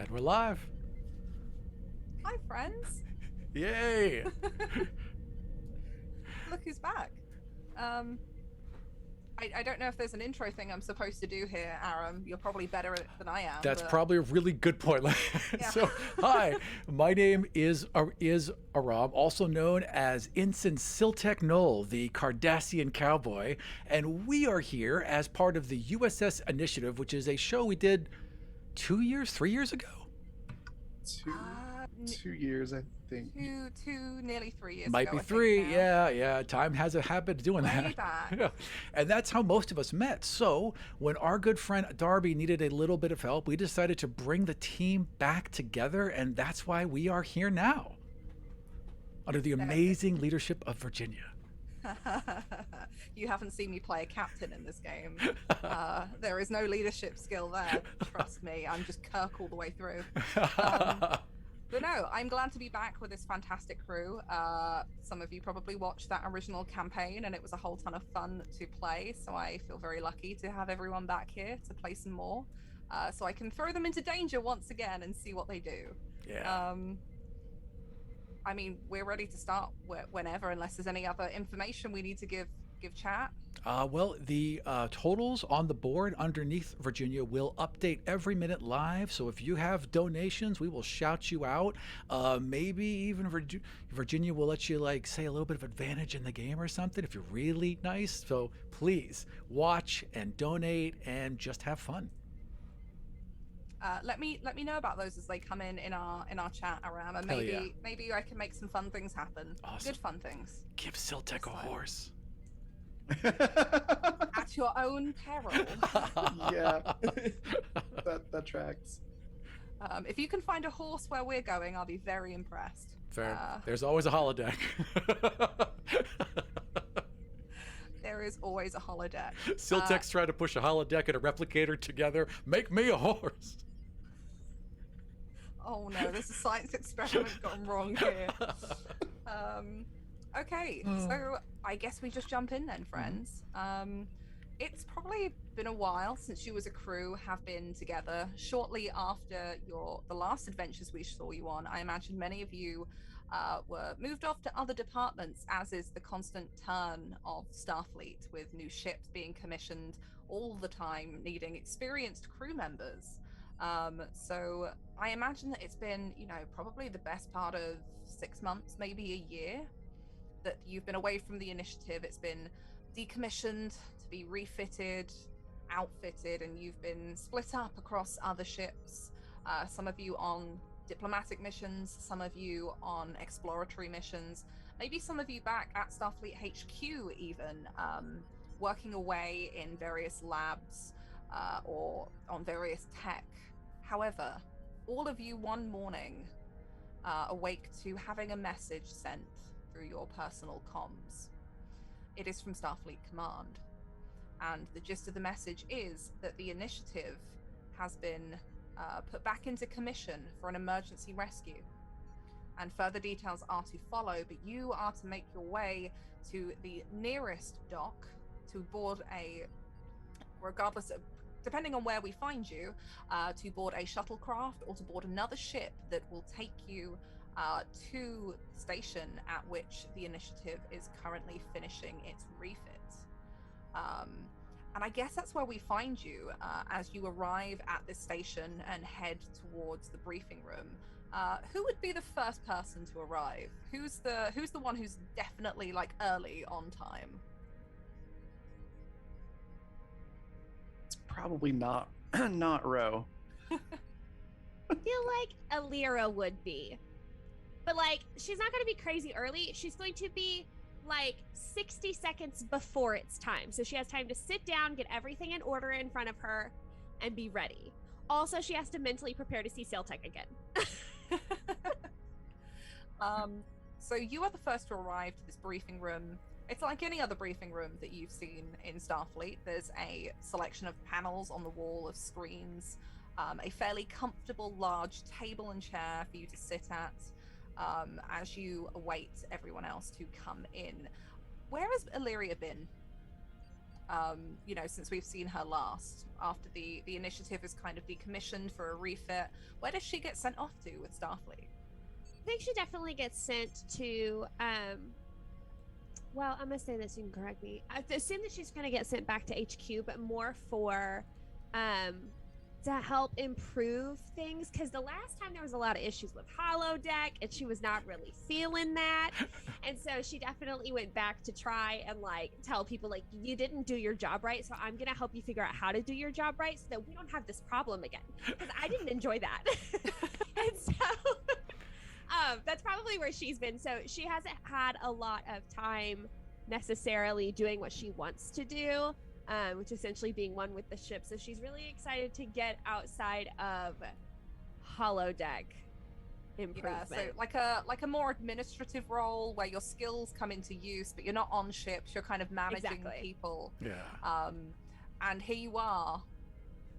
And we're live. Hi, friends. Yay! Look who's back. Um, I don't know if there's an intro thing I'm supposed to do here, Aram. You're probably better at it than I am, That's but probably a really good point. yeah. So, hi, my name is Aram, also known as Ensign Siltek Knoll, the Cardassian cowboy, and we are here as part of the USS Initiative, which is a show we did 2 years, 3 years ago. Two uh, n- 2 years, I think. nearly 3 years Might ago, be I think three. now. Yeah. Time has a habit of doing Way that. back. Yeah. And that's how most of us met. So when our good friend Darby needed a little bit of help, we decided to bring the team back together, and that's why we are here now, under the amazing leadership of Virginia. You haven't seen me play a captain in this game. There is no leadership skill there. Trust me, I'm just Kirk all the way through. But no, I'm glad to be back with this fantastic crew. Some of you probably watched that original campaign, and it was a whole ton of fun to play. So I feel very lucky to have everyone back here to play some more, so I can throw them into danger once again and see what they do. Yeah. I mean, we're ready to start whenever, unless there's any other information we need to give chat. Well, the totals on the board underneath Virginia will update every minute live. So if you have donations, we will shout you out. Maybe even Virginia will let you say a little bit of advantage in the game or something if you're really nice. So please watch and donate and just have fun. Let me know about those as they come in our chat, Aram, and Hell yeah. maybe I can make some fun things happen. Awesome. Good fun things. Give Siltek a horse. At your own peril. Yeah, that tracks. If you can find a horse where we're going, I'll be very impressed. Fair. There's always a holodeck. There is always a holodeck. Siltek's trying to push a holodeck and a replicator together. Make me a horse. Oh no, there's a science experiment gone wrong here. Okay, so I guess we just jump in then, friends. It's probably been a while since you as a crew have been together. Shortly after the last adventures we saw you on, I imagine many of you were moved off to other departments, as is the constant turn of Starfleet, with new ships being commissioned all the time, needing experienced crew members. So I imagine that it's been, probably the best part of 6 months, maybe a year, that you've been away from the initiative. It's been decommissioned to be refitted, outfitted, and you've been split up across other ships. Some of you on diplomatic missions, some of you on exploratory missions, maybe some of you back at Starfleet HQ even, working away in various labs or on various tech. However, all of you one morning awake to having a message sent through your personal comms. It is from Starfleet Command, and the gist of the message is that the initiative has been put back into commission for an emergency rescue, and further details are to follow, but you are to make your way to the nearest dock to board depending on where we find you, to board a shuttlecraft or to board another ship that will take you to the station at which the initiative is currently finishing its refit. And I guess that's where we find you as you arrive at this station and head towards the briefing room. Who would be the first person to arrive? Who's the one who's definitely early on time? It's probably not Ro. I feel like Alira would be. But she's not going to be crazy early. She's going to be 60 seconds before it's time. So she has time to sit down, get everything in order in front of her, and be ready. Also, she has to mentally prepare to see Siltek again. So you are the first to arrive to this briefing room. It's like any other briefing room that you've seen in Starfleet. There's a selection of panels on the wall of screens, a fairly comfortable large table and chair for you to sit at, as you await everyone else to come in. Where has Illyria been? since we've seen her last, after the initiative is kind of decommissioned for a refit. Where does she get sent off to with Starfleet? I think she definitely gets sent to well, I'm gonna say this, you can correct me. I assume that she's gonna get sent back to HQ, but more for to help improve things, because the last time there was a lot of issues with holodeck and she was not really feeling that. And so she definitely went back to try and like tell people like, you didn't do your job right, so I'm gonna help you figure out how to do your job right so that we don't have this problem again, because I didn't enjoy that. And so that's probably where she's been. So she hasn't had a lot of time necessarily doing what she wants to do, which is essentially being one with the ship. So she's really excited to get outside of holodeck improvement. Yeah, so like a more administrative role where your skills come into use, but you're not on ships. You're kind of managing people. Yeah. And here you are,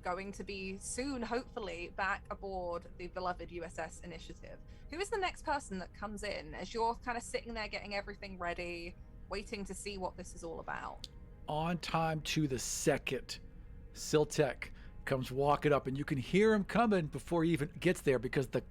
going to be soon, hopefully, back aboard the beloved USS Initiative. Who is the next person that comes in as you're kind of sitting there getting everything ready, waiting to see what this is all about? On time to the second, Siltek comes walking up, and you can hear him coming before he even gets there because the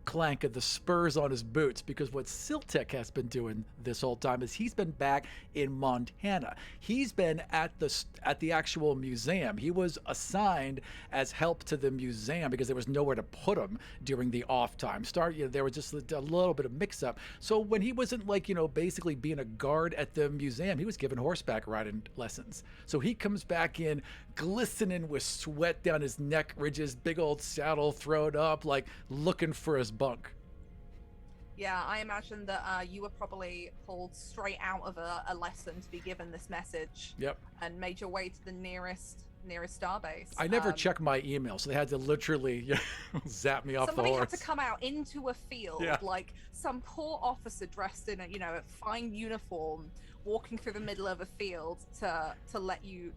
clank of the spurs on his boots. Because what Siltek has been doing this whole time is he's been back in Montana. He's been at the actual museum. He was assigned as help to the museum because there was nowhere to put him during the off time. There was just a little bit of mix up. So when he wasn't basically being a guard at the museum, he was given horseback riding lessons. So he comes back in glistening with sweat down his neck ridges, big old saddle thrown up, like looking for his bunk. Yeah, I imagine that you were probably pulled straight out of a lesson to be given this message. Yep. And made your way to the nearest starbase. I never checked my email, so they had to literally zap me off the horse. Somebody had to come out into a field, Yeah. like some poor officer dressed in a fine uniform, walking through the middle of a field to let you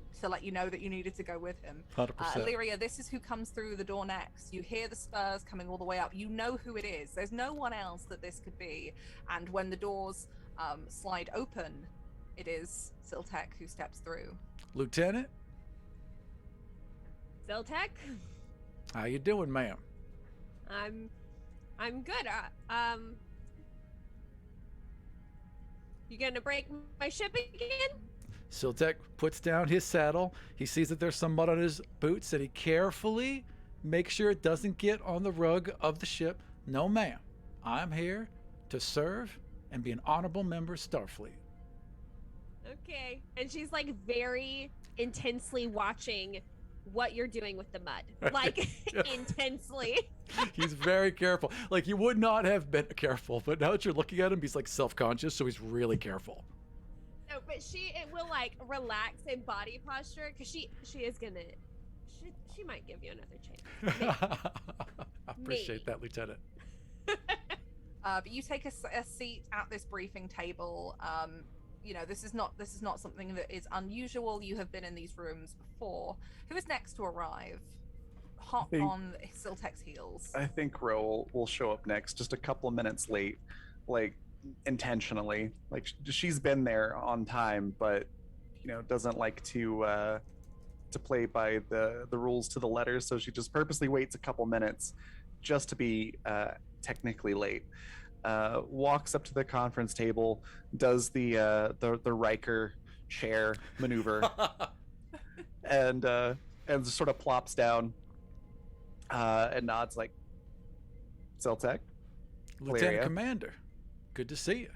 know that you needed to go with him. 100%. Illyria, this is who comes through the door next. You hear the spurs coming all the way up. You know who it is. There's no one else that this could be. And when the doors slide open, it is Siltek who steps through. Lieutenant, Siltek, how you doing, ma'am? I'm good. You gonna break my ship again? Siltek puts down his saddle. He sees that there's some mud on his boots, and he carefully makes sure it doesn't get on the rug of the ship. No, ma'am. I'm here to serve and be an honorable member of Starfleet. Okay. And she's like very intensely watching what you're doing with the mud. Like intensely. He's very careful. Like, he would not have been careful, but now that you're looking at him, he's like self-conscious, so he's really careful. No, but it will like relax in body posture, because she is gonna she might give you another chance. I appreciate that, Lieutenant. But you take a seat at this briefing table. This is not something that is unusual. You have been in these rooms before. Who is next to arrive? Hot on Siltek's heels. I think Ro will show up next, just a couple of minutes late, like intentionally. Like she's been there on time, but doesn't like to play by the rules to the letter. So she just purposely waits a couple minutes just to be technically late. Walks up to the conference table, does the Riker chair maneuver, and sort of plops down and nods like, Siltek, Lieutenant Commander, good to see you.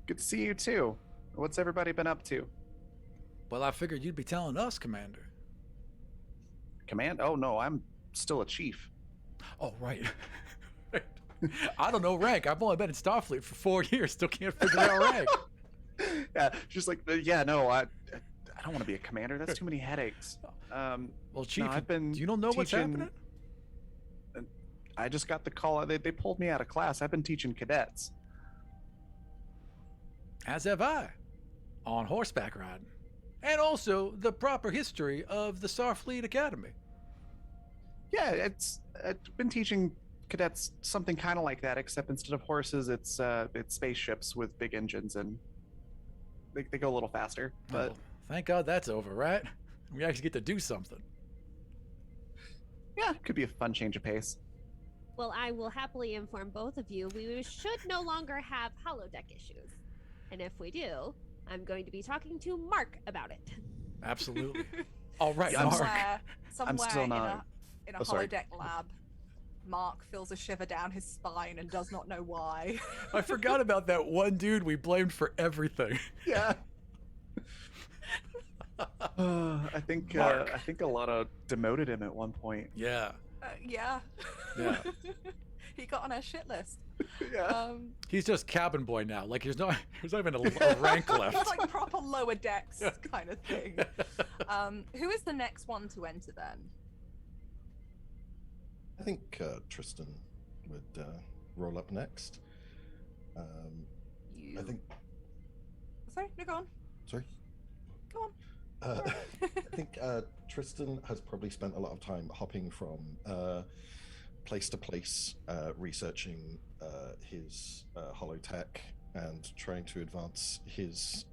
Good to see you too. What's everybody been up to? Well, I figured you'd be telling us, Commander. Command? Oh no, I'm still a chief. Oh, right. I don't know rank. I've only been in Starfleet for 4 years. Still can't figure out rank. Yeah, she's like, yeah, no, I don't want to be a commander. That's too many headaches. Well, Chief, no, I've been do you don't know what's happening? I just got the call. They pulled me out of class. I've been teaching cadets. As have I, on horseback riding, and also the proper history of the Starfleet Academy. Yeah, I've been teaching cadets something kind of like that, except instead of horses, it's spaceships with big engines and they go a little faster. But Oh, thank God that's over, right? We actually get to do something. yeah, could be a fun change of pace. Well, I will happily inform both of you we should no longer have holodeck issues. And if we do, I'm going to be talking to Mark about it. Absolutely. All right, Yeah, Mark. I'm Somewhere still not. in a Oh, sorry. holodeck lab, Mark feels a shiver down his spine and does not know why. I forgot about that one dude we blamed for everything. Yeah. I think a lot of demoted him at one point. Yeah. Yeah. Yeah. He got on our shit list. Yeah. He's just cabin boy now. Like there's not even a rank left. It's like proper lower decks kind of thing. Who is the next one to enter then? I think Tristan would roll up next. I think. Sorry, no, go on. Sorry. Go on. I think Tristan has probably spent a lot of time hopping from place to place, researching his holotech and trying to advance his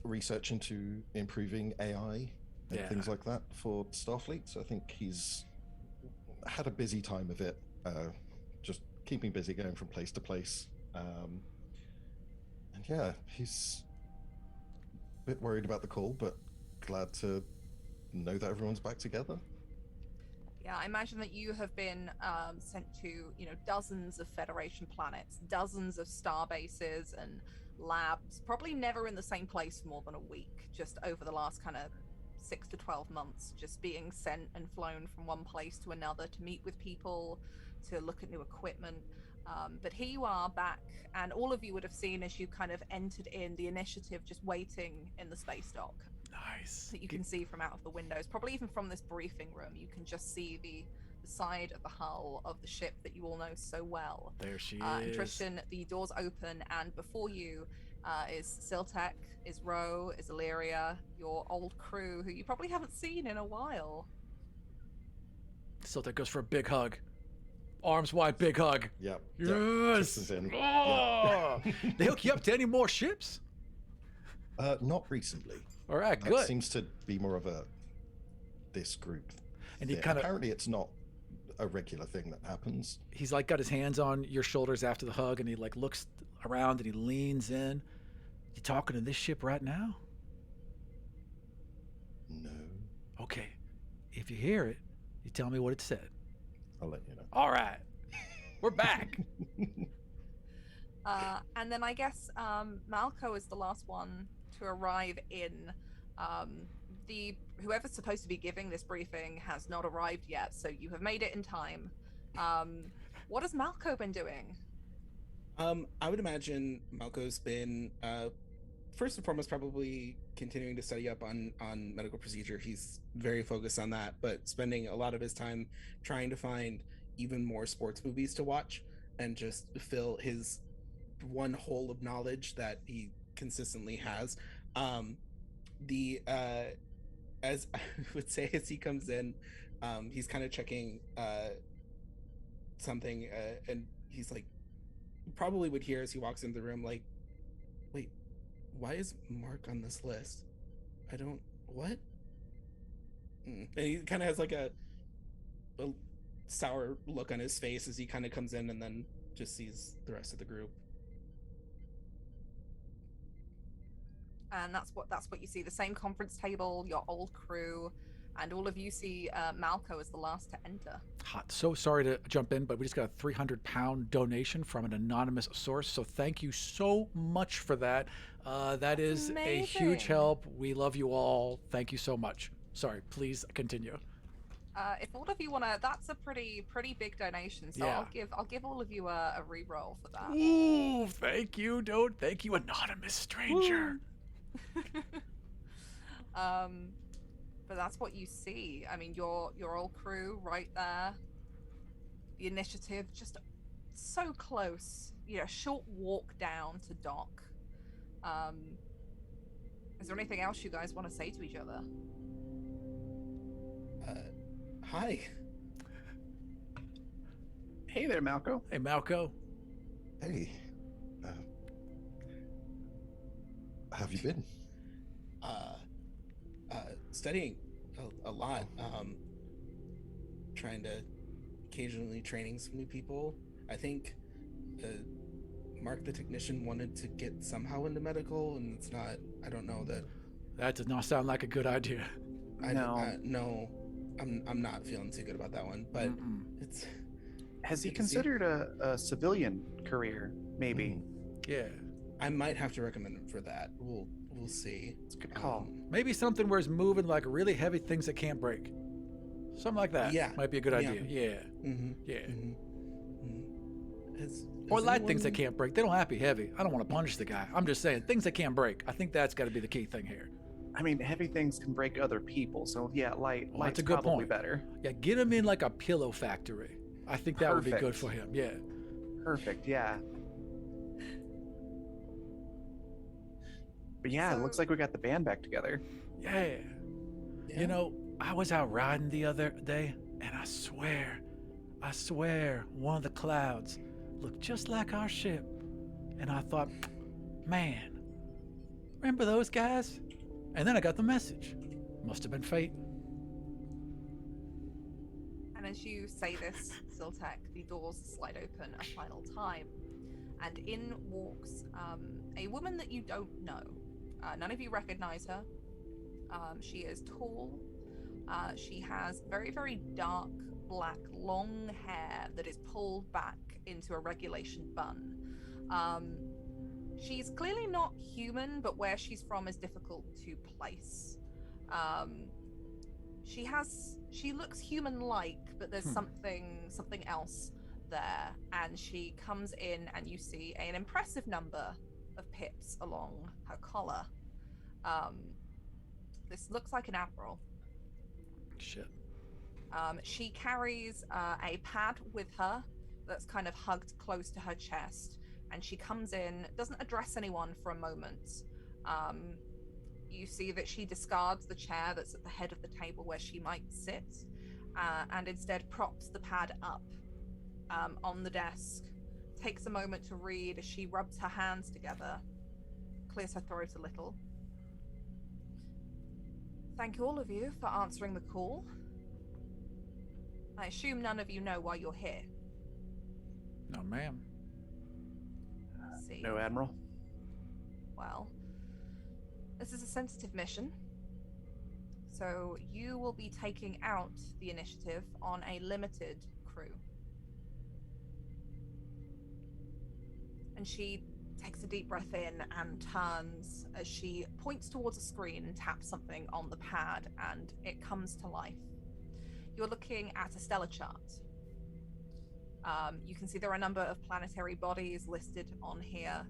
research into improving AI and things like that for Starfleet. So I think he's had a busy time of it, just keeping busy, going from place to place. And yeah, he's a bit worried about the call, but glad to know that everyone's back together. Yeah, I imagine that you have been sent to, dozens of Federation planets, dozens of star bases and labs, probably never in the same place for more than a week, just over the last kind of 6 to 12 months, just being sent and flown from one place to another to meet with people, to look at new equipment. But here you are back, and all of you would have seen as you kind of entered in the Initiative just waiting in the space dock. Nice. That you can see from out of the windows, probably even from this briefing room, you can just see the side of the hull of the ship that you all know so well. There she And is. Tristan, the doors open, and before you is Siltek, is Ro, is Illyria, your old crew, who you probably haven't seen in a while. Siltek goes for a big hug. Arms wide, big hug. Yep. Yes. Tristan's in. Oh! Yeah. They hook you up to any more ships? Not recently. All right, That good. seems to be more of this group. And he thing. kind of Apparently, it's not a regular thing that happens. he's like got his hands on your shoulders after the hug, and he like looks around and he leans in. You talking to this ship right now? No, Okay. If you hear it, you tell me what it said. I'll let you know. All right. We're back. And then I guess Malco is the last one to arrive in. Whoever's supposed to be giving this briefing has not arrived yet, so you have made it in time. What has Malco been doing? I would imagine Malco's been first and foremost probably continuing to study up on medical procedure. He's very focused on that, but spending a lot of his time trying to find even more sports movies to watch and just fill his one hole of knowledge that he consistently has. As I would say, as he comes in, he's kind of checking something, and he's like, probably would hear as he walks into the room, like, wait, why is Mark on this list? I don't, what? And he kind of has like a sour look on his face as he kind of comes in and then just sees the rest of the group. And that's what you see, the same conference table, your old crew, and all of you see Malco as the last to enter. Hot. So sorry to jump in, but we just got a 300-pound donation from an anonymous source, so thank you so much for that. That is a huge amazing. help. We love you all. Thank you so much. Sorry, please continue. If all of you wanna, that's a pretty big donation. So Yeah. I'll give all of you a re-roll for that. Ooh, thank you, dude. Thank you, anonymous stranger. But that's what you see. I mean, your old crew right there. The Initiative just so close. Short walk down to dock. Is there anything else you guys want to say to each other? Hi. Hey there, Malco. Hey, Malco. Hey, have you been? Studying a lot. Trying to occasionally training some new people. I think Mark the technician wanted to get somehow into medical, and it's not. I don't know that. That does not sound like a good idea. No, I'm not feeling too good about that one. But it's. Has he considered a civilian career? Maybe. Yeah. I might have to recommend him for that. We'll see. It's a good call. Maybe something where it's moving like really heavy things that can't break. Something like that. Yeah. Might be a good idea. Yeah. Yeah. Or light things that can't break. They don't have to be heavy. I don't want to punish the guy. I'm just saying things that can't break. I think that's got to be the key thing here. I mean, heavy things can break other people, so yeah, light's that's a good probably point. better. Yeah, get him in like a pillow factory. I think that would be good for him. Yeah. Perfect. Yeah. But yeah, it looks like we got the band back together. Yeah. You know, I was out riding the other day, and I swear, one of the clouds looked just like our ship. And I thought, man, remember those guys? And then I got the message. Must have been fate. And as you say this, Siltek, the doors slide open a final time. And in walks a woman that you don't know. None of you recognize her. She is tall. She has very, very dark, black, long hair that is pulled back into a regulation bun. She's clearly not human, but where she's from is difficult to place. She looks human-like, but there's something else there. And she comes in, and you see an impressive number of pips along her collar. This looks like an admiral. Shit. She carries a pad with her that's kind of hugged close to her chest, and she comes in, doesn't address anyone for a moment. You see that she discards the chair that's at the head of the table where she might sit, and instead props the pad up on the desk, takes a moment to read as she rubs her hands together, clears her throat a little. Thank all of you for answering the call. I assume none of you know why you're here. No, ma'am. See. No, Admiral. Well, this is a sensitive mission. So you will be taking out the initiative on a limited crew. And she takes a deep breath in and turns as she points towards a screen and taps something on the pad, and it comes to life. You're looking at a stellar chart. You can see there are a number of planetary bodies listed on here,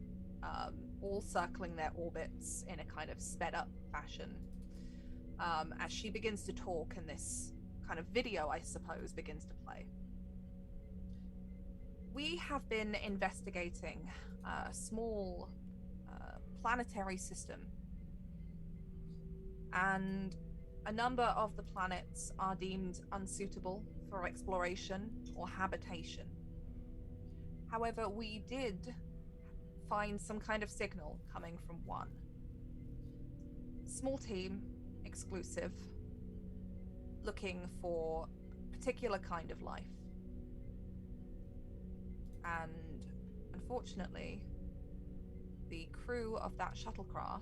all circling their orbits in a kind of sped up fashion. As she begins to talk and this kind of video, I suppose, begins to play. We have been investigating a small planetary system, and a number of the planets are deemed unsuitable for exploration or habitation. However, we did find some kind of signal coming from one. Small team, exclusive, looking for a particular kind of life. And unfortunately, the crew of that shuttlecraft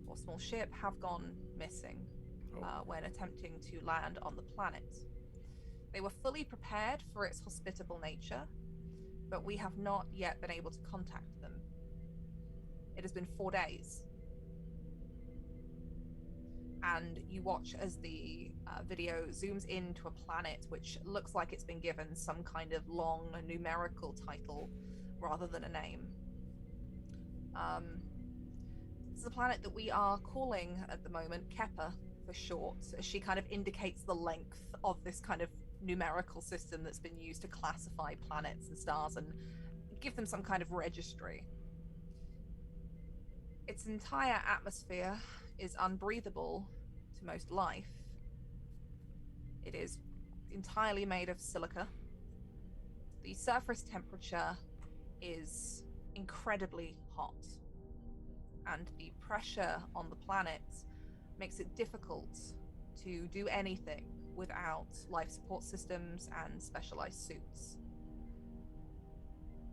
or small ship have gone missing when attempting to land on the planet. They were fully prepared for its hospitable nature, but we have not yet been able to contact them. It has been 4 days. And you watch as the video zooms into a planet which looks like it's been given some kind of long numerical title rather than a name. This is a planet that we are calling at the moment Kepler for short, as she kind of indicates the length of this kind of numerical system that's been used to classify planets and stars and give them some kind of registry. Its entire atmosphere is unbreathable to most life. It is entirely made of silica. The surface temperature is incredibly hot. and the pressure on the planet makes it difficult to do anything without life support systems and specialized suits.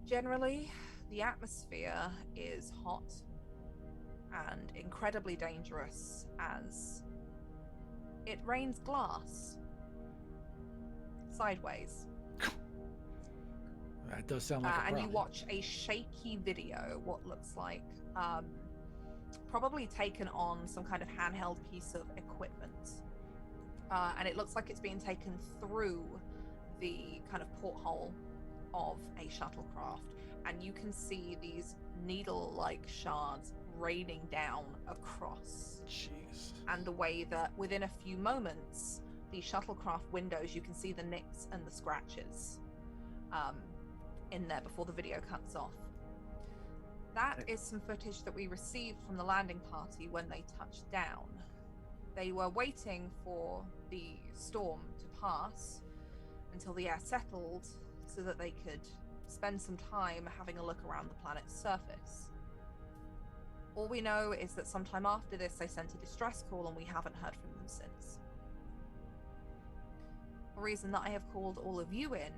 Generally, the atmosphere is hot and incredibly dangerous as it rains glass sideways. That does sound like a And problem. you watch a shaky video, what looks like probably taken on some kind of handheld piece of equipment. And it looks like it's being taken through the kind of porthole of a shuttlecraft. And you can see these needle-like shards raining down across. Jeez. And the way that within a few moments, the shuttlecraft windows, you can see the nicks and the scratches in there before the video cuts off. That is some footage that we received from the landing party when they touched down. They were waiting for the storm to pass until the air settled so that they could spend some time having a look around the planet's surface. All we know is that sometime after this they sent a distress call and we haven't heard from them since. The reason that I have called all of you in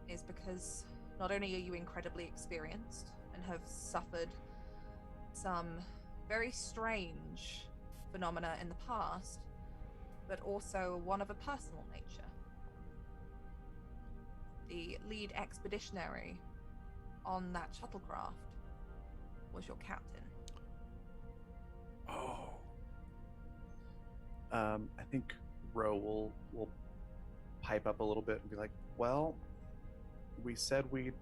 is because not only are you incredibly experienced and have suffered some very strange phenomena in the past, but also one of a personal nature. The lead expeditionary on that shuttlecraft was your captain. Oh. I think Ro will pipe up a little bit and be like, "Well, we said we'd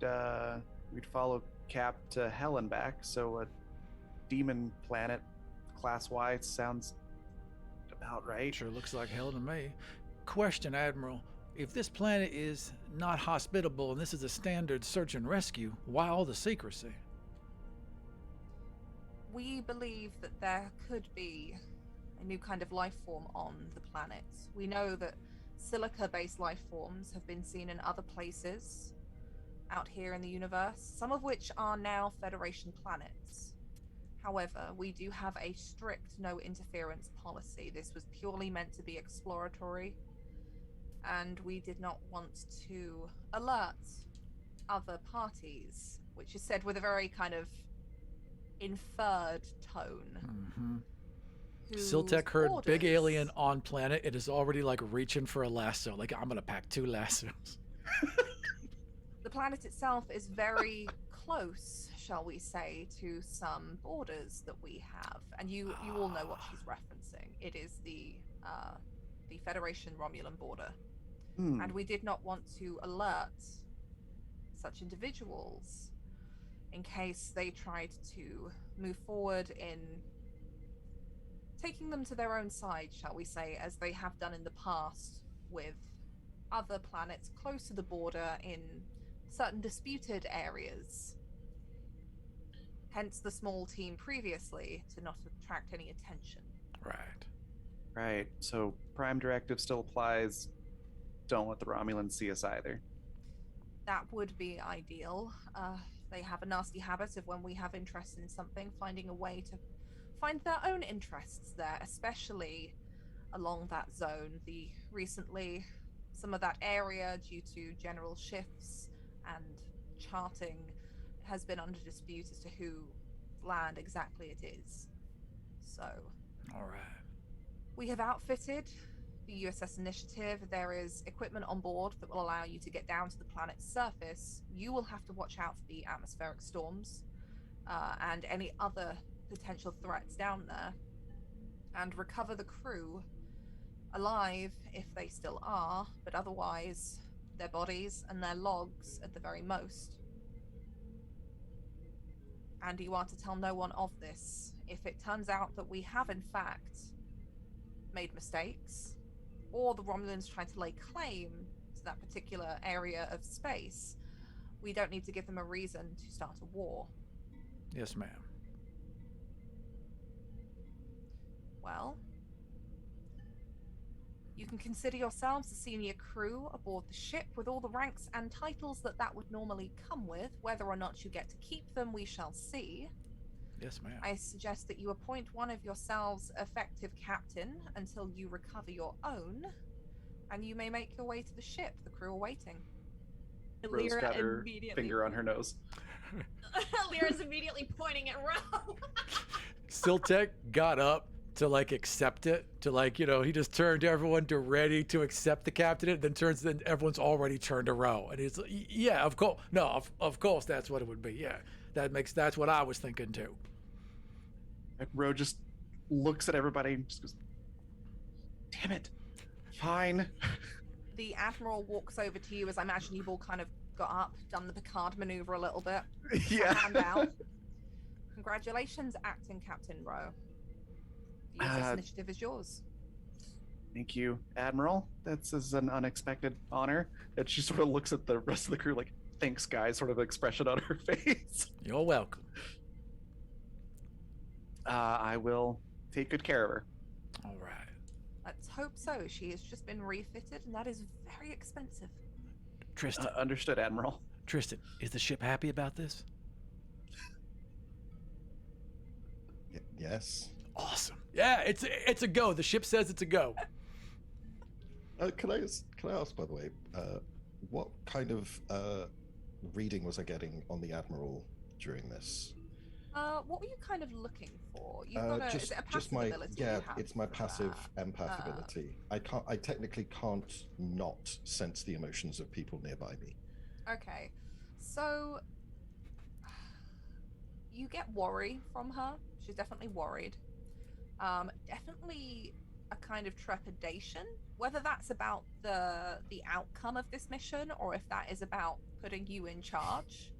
follow Cap to hell and back, so a demon planet Class Y sounds about right." Sure looks like hell to me. Question, Admiral. If this planet is not hospitable and this is a standard search and rescue, why all the secrecy? We believe that there could be a new kind of life form on the planet. We know that silica-based life forms have been seen in other places out here in the universe, some of which are now Federation planets. However, we do have a strict no interference policy. This was purely meant to be exploratory, and we did not want to alert other parties, which is said with a very kind of inferred tone. Mm-hmm. whose Siltec heard big orders- alien on planet. It is already like reaching for a lasso. Like, I'm gonna pack 2 lassos. The planet itself is very close, shall we say, to some borders that we have, and you all know what she's referencing. It is the Federation Romulan border, and we did not want to alert such individuals in case they tried to move forward in taking them to their own side, shall we say, as they have done in the past with other planets close to the border in certain disputed areas. Hence the small team previously to not attract any attention. Right. Right. So Prime Directive still applies. Don't let the Romulans see us either. That would be ideal. They have a nasty habit of when we have interest in something, finding a way to find their own interests there, especially along that zone. Recently, some of that area, due to general shifts and charting, has been under dispute as to whose land exactly it is. So, All right. we have outfitted the USS Initiative. There is equipment on board that will allow you to get down to the planet's surface. You will have to watch out for the atmospheric storms and any other potential threats down there, and recover the crew alive if they still are, but otherwise their bodies and their logs at the very most. And you are to tell no one of this. If it turns out that we have in fact made mistakes, or the Romulans try to lay claim to that particular area of space, we don't need to give them a reason to start a war. Yes, ma'am. Well, you can consider yourselves the senior crew aboard the ship with all the ranks and titles that would normally come with. Whether or not you get to keep them, we shall see. Yes, ma'am. I suggest that you appoint one of yourselves effective captain until you recover your own, and you may make your way to the ship. The crew are waiting. Rose Lyra got her immediately. finger on her nose. Lyra's immediately pointing at Ro. Siltek got up to like accept it, to like, you know, he just turned to everyone to ready to accept the captain, then everyone's already turned to Ro. And he's like, yeah, of course. No, of course that's what it would be. Yeah. That's what I was thinking too. And Ro just looks at everybody and just goes, damn it. Fine. The Admiral walks over to you as I imagine you've all kind of got up, done the Picard maneuver a little bit. Yeah. Hand out. Congratulations, Acting Captain Ro. The USS Initiative is yours. Thank you, Admiral. This is an unexpected honor. And she sort of looks at the rest of the crew like, thanks, guys, sort of expression on her face. You're welcome. I will take good care of her. All right. Let's hope so. She has just been refitted, and that is very expensive. Tristan, Understood, Admiral. Tristan, is the ship happy about this? Yes. Awesome. Yeah, it's a go. The ship says it's a go. Can I ask, by the way, what kind of reading was I getting on the Admiral during this? What were you kind of looking for? You've got is it a passive ability? Yeah, you have it's my for passive that? empath ability. I technically can't not sense the emotions of people nearby me. Okay, so you get worry from her. She's definitely worried. Definitely a kind of trepidation. Whether that's about the outcome of this mission or if that is about putting you in charge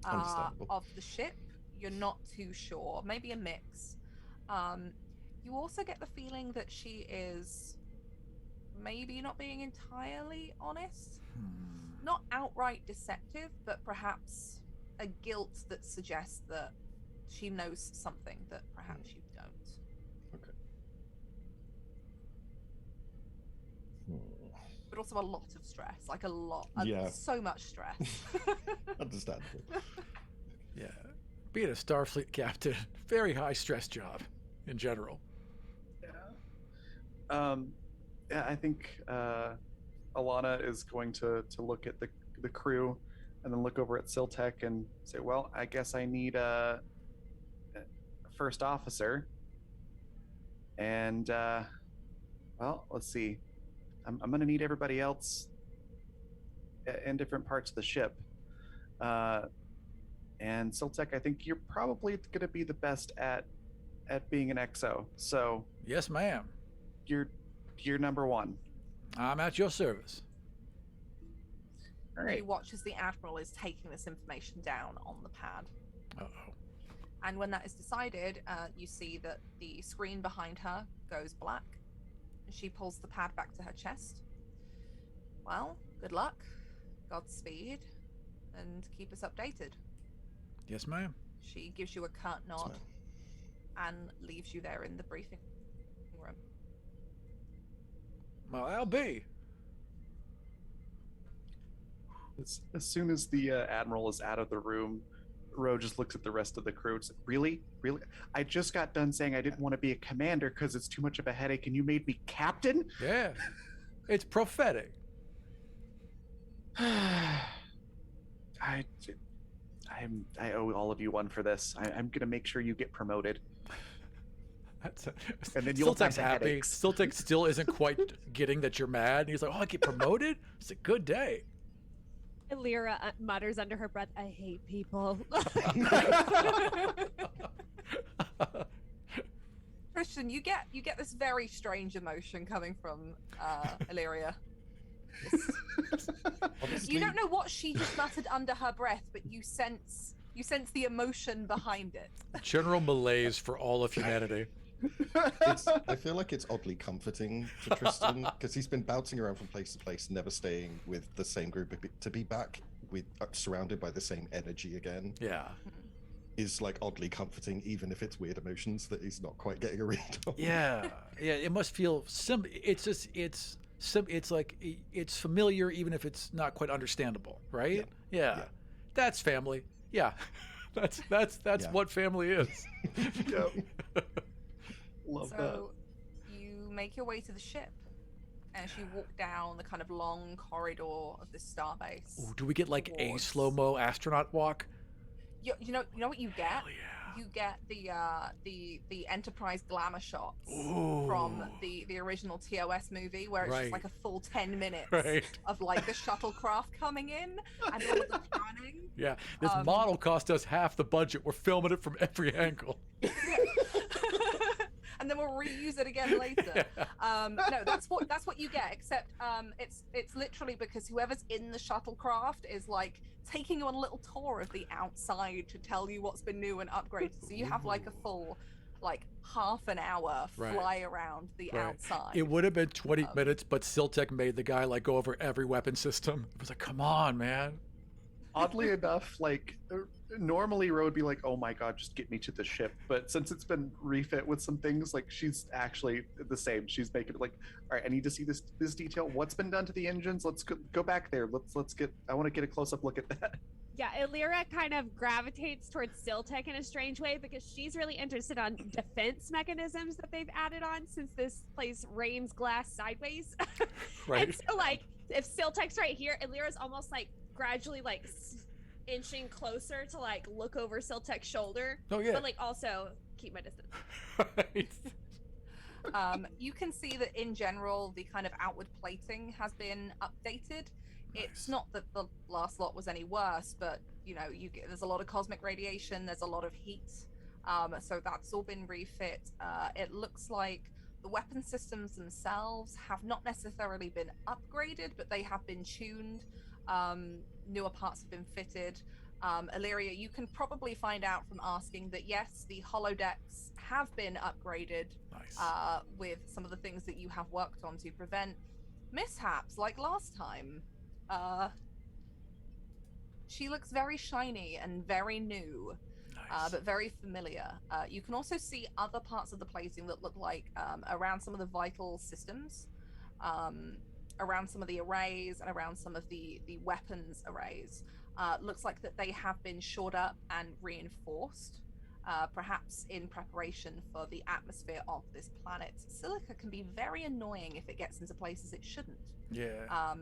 of the ship, you're not too sure. Maybe a mix. You also get the feeling that she is maybe not being entirely honest. Not outright deceptive, but perhaps a guilt that suggests that she knows something that perhaps you don't. Okay. But also a lot of stress, like Yeah. so much stress. Understandable. Yeah. Being a Starfleet captain, very high stress job in general. Yeah, I think Alana is going to look at the crew and then look over at Siltek and say, well, I guess I need a first officer. And, well, let's see. I'm going to need everybody else in different parts of the ship. And Siltek, I think you're probably going to be the best at being an XO. So Yes, ma'am. you're number one. I'm at your service. All right. You watch as the Admiral is taking this information down on the pad. Uh-oh. And when that is decided, you see that the screen behind her goes black. She pulls the pad back to her chest. Well, good luck, Godspeed, and keep us updated. Yes, ma'am. She gives you a curt nod and leaves you there in the briefing room. Well, I'll be. As soon as the Admiral is out of the room, Ro just looks at the rest of the crew. It's like, really? I just got done saying I didn't want to be a commander because it's too much of a headache, and you made me captain? Yeah. It's prophetic. I owe all of you one for this. I'm gonna make sure you get promoted. And then you'll Siltek's have happy. headaches. Siltek still isn't quite getting that you're mad. And he's like, oh, I get promoted? It's a good day. Lyra mutters under her breath, I hate people. Christian, you get this very strange emotion coming from Illyria. You don't know what she just muttered under her breath, but you sense the emotion behind it. General malaise for all of humanity. I feel like it's oddly comforting to Tristan because he's been bouncing around from place to place, never staying with the same group. To be back with surrounded by the same energy again Yeah. is like oddly comforting, even if it's weird emotions that he's not quite getting a read on. Yeah. Yeah. It must feel it's just it's like it's familiar even if it's not quite understandable, right? Yeah. Yeah. That's family. Yeah. That's Yeah. what family is. Yep. Love that. So you make your way to the ship as you walk down the kind of long corridor of this starbase. Ooh, do we get like a towards- slow-mo astronaut walk? You know what you get? Hell yeah. You get the Enterprise glamour shots Ooh. from the original TOS movie, where it's Right. just like a full 10 minutes Right. of like the shuttlecraft coming in and all of the planning. Yeah, this Um, model cost us half the budget. We're filming it from every angle. And then we'll reuse it again later. No, that's what you get. Except it's literally because whoever's in the shuttlecraft is like taking you on a little tour of the outside to tell you what's been new and upgraded. So you have like a full like half an hour Right. fly around the Right. outside. It would have been 20 minutes, but Siltec made the guy like go over every weapon system. It was like, come on, man. Oddly enough, like normally Ro would be like, "Oh my god, just get me to the ship." But since it's been refit with some things, like she's actually the same. She's making it like, "All right, I need to see this detail. What's been done to the engines? Let's go back there. Let's get. I want to get a close up look at that." Yeah, Illyra kind of gravitates towards Siltec in a strange way because she's really interested on defense mechanisms that they've added on since this place rains glass sideways. Right. And so, like, if Siltec's right here, Illyra's almost like gradually like inching closer to like look over Siltec's shoulder, Oh yeah. but like also keep my distance. Right. You can see that in general, the kind of outward plating has been updated. It's Nice. not that the last lot was any worse, but you know, there's a lot of cosmic radiation, there's a lot of heat, so that's all been refit. It looks like the weapon systems themselves have not necessarily been upgraded, but they have been tuned. Newer parts have been fitted. Illyria, you can probably find out from asking that yes, the holodecks have been upgraded Nice. with some of the things that you have worked on to prevent mishaps like last time. She looks very shiny and very new, Nice. but very familiar. You can also see other parts of the plating that look like around some of the vital systems, around some of the arrays, and around some of the weapons arrays. Looks like that they have been shored up and reinforced, perhaps in preparation for the atmosphere of this planet. Silica can be very annoying if it gets into places it shouldn't. Yeah.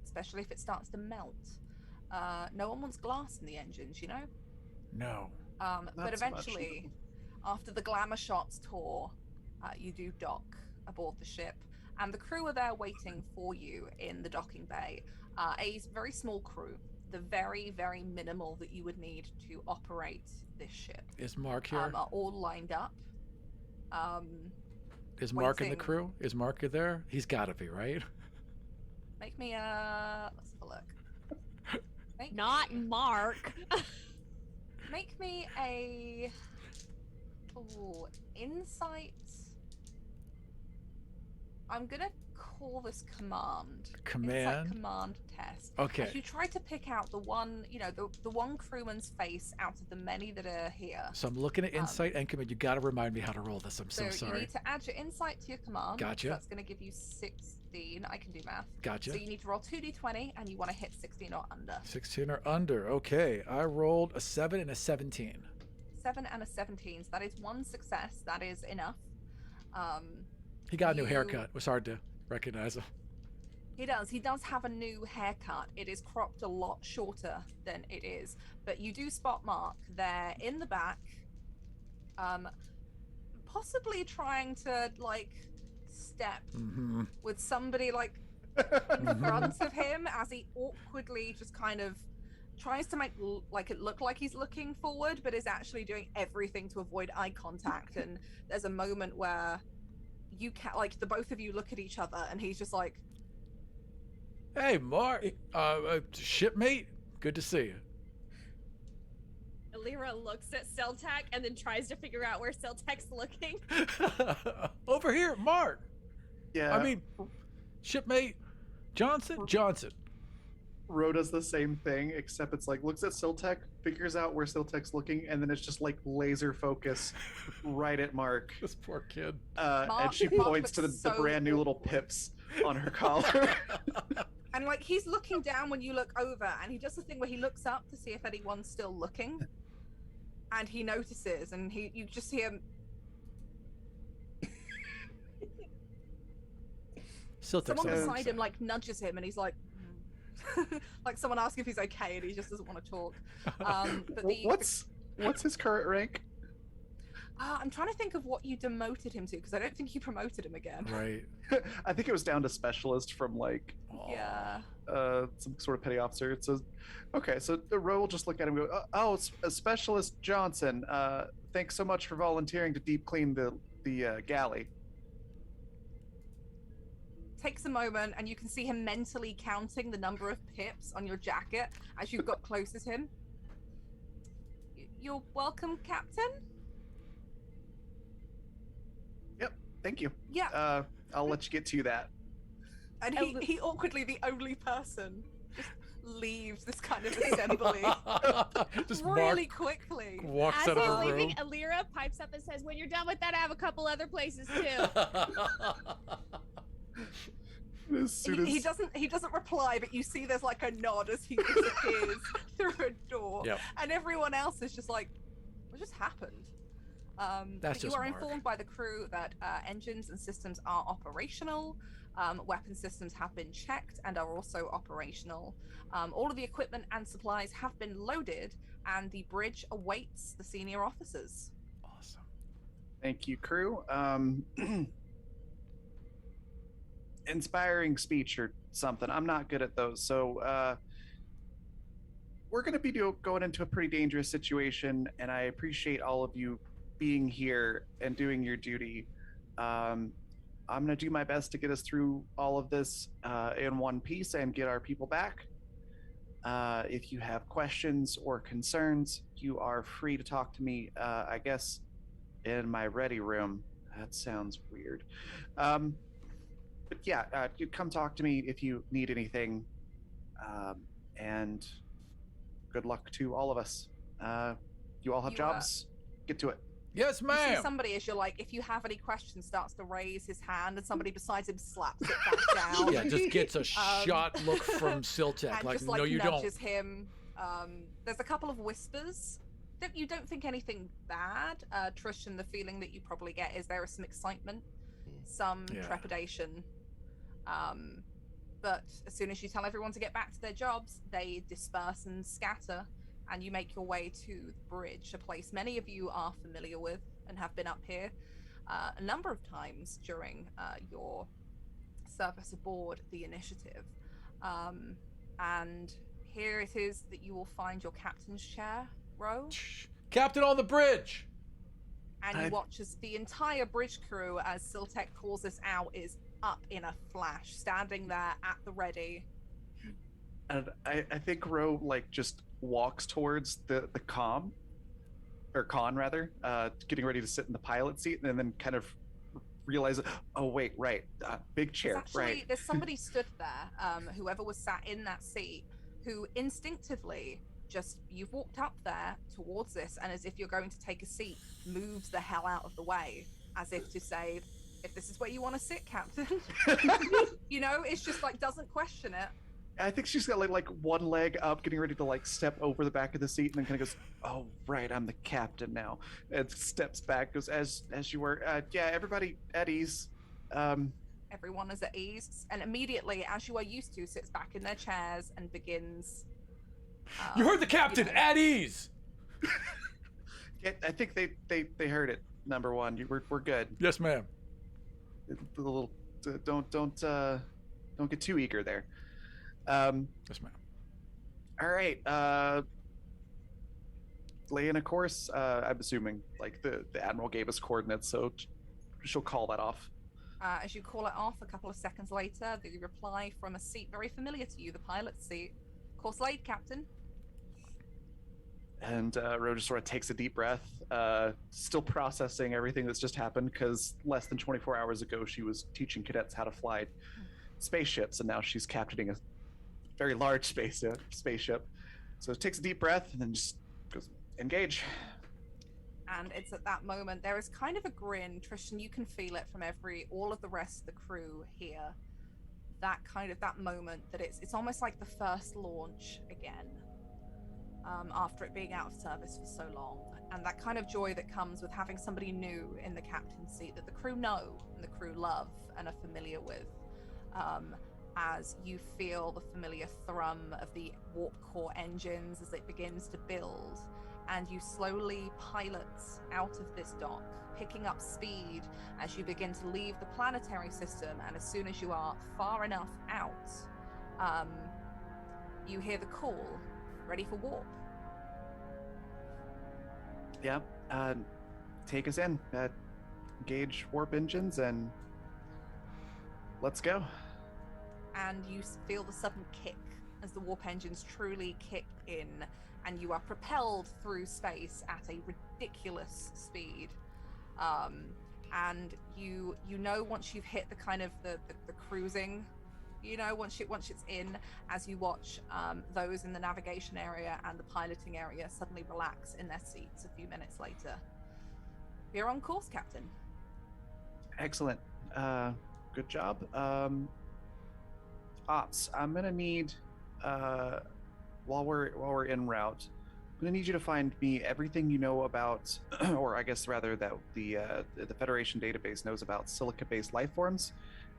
Especially if it starts to melt. No one wants glass in the engines, you know? No. But Not so much, eventually, after the glamour shots tour, you do dock aboard the ship, and the crew are there waiting for you in the docking bay. A very small crew, the very, very minimal that you would need to operate this ship, Is Mark here? are all lined up. Is Mark in the waiting. crew? Is Mark there? He's got to be, right? Make me let's have a look. Make Not me- Mark. Make me a insight. I'm gonna call this command. Command? Insight command test. Okay. As you try to pick out the one, you know, the one crewman's face out of the many that are here. So I'm looking at insight and command. You got to remind me how to roll this. I'm so you sorry. need to add your insight to your command. Gotcha. So that's gonna give you 16. I can do math. Gotcha. So you need to roll 2d20 and you want to hit 16 or under. 16 or under. Okay. I rolled a 7 and a 17. 7 and a 17. So that is one success. That is enough. He got a new You- haircut. It was hard to recognize him. He does. He does have a new haircut. It is cropped a lot shorter than it is. But you do spot Mark there in the back, possibly trying to, like, step Mm-hmm. with somebody, like, in front of him as he awkwardly just kind of tries to make like it look like he's looking forward, but is actually doing everything to avoid eye contact. And there's a moment where you can, like, the both of you look at each other and he's just like, Hey, Mark. Shipmate. Good to see you. Illyra looks at Siltec and then tries to figure out where Siltec's looking. Over here, Mark. Yeah. I mean, shipmate Johnson. Ro does the same thing, except it's like looks at Siltec, figures out where Siltec's looking, and then it's just like laser focus right at Mark. This poor kid. And she Mark points to the looks so brand new little awkward. pips on her collar. and like he's looking down when you look over, and he does the thing where he looks up to see if anyone's still looking. and he notices, and you just hear him. Someone beside him like nudges him, and he's like, like someone asks if he's okay, and he just doesn't want to talk. But what's his current rank? I'm trying to think of what you demoted him to, because I don't think you promoted him again. Right. I think it was down to specialist from like some sort of petty officer. So okay, so the Ro will just look at him and go, oh, it's a specialist Johnson. Thanks so much for volunteering to deep clean the galley. Takes a moment, and you can see him mentally counting the number of pips on your jacket as you've got close to him. You're welcome, Captain. Yep, thank you. Yeah. I'll let you get to that. And he awkwardly, the only person, just leaves this kind of assembly Just really quickly. Walks As out of he's the leaving, room. Alira pipes up and says, "When you're done with that, I have a couple other places too." As soon as... He doesn't reply, but you see there's like a nod as he disappears through a door. Yep. And everyone else is just like, what just happened? That's but you just are Mark. informed by the crew that engines and systems are operational. Weapon systems have been checked and are also operational. All of the equipment and supplies have been loaded, and the bridge awaits the senior officers. Awesome. Thank you, crew. Inspiring speech or something. I'm not good at those. So we're going to be going into a pretty dangerous situation, and I appreciate all of you being here and doing your duty. I'm going to do my best to get us through all of this in one piece and get our people back. If you have questions or concerns, you are free to talk to me, I guess, in my ready room. That sounds weird. But yeah, you come talk to me if you need anything. And good luck to all of us. You all have jobs. Get to it. Yes, You ma'am. see somebody, as you're like, if you have any questions, starts to raise his hand, and somebody beside him slaps it back down. Yeah, just gets a shot look from Siltek. And Like, just like no, you don't. nudges him. There's a couple of whispers. You don't think anything bad. Tristan, the feeling that you probably get is there is some excitement, some trepidation. But as soon as you tell everyone to get back to their jobs, they disperse and scatter, and you make your way to the bridge, a place many of you are familiar with and have been up here a number of times during your service aboard the Initiative. And here it is that you will find your captain's chair, Ro. Captain on the bridge. And you watch as the entire bridge crew, as Siltek calls this out, is up in a flash, standing there at the ready. And I think Ro like just walks towards the con rather, getting ready to sit in the pilot seat, and then kind of realizes, oh wait, right, big chair, right. There's somebody stood there, whoever was sat in that seat, who instinctively just, you've walked up there towards this, and as if you're going to take a seat, moves the hell out of the way, as if to say, if this is where you want to sit, Captain. You know, it's just like, doesn't question it. I think she's got like one leg up, getting ready to like step over the back of the seat, and then kind of goes, oh right, I'm the captain now, and steps back, goes, as you were. Yeah, everybody at ease. Everyone is at ease, and immediately, as you are used to, sits back in their chairs and begins. You heard the captain, at ease. Yeah, I think they heard it. Number one, we're good. Yes, ma'am. A little, don't get too eager there. Yes, ma'am. All right. Lay in a course. I'm assuming like the admiral gave us coordinates, so she'll call that off. As you call it off, a couple of seconds later, the reply from a seat very familiar to you, the pilot's seat. Course laid, Captain. And Ro just sort of takes a deep breath, still processing everything that's just happened, because less than 24 hours ago she was teaching cadets how to fly spaceships, and now she's captaining a very large spaceship. So it takes a deep breath and then just goes, engage. And it's at that moment, there is kind of a grin. Tristan, you can feel it from all of the rest of the crew here. That moment that it's almost like the first launch again. after it being out of service for so long. And that kind of joy that comes with having somebody new in the captain's seat that the crew know and the crew love and are familiar with. As you feel the familiar thrum of the warp core engines as it begins to build, and you slowly pilot out of this dock, picking up speed as you begin to leave the planetary system. And as soon as you are far enough out, you hear the call, ready for warp. Yeah, take us in. Gauge warp engines and let's go. And you feel the sudden kick as the warp engines truly kick in, and you are propelled through space at a ridiculous speed. And you know, once you've hit the kind of the cruising, you know, once it's in, as you watch those in the navigation area and the piloting area suddenly relax in their seats a few minutes later. You're on course, Captain. Excellent. Good job. Ops, I'm gonna need while we're en route, I'm gonna need you to find me everything you know about, or I guess rather that the Federation database knows about silica-based life forms,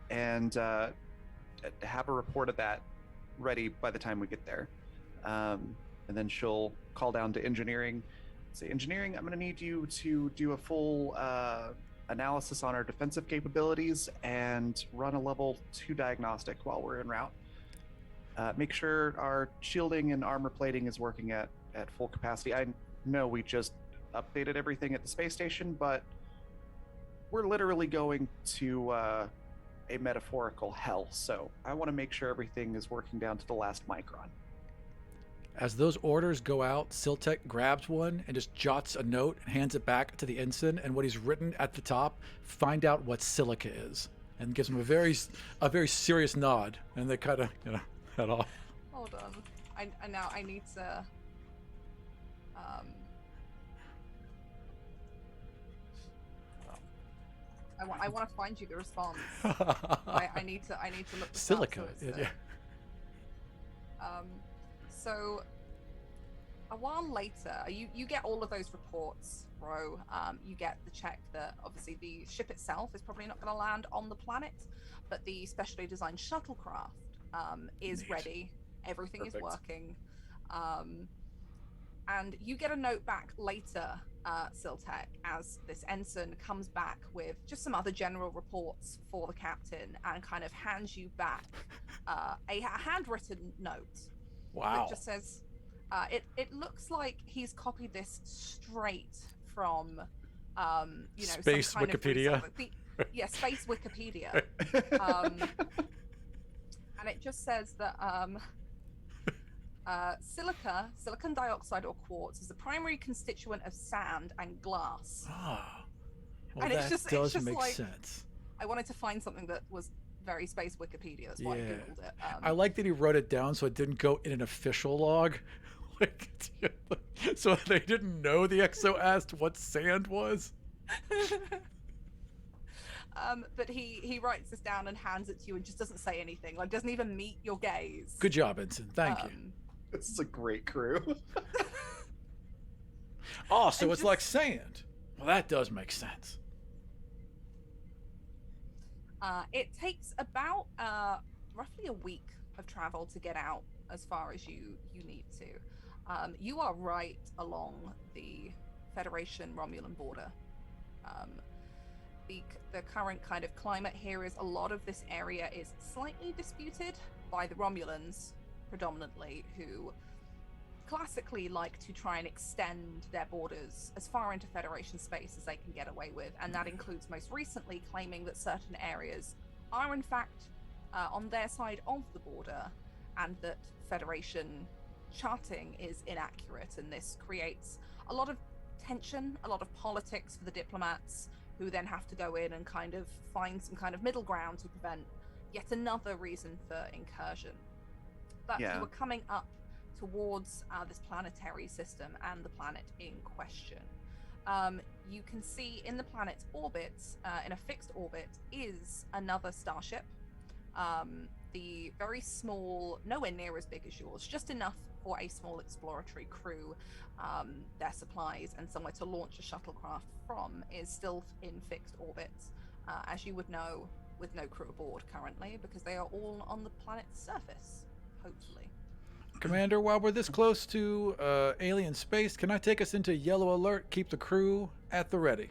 and have a report of that ready by the time we get there. And then she'll call down to engineering, say, engineering, I'm gonna need you to do a full analysis on our defensive capabilities and run a level 2 diagnostic while we're en route. Make sure our shielding and armor plating is working at full capacity. I know we just updated everything at the space station, but we're literally going to a metaphorical hell, so I want to make sure everything is working down to the last micron. As those orders go out, Siltek grabs one and just jots a note and hands it back to the ensign. And what he's written at the top, find out what silica is, and gives him a very serious nod. And they kind of, head off. Hold on. I need to. I want to find you the response. I need to look this silica. Up, so Yeah. So a while later, you get all of those reports, Ro. You get the check that obviously the ship itself is probably not going to land on the planet, but the specially designed shuttlecraft is Neat. ready. Everything is Perfect. working. And you get a note back later, Siltek, as this ensign comes back with just some other general reports for the captain and kind of hands you back a handwritten note. Wow. It just says, it looks like he's copied this straight from, Space some kind Wikipedia. Of Space Wikipedia. And it just says that silicon dioxide or quartz is the primary constituent of sand and glass. Ah. Well, And that it's does just make like- sense. I wanted to find something that was very Space Wikipedia. That's why I Yeah. googled it. I like that he wrote it down so it didn't go in an official log. So they didn't know the XO asked what sand was. But he writes this down and hands it to you and just doesn't say anything. Like, doesn't even meet your gaze. Good job, Ensign. Thank you. This is a great crew. Oh, so and it's just- like sand. Well, that does make sense. It takes about roughly a week of travel to get out as far as you need to. You are right along the Federation Romulan border. The current kind of climate here is a lot of this area is slightly disputed by the Romulans, predominantly, who classically like to try and extend their borders as far into Federation space as they can get away with, and that includes most recently claiming that certain areas are in fact on their side of the border, and that Federation charting is inaccurate, and this creates a lot of tension, a lot of politics for the diplomats, who then have to go in and kind of find some kind of middle ground to prevent yet another reason for incursion. But Yeah. you are coming up towards this planetary system and the planet in question. You can see in the planet's orbit, in a fixed orbit, is another starship. the very small, nowhere near as big as yours, just enough for a small exploratory crew, their supplies, and somewhere to launch a shuttlecraft from, is still in fixed orbits, as you would know, with no crew aboard currently, because they are all on the planet's surface, hopefully. Commander, while we're this close to alien space, can I take us into yellow alert? Keep the crew at the ready.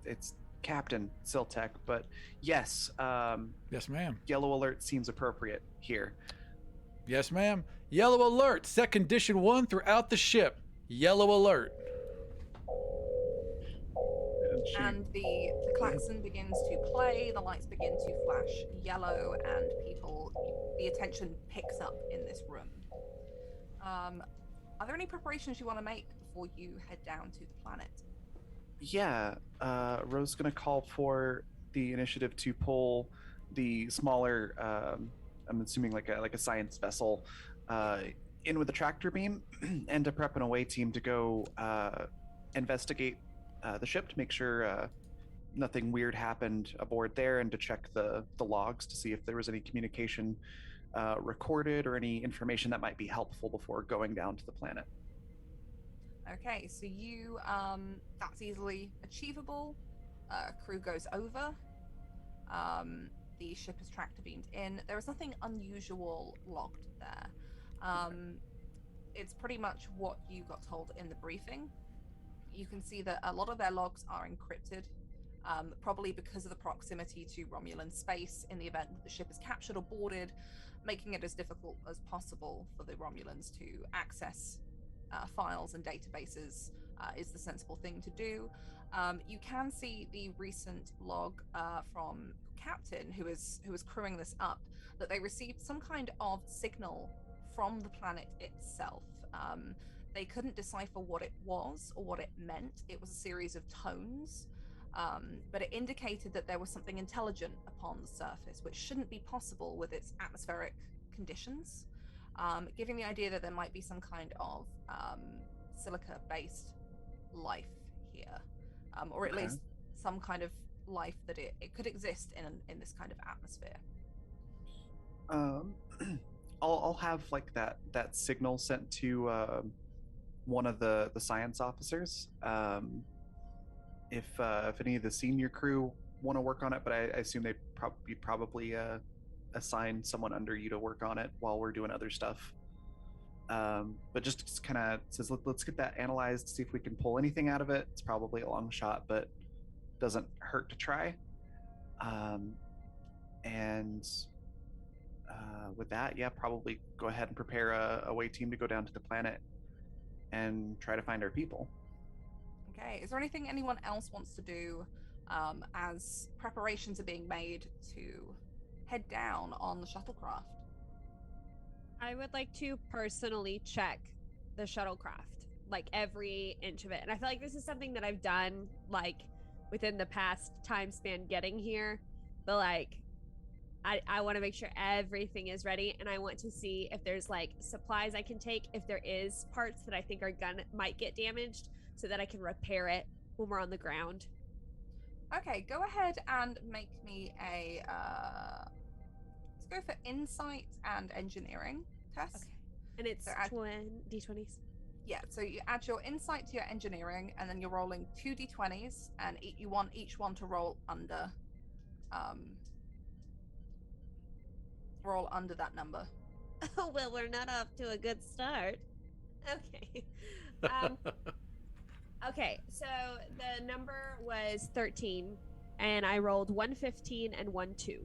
It's Captain Siltek, but yes, Yes, ma'am. yellow alert seems appropriate here. Yes, ma'am. Yellow alert. Set condition 1 throughout the ship. Yellow alert. And the klaxon begins to play, the lights begin to flash yellow, and the attention picks up in this room. Are there any preparations you want to make before you head down to the planet? Yeah, Rose's gonna call for the initiative to pull the smaller, I'm assuming like a science vessel, in with a tractor beam, and to prep an away team to go investigate the ship to make sure nothing weird happened aboard there, and to check the logs to see if there was any communication recorded or any information that might be helpful before going down to the planet. Okay, so you, that's easily achievable. Crew goes over. The ship is tractor beamed in. There is nothing unusual logged there. It's pretty much what you got told in the briefing. You can see that a lot of their logs are encrypted, probably because of the proximity to Romulan space in the event that the ship is captured or boarded, making it as difficult as possible for the Romulans to access files and databases is the sensible thing to do. You can see the recent log from Captain, who is crewing this up, that they received some kind of signal from the planet itself. They couldn't decipher what it was or what it meant. It was a series of tones, but it indicated that there was something intelligent upon the surface, which shouldn't be possible with its atmospheric conditions, giving the idea that there might be some kind of silica-based life here, or at least some kind of life that it could exist in this kind of atmosphere. I'll have like that signal sent to one of the science officers. If any of the senior crew want to work on it, but I assume they'd probably assign someone under you to work on it while we're doing other stuff. But just kind of says, let's get that analyzed, see if we can pull anything out of it. It's probably a long shot, but doesn't hurt to try. And with that, yeah, probably go ahead and prepare a away team to go down to the planet and try to find our people. Okay, is there anything anyone else wants to do as preparations are being made to head down on the shuttlecraft? I would like to personally check the shuttlecraft, like every inch of it. And I feel like this is something that I've done like within the past time span getting here, but like I want to make sure everything is ready, and I want to see if there's like supplies I can take, if there is parts that I think might get damaged, so that I can repair it when we're on the ground. Okay, go ahead and make me a let's go for insight and engineering test. Okay. And it's So D20s. Yeah, so you add your insight to your engineering, and then you're rolling 2 d20s, and you want each one to roll under that number. Oh, well, we're not off to a good start. Okay. Okay, so the number was 13, and I rolled 115 and 1-2.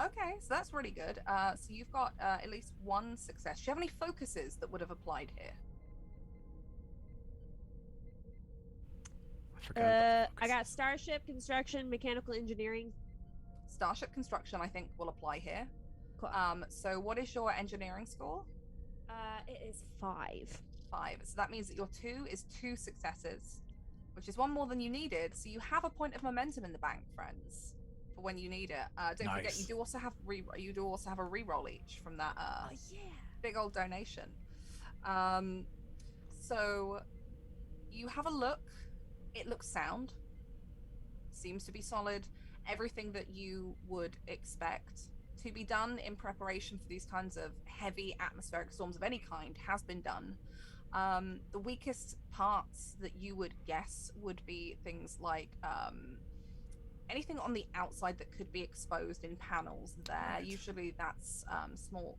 Okay, so that's really good. So you've got at least one success. Do you have any focuses that would have applied here? I got starship construction, mechanical engineering. Starship construction, I think, will apply here. Cool. So what is your engineering score? It is 5. 5. So that means that your 2 is 2 successes, which is one more than you needed. So you have a point of momentum in the bank, friends, for when you need it. Don't forget, you do also have a reroll each from that big old donation. So you have a look. It looks sound. Seems to be solid. everything that you would expect to be done in preparation for these kinds of heavy atmospheric storms of any kind has been done. The weakest parts that you would guess would be things like anything on the outside that could be exposed in panels there. Right. Usually that's small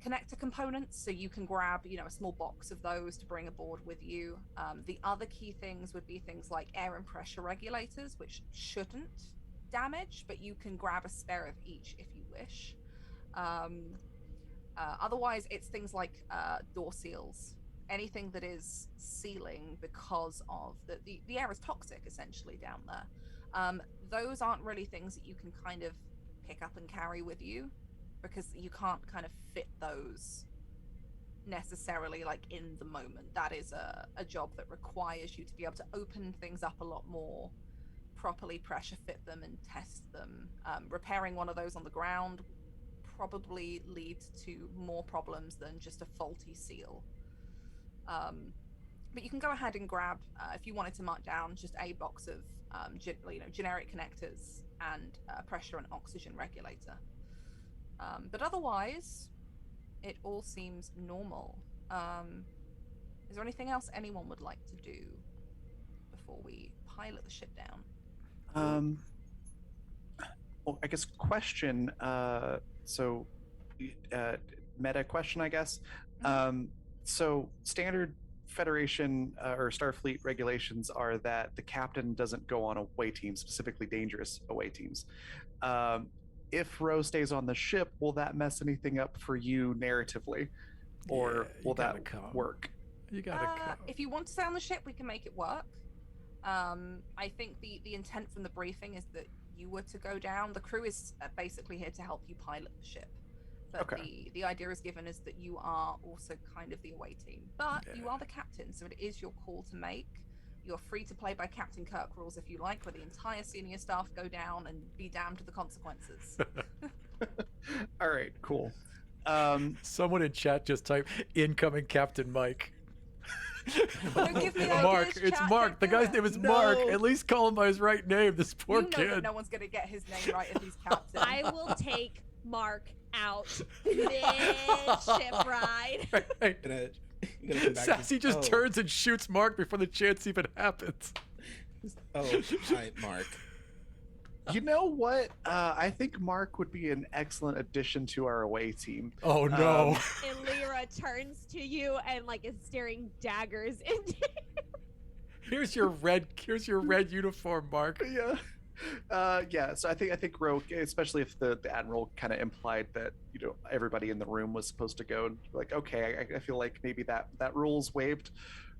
connector components, so you can grab, a small box of those to bring aboard with you. The other key things would be things like air and pressure regulators, which shouldn't damage, but you can grab a spare of each if you wish. Otherwise, it's things like door seals, anything that is sealing because of the air is toxic essentially down there. Those aren't really things that you can kind of pick up and carry with you, because you can't kind of fit those necessarily like in the moment. That is a job that requires you to be able to open things up a lot more, properly pressure fit them and test them. Repairing one of those on the ground probably leads to more problems than just a faulty seal. But you can go ahead and grab, if you wanted to mark down, just a box of generic connectors and pressure and oxygen regulator. But otherwise, it all seems normal. Is there anything else anyone would like to do before we pilot the ship down? Well, I guess question. Meta question, I guess. So standard Federation or Starfleet regulations are that the captain doesn't go on away teams, specifically dangerous away teams. If Rose stays on the ship, will that mess anything up for you narratively, or will that work? You gotta come. If you want to stay on the ship, we can make it work. I think the intent from the briefing is that you were to go down. The crew is basically here to help you pilot the ship. But Okay. the idea is given is that you are also kind of the away team. But you are the captain, so it is your call to make. You're free to play by Captain Kirk rules if you like, where the entire senior staff go down and be damned to the consequences. All right, cool. Someone in chat just typed incoming Captain Mike. Don't give me Mark, ideas, it's chat, Mark. don't The do guy's it. name is No. Mark. At least call him by his right name. This poor That kid. no one's gonna get his name right if he's captain. I will take Mark out mid-ship ride. Right. Gonna come back Sassy just turns and shoots Mark before the chance even happens. Hi, Mark. You know what? I think Mark would be an excellent addition to our away team. Oh no. And Lyra turns to you and like is staring daggers into Um, Here's your red uniform, Mark. Yeah. So I think Rogue, especially if the Admiral kind of implied that everybody in the room was supposed to go, and like, okay, I feel like maybe that rule's waived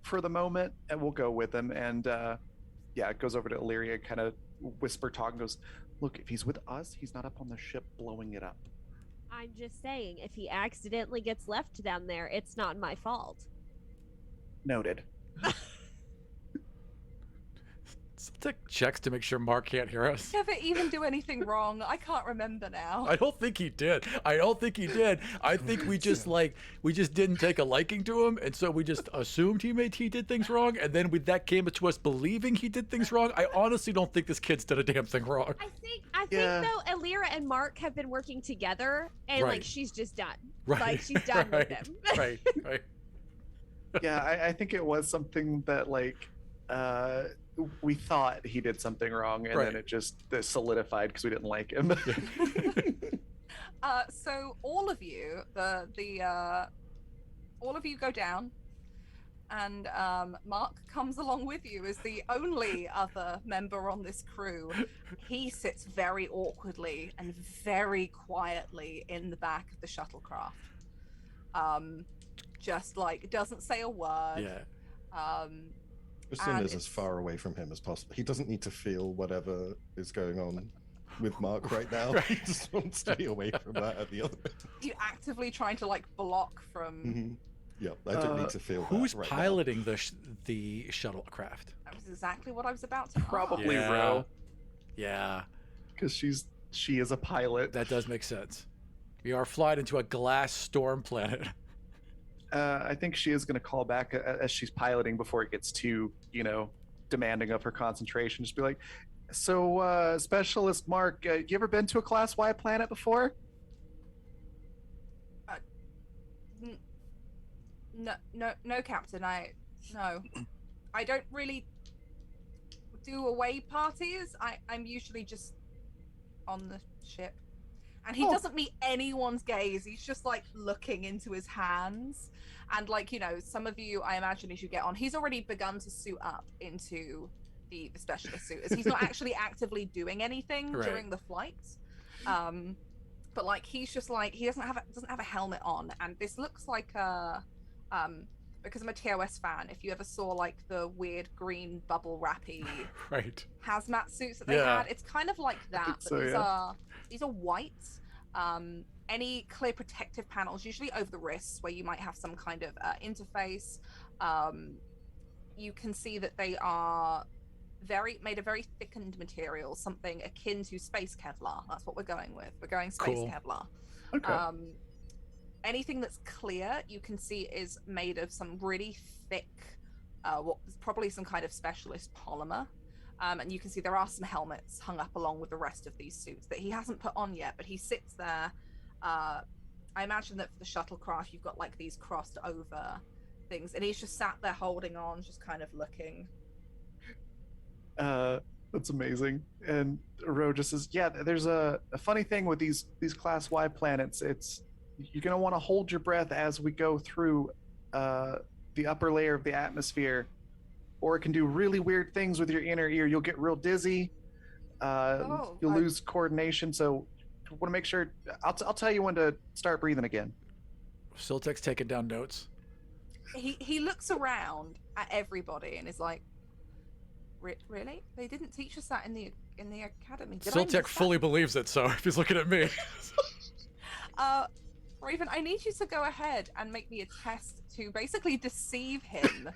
for the moment, and we'll go with him. And it goes over to Illyria, kind of whisper talk, and goes, look, if he's with us, he's not up on the ship blowing it up. I'm just saying, if he accidentally gets left down there, it's not my fault. Noted. Take checks to make sure Mark can't hear us. Never even do anything wrong. I can't remember now. I don't think he did. I think we just didn't take a liking to him, and so we just assumed he did things wrong, and then that came to us believing he did things wrong. I honestly don't think this kid's did a damn thing wrong. I think though, Alira and Mark have been working together, and Right. like she's just done. Right. Like she's done with him. Right. Yeah, I think it was something that we thought he did something wrong, and then it just solidified because we didn't like him. So all of you, all of you go down, and Mark comes along with you as the only other member on this crew. He sits very awkwardly and very quietly in the back of the shuttlecraft. Just like doesn't say a word. Yeah. Kristen is as far away from him as possible. He doesn't need to feel whatever is going on with Mark right now. Right. He just wants to be away from that at the other end. You actively trying to block from. Yeah, I don't need to feel Who's that right piloting the shuttlecraft? That was exactly what I was about to Probably Yeah. Ro, Yeah, because she is a pilot. that does make sense. We are flying into a glass storm planet. I think she is going to call back as she's piloting before it gets too, demanding of her concentration. Just be like, So, Specialist Mark, you ever been to a Class Y planet before? N- No, no, no, Captain. No, I don't really do away parties. I'm usually just on the ship, and he Oh. doesn't meet anyone's gaze. He's just like looking into his hands, and like some of you, I imagine, as you get on, he's already begun to suit up into the specialist suit, as he's not actually actively doing anything Right. during the flight. But like he's just like he doesn't have a helmet on, and this looks like a because I'm a TOS fan. If you ever saw like the weird green bubble wrappy Right. hazmat suits that they Yeah. had, it's kind of like that. But so, these yeah. are white. Any clear protective panels, usually over the wrists, where you might have some kind of interface. You can see that they are made of very thickened material, something akin to space Kevlar. That's what we're going with. We're going space Cool. Kevlar. Okay. Anything that's clear, you can see is made of some really thick, probably some kind of specialist polymer. And you can see there are some helmets hung up along with the rest of these suits that he hasn't put on yet, but he sits there. I imagine that for the shuttlecraft, you've got like these crossed over things, and he's just sat there holding on, just kind of looking. That's amazing. And Ro just says, yeah, there's a funny thing with these Class Y planets. It's you're gonna want to hold your breath as we go through the upper layer of the atmosphere, or it can do really weird things with your inner ear. You'll get real dizzy. You'll lose coordination. So, want to make sure. I'll tell you when to start breathing again. Siltek's taking down notes. He looks around at everybody and is like, really? They didn't teach us that in the academy. Did I miss Siltek that?" fully believes it, so if he's looking at me. Raven, I need you to go ahead and make me a test to basically deceive him,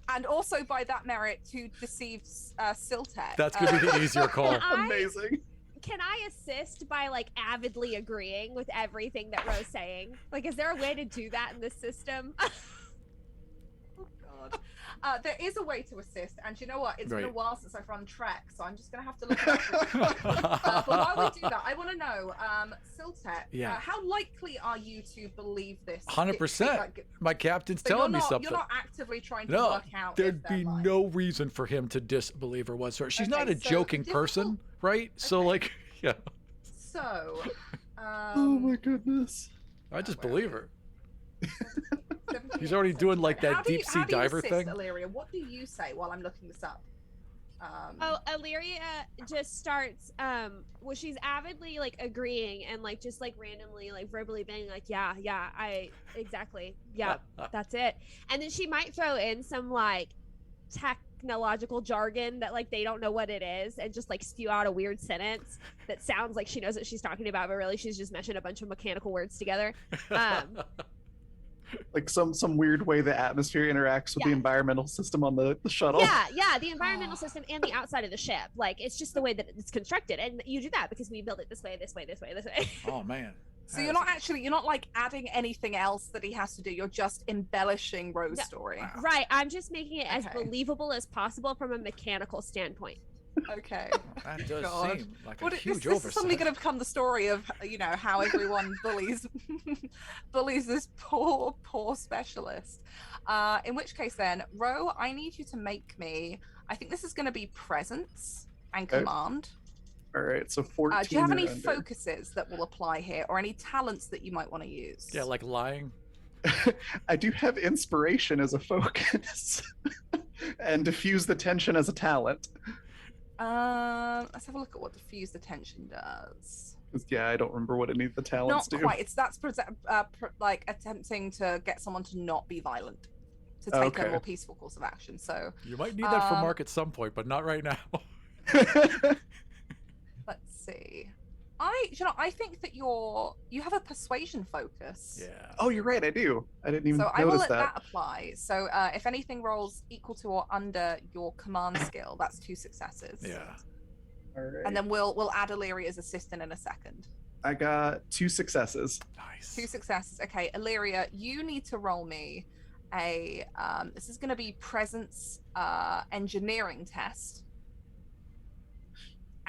and also by that merit to deceive Siltek. That's gonna be the easier call. Amazing. Can I assist by like avidly agreeing with everything that Ro's saying? Like, is there a way to do that in this system? Oh God. There is a way to assist, and you know what? It's been a Right. while since I've run Trek, so I'm just gonna have to look it up. But while we do that, I want to know, Siltek, Yeah. how likely are you to believe this? 100%. Like, My captain's so telling you're me not, something. You're not actively trying to No, work out. there'd if they're be lying. no reason for him to disbelieve her whatsoever. She's not Okay, a so joking difficult- person, right? So, Okay. like, yeah, So, Oh my goodness. I just where are believe we? her. 78, He's already doing, like, that How do you- deep sea how do you diver assist, thing. Illyria? What do you say while I'm looking this up? Oh, Illyria just starts well, she's avidly like agreeing and like just like randomly like verbally being like, yeah, I exactly, yeah, that's it. And then she might throw in some like technological jargon that like they don't know what it is and just like spew out a weird sentence that sounds like she knows what she's talking about, but really she's just meshing a bunch of mechanical words together. Like some weird way the atmosphere interacts with the Yeah. environmental system on the shuttle. Yeah, the environmental system and the outside of the ship. Like it's just the way that it's constructed, and you do that because we build it this way. Oh man. So you're not like adding anything else that he has to do. You're just embellishing Rose's No. story. Right, I'm just making it as Okay. believable as possible from a mechanical standpoint. Okay. That does God. seem like a Well, this huge is oversight. suddenly going to become the story of how everyone bullies this poor specialist. In which case, then, Ro, I need you to make me. I think this is going to be presence and Okay. command. All right, so 14. Do you have or any under. focuses that will apply here, or any talents that you might want to use? Yeah, like lying. I do have inspiration as a focus, and diffuse the tension as a talent. Let's have a look at what diffuse the tension does. 'Cause, yeah, I don't remember what any of the talents Not do. quite. That's like attempting to get someone to not be violent, to take a Okay. more peaceful course of action. So You might need that for Um, Mark at some point, but not right now. let's see. I think that you have a persuasion focus. Yeah. Oh, you're right. I do. I didn't even So I will notice let that. that apply. So if anything rolls equal to or under your command skill, that's 2 successes. Yeah. All right. And then we'll add Illyria's assistant in a second. I got 2 successes. Nice. 2 successes. Okay, Illyria, you need to roll me this is going to be presence engineering test.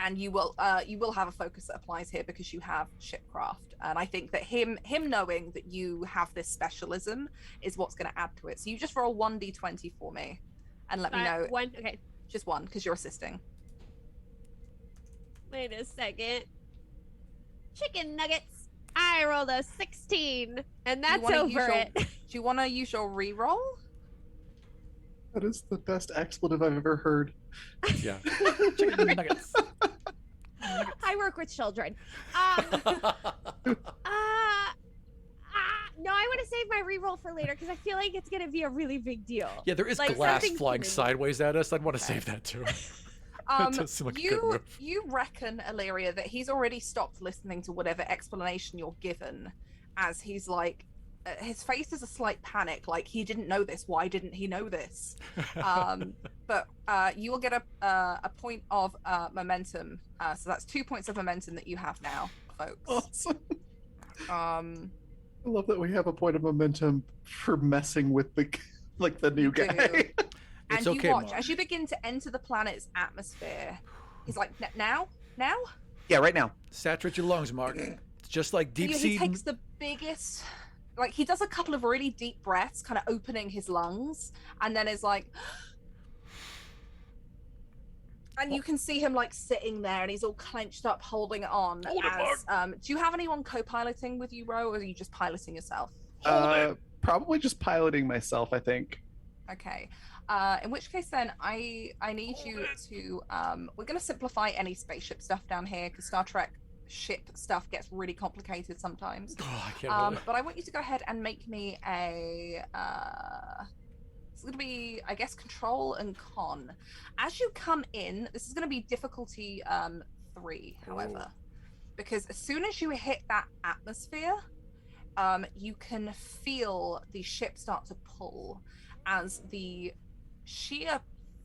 and you will have a focus that applies here because you have shipcraft, and I think that him knowing that you have this specialism is what's going to add to it. So you just roll 1d20 for me and let me know. One. Okay. Just one, because you're assisting. Wait a second. Chicken nuggets. I rolled a 16, and that's over it. Do you want to use your reroll? That is the best expletive I've ever heard. Yeah. Chicken nuggets. I work with children. No, I want to save my reroll for later because I feel like it's going to be a really big deal. Yeah, there is Like, glass something's flying gonna- sideways at us. I'd want to save that too. That does seem like a good move. You reckon, Illyria, that he's already stopped listening to whatever explanation you're given, as he's like, his face is a slight panic, like he didn't know this. Why didn't he know this? But you will get a point of momentum. So that's 2 points of momentum that you have now, folks. Awesome. I love that we have a point of momentum for messing with the new You guy. do. And It's you okay, watch Mark. as you begin to enter the planet's atmosphere. He's like, now? Yeah, right now. Saturate your lungs, Mark. It's just like deep He sea. takes the biggest, like he does a couple of really deep breaths, kind of opening his lungs, and then is like, and you can see him like sitting there, and he's all clenched up, holding it on. Hold it, Do you have anyone co-piloting with you, Ro, or are you just piloting yourself? Probably just piloting myself, I think. Okay. In which case, then I need you to. We're going to simplify any spaceship stuff down here because Star Trek ship stuff gets really complicated sometimes. Oh, I can't believe it. But I want you to go ahead and make me a. It's going to be, I guess, control and con. As you come in, this is going to be difficulty 3, however, because as soon as you hit that atmosphere, you can feel the ship start to pull as the sheer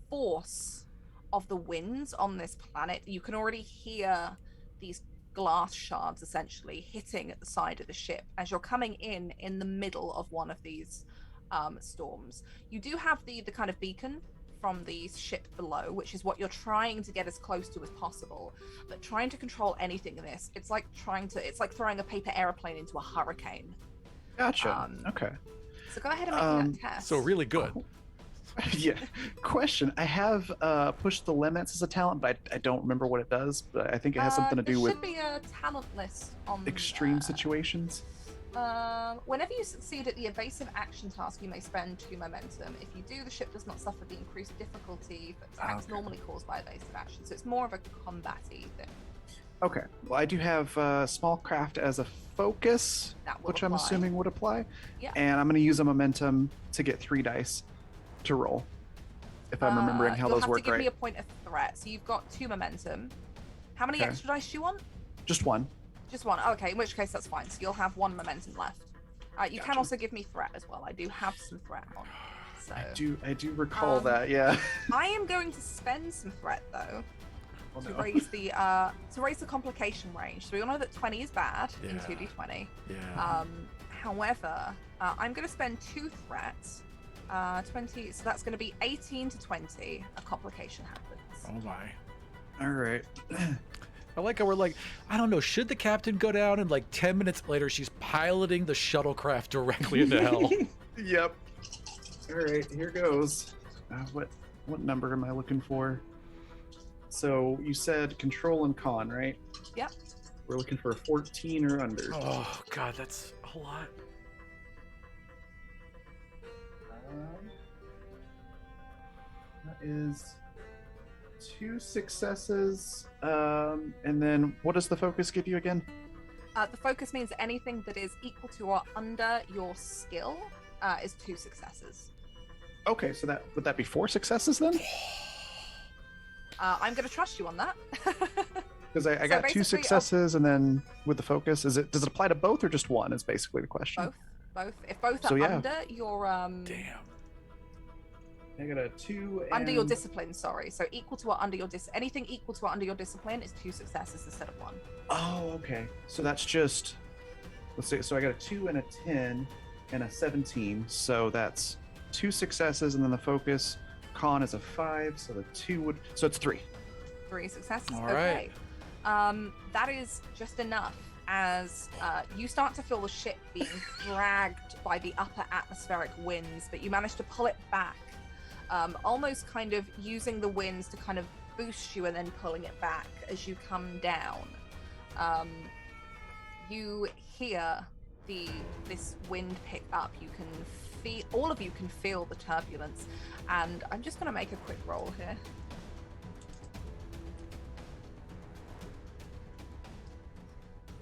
force of the winds on this planet. You can already hear these glass shards essentially hitting at the side of the ship as you're coming in the middle of one of these storms. You do have the kind of beacon from the ship below, which is what you're trying to get as close to as possible. But trying to control anything in this, it's like throwing a paper airplane into a hurricane. Gotcha. Okay. So go ahead and make me that test. So really good. Yeah. Question. I have pushed the limits as a talent, but I don't remember what it does. But I think it has something to do with There should be a talent list on extreme situations. Whenever you succeed at the evasive action task, you may spend 2 momentum. If you do, the ship does not suffer the increased difficulty for attacks normally caused by evasive action. So it's more of a combat-y thing. Okay. Well, I do have small craft as a focus, That will which I'm apply. assuming would apply. Yeah. And I'm going to use a momentum to get 3 dice to roll. If I'm remembering how you'll those have work to give me right. a point of threat. So you've got 2 momentum. How many Okay. extra dice do you want? Just 1. Just 1. Okay, in which case that's fine. So you'll have 1 momentum left. You can Gotcha. also give me threat as well. I do have some threat on. So I do recall Um, that. Yeah. I am going to spend some threat though Oh, to no. raise the complication range. So we all know that 20 is bad in Yeah. 2d20. Yeah. However, I'm going to spend 2 threats. 20. So that's going to be 18 to 20. A complication happens. Oh my. All right. I like how we're like, I don't know, should the captain go down? And like 10 minutes later, she's piloting the shuttlecraft directly into hell. Yep. All right, here goes. What number am I looking for? So you said control and con, right? Yep. We're looking for a 14 or under. Oh God, that's a lot. That is 2 successes. And then what does the focus give you again? The focus means anything that is equal to or under your skill is 2 successes. Okay, so that would that be 4 successes then? I'm going to trust you on that. Because I So got 2 basically, successes, and then with the focus, does it apply to both or just one? Is basically the question. Both. If both are So, yeah. under your Damn. I got a 2 under your and- discipline, sorry. So equal to or under your anything equal to or under your discipline is 2 successes instead of 1. Oh, okay. So that's just, let's see. So I got a 2 and a 10 and a 17. So that's 2 successes, and then the focus con is a 5. So the 2 would, so it's 3. 3 successes. All Okay. That is just enough as you start to feel the ship being dragged by the upper atmospheric winds, but you manage to pull it back, almost kind of using the winds to kind of boost you and then pulling it back as you come down. You hear this wind pick up. You can feel, all of you can feel the turbulence, and I'm just going to make a quick roll here.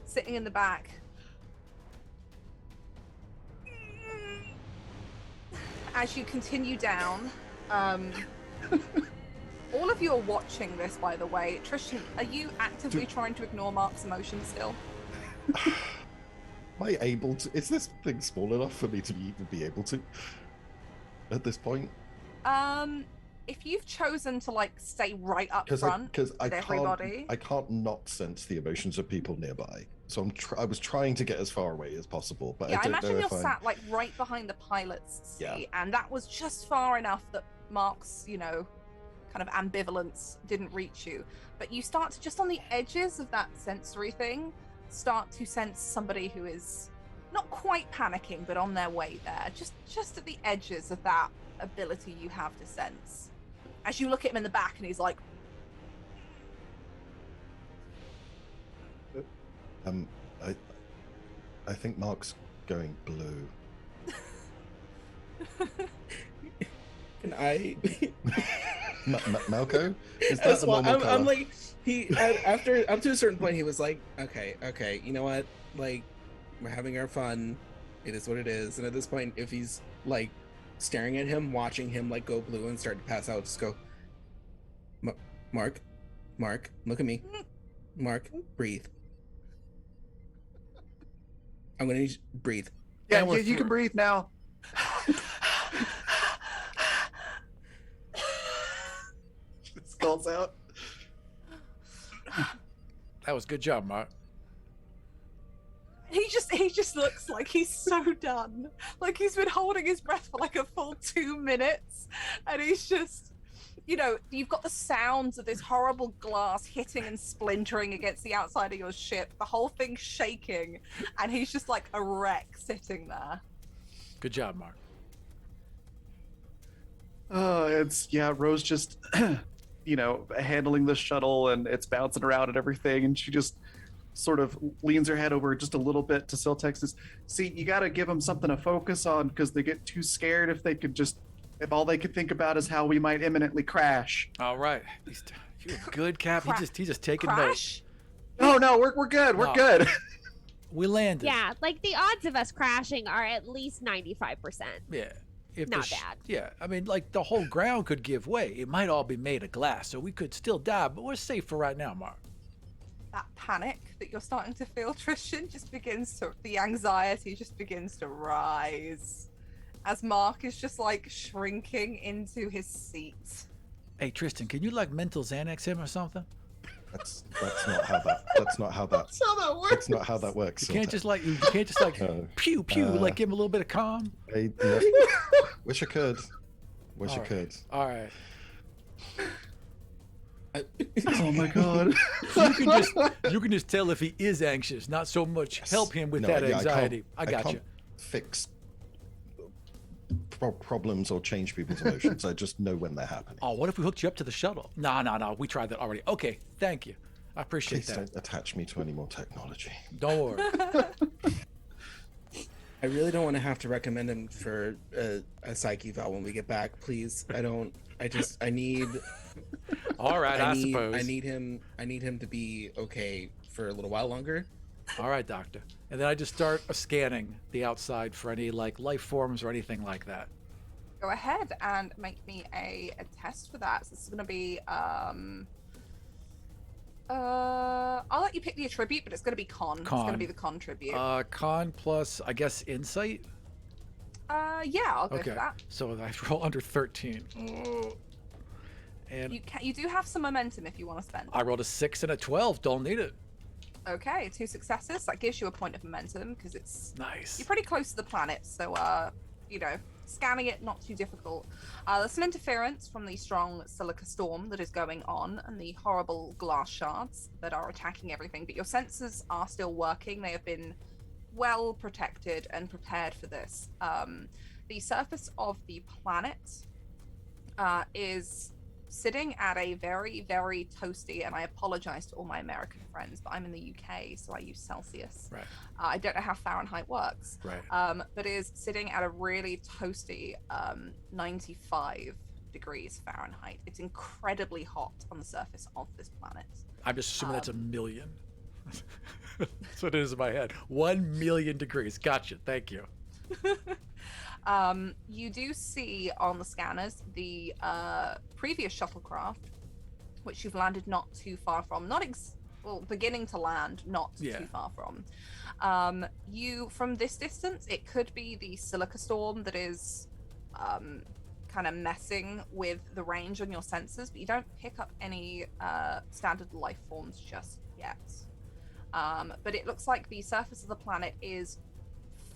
Sitting in the back. As you continue down, all of you are watching this, by the way. Tristan, are you actively trying to ignore Mark's emotions still? Am I able to? Is this thing small enough for me to even be able to? At this point? If you've chosen to like stay right up front Because with everybody, I can't not sense the emotions of people nearby. So I was trying to get as far away as possible, but yeah, I I don't imagine know you're if I'm... sat like right behind the pilot's seat, Yeah. and that was just far enough that Mark's, kind of ambivalence didn't reach you. But you start to, just on the edges of that sensory thing, start to sense somebody who is not quite panicking, but on their way there, just at the edges of that ability you have to sense. As you look at him in the back, and he's like, I think Mark's going blue. Can I? Malco? Is that That's the why normal color? I'm like after up to a certain point he was like, okay, you know what? Like, we're having our fun. It is what it is. And at this point, if he's like staring at him, watching him like go blue and start to pass out, just go, Mark, look at me. Mark, breathe. I'm gonna need you to breathe. Yeah, you can breathe now. Just calls out. That was good job, Mark. he just looks like he's so done. Like he's been holding his breath for like a full 2 minutes, and he's just, you've got the sounds of this horrible glass hitting and splintering against the outside of your ship, the whole thing shaking, and he's just like a wreck sitting there. Good job, Mark. Rose just, handling the shuttle, and it's bouncing around and everything, and she just sort of leans her head over just a little bit to Siltex. Says, "See, you got to give them something to focus on, because they get too scared if all they could think about is how we might imminently crash." All right. You're good, Cap. He's just taking Crash? No, we're good. We're No. good. We landed. Yeah, like the odds of us crashing are at least 95%. Yeah. If Not bad. Yeah. I mean, like the whole ground could give way. It might all be made of glass, so we could still die, but we're safe for right now, Mark. That panic that you're starting to feel, Tristan, the anxiety just begins to rise as Mark is just like shrinking into his seat. Hey, Tristan, can you like mental Xanax him or something? That's not how that. That's not how that. That's how that works. That's not how that works. You can't just like pew pew like give him a little bit of calm. Wish I could. Wish I All right. could. All right. Oh my god. You can just tell if he is anxious, not so much help him with that anxiety. I got you. Fix problems or change people's emotions. I just know when they're happening. Oh, what if we hooked you up to the shuttle? No. We tried that already. Okay, thank you. I appreciate Please that. don't attach me to any more technology. Don't worry. I really don't want to have to recommend him for a psyche eval when we get back. Please, I need. All right, I suppose. I need him to be okay for a little while longer. All right, doctor. And then I just start scanning the outside for any like life forms or anything like that. Go ahead and make me a test for that. So this is going to be I'll let you pick the attribute, but it's going to be con. It's going to be the con tribute. Con plus, I guess, insight. Yeah, I'll go for Okay. that. So I roll under 13. And You do have some momentum if you want to spend. I rolled a 6 and a 12. Don't need it. Okay, 2 successes. That gives you a point of momentum because it's Nice. you're pretty close to the planet, so scanning it, not too difficult. There's some interference from the strong silica storm that is going on and the horrible glass shards that are attacking everything, but your sensors are still working. They have been well protected and prepared for this. The surface of the planet is sitting at a very, very toasty, and I apologize to all my American friends, but I'm in the UK, so I use Celsius. Right. I don't know how Fahrenheit works. Right. But is sitting at a really toasty 95 degrees Fahrenheit. It's incredibly hot on the surface of this planet. I'm just assuming that's a million. That's what it is in my head. 1 million degrees. Gotcha. Thank you. You do see on the scanners the previous shuttlecraft, which you've landed not too far from. Beginning to land, not too far from. From this distance, it could be the silica storm that is kind of messing with the range on your sensors, but you don't pick up any standard life forms just yet. But it looks like the surface of the planet is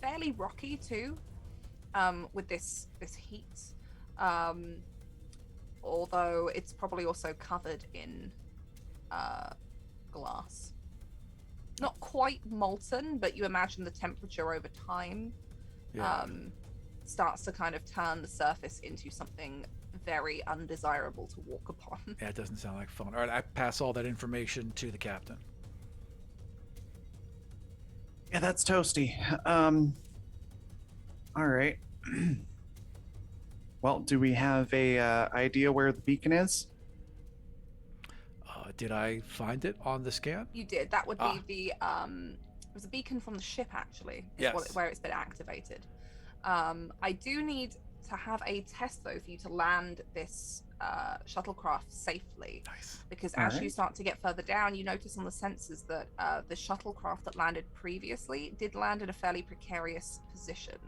fairly rocky too, with this heat. Although it's probably also covered in glass. Not quite molten, but you imagine the temperature over time starts to kind of turn the surface into something very undesirable to walk upon. Yeah, it doesn't sound like fun. All right, I pass all that information to the captain. Yeah, that's toasty. All right. Well, do we have a idea where the beacon is? Did I find it on the scan? You did. That would be the it was a beacon from the ship, actually. Yes. Where it's been activated. I do need to have a test though for you to land this shuttlecraft safely. Nice. Because as you start to get further down, you notice on the sensors that the shuttlecraft that landed previously did land in a fairly precarious position.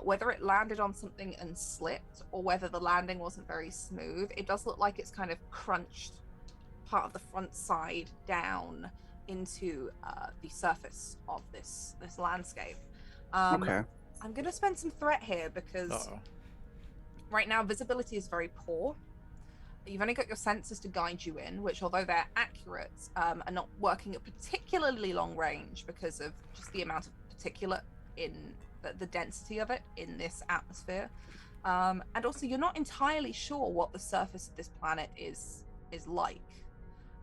Whether it landed on something and slipped, or whether the landing wasn't very smooth, it does look like it's kind of crunched part of the front side down into the surface of this landscape. Okay. I'm going to spend some threat here because right now visibility is very poor. You've only got your sensors to guide you in, which, although they're accurate, are not working at particularly long range because of just the amount of particulate in the density of it in this atmosphere. And also, you're not entirely sure what the surface of this planet is like.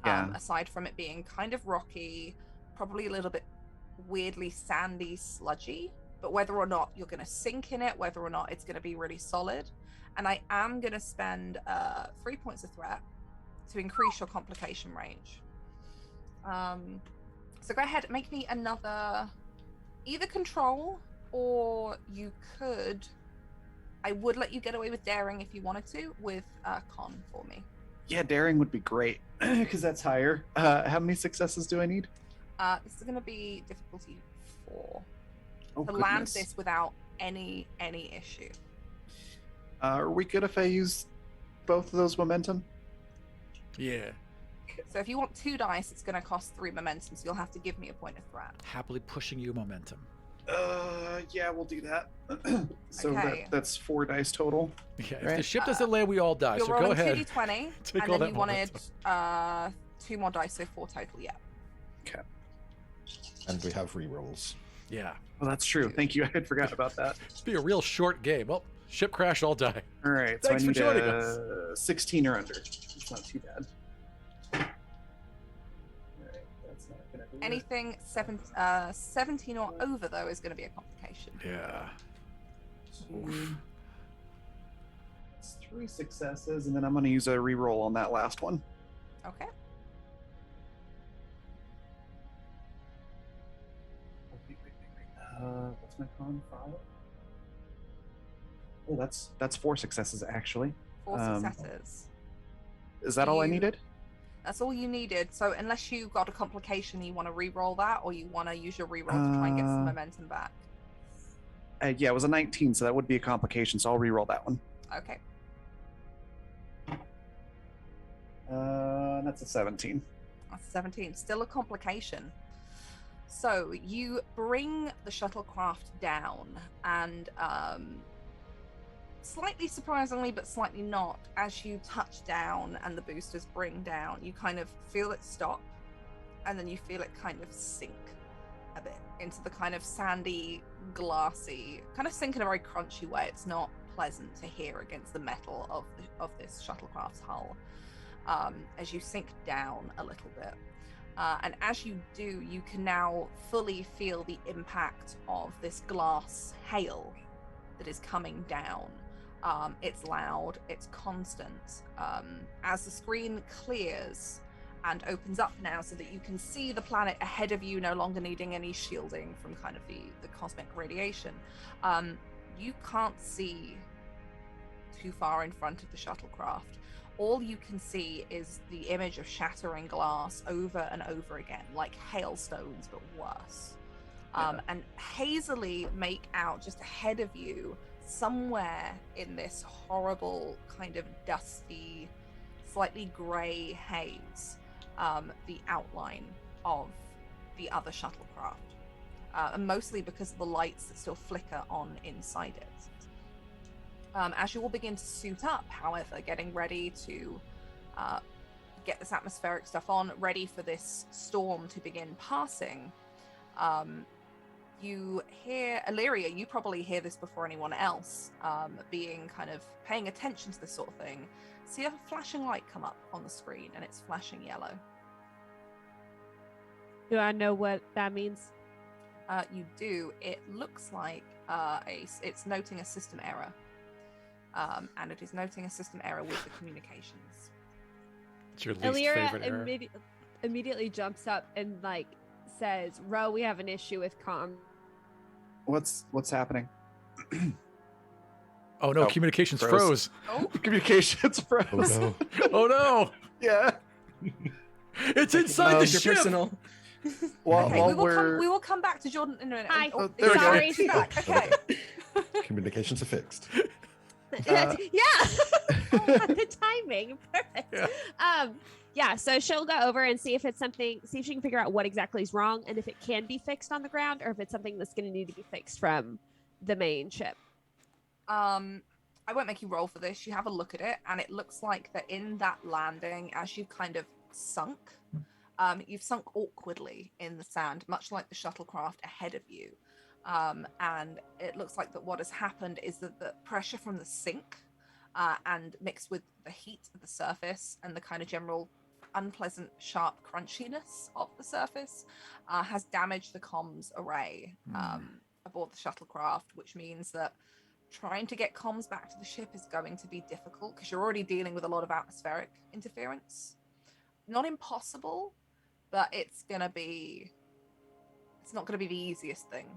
Aside from it being kind of rocky, probably a little bit weirdly sandy, sludgy, but whether or not you're going to sink in it, whether or not it's going to be really solid. And I am going to spend 3 points of threat to increase your complication range. So go ahead, make me another either control, or you could, I would let you get away with daring if you wanted to, with con for me. Yeah, daring would be great because that's higher. How many successes do I need? This is going to be difficulty 4 Oh, to goodness. land this without any issue. Are we good if I use both of those momentum? Yeah. So if you want 2 dice, it's going to cost 3 momentum, so you'll have to give me a point of threat. Happily pushing you momentum. Yeah, we'll do that. So Okay. that's 4 dice total. Yeah, if Right. the ship doesn't land, we all die. You're So go rolling ahead. 2d20, Take and all then that you wanted momentum. 2 more dice, so 4 total, yeah. Okay. And we have rerolls. Yeah. Well, that's true. Thank you. I had forgot about that. It'd be a real short game. Well, ship crash, all die. All right. Thanks so I for need joining us. 16 or under. It's not too bad. All right. That's not gonna do it. Anything 17 or over, though, is going to be a complication. Yeah. It's 3 successes, and then I'm going to use a reroll on that last one. Okay. What's my con? 5? Oh, that's 4 successes actually. 4 Um, successes. Is that all I You- needed? That's all you needed. So unless you got a complication, you want to re-roll that, or you want to use your re-roll to try and get some momentum back. Yeah, it was a 19, so that would be a complication. So I'll reroll that one. Okay. That's a 17. That's 17. Still a complication. So you bring the shuttlecraft down, and slightly surprisingly, but slightly not, as you touch down and the boosters bring down, you kind of feel it stop, and then you feel it kind of sink a bit into the kind of sandy, glassy, kind of sink in a very crunchy way. It's not pleasant to hear against the metal of this shuttlecraft's hull. As you sink down a little bit. And as you do, you can now fully feel the impact of this glass hail that is coming down. It's loud, it's constant. As the screen clears and opens up now so that you can see the planet ahead of you, no longer needing any shielding from kind of the cosmic radiation, you can't see too far in front of the shuttlecraft. All you can see is the image of shattering glass over and over again, like hailstones, but worse. And hazily make out just ahead of you, somewhere in this horrible kind of dusty, slightly grey haze, the outline of the other shuttlecraft. And mostly because of the lights that still flicker on inside it. As you all begin to suit up, however, getting ready to get this atmospheric stuff on, ready for this storm to begin passing, you hear, Illyria, you probably hear this before anyone else, being kind of paying attention to this sort of thing, see a flashing light come up on the screen, and it's flashing yellow. Do I know what that means? You do. It looks like it's noting a system error. And it is noting a system error with the communications. It's your least Illyria favorite error. immediately jumps up and like says, "Ro, we have an issue with comm." What's happening? Oh no, communications froze. Oh, Communications froze. Oh no. Oh no, Yeah. it's inside the Your ship. personal. While okay, we will come back to Jordan in a minute. Hi. Oh, there we go. sorry, she's back. Okay. Communications are fixed. Yeah. The timing. Perfect. Yeah, so she'll go over and see if it's something, see if she can figure out what exactly is wrong and if it can be fixed on the ground or if it's something that's going to need to be fixed from the main ship. I won't make you roll for this. You have a look at it, and it looks like that in that landing, as you've kind of sunk, you've sunk awkwardly in the sand, much like the shuttlecraft ahead of you. And it looks like that what has happened is that the pressure from the sink and mixed with the heat of the surface and the kind of general unpleasant, sharp crunchiness of the surface has damaged the comms array aboard the shuttlecraft, which means that trying to get comms back to the ship is going to be difficult because you're already dealing with a lot of atmospheric interference. Not impossible, but it's not going to be the easiest thing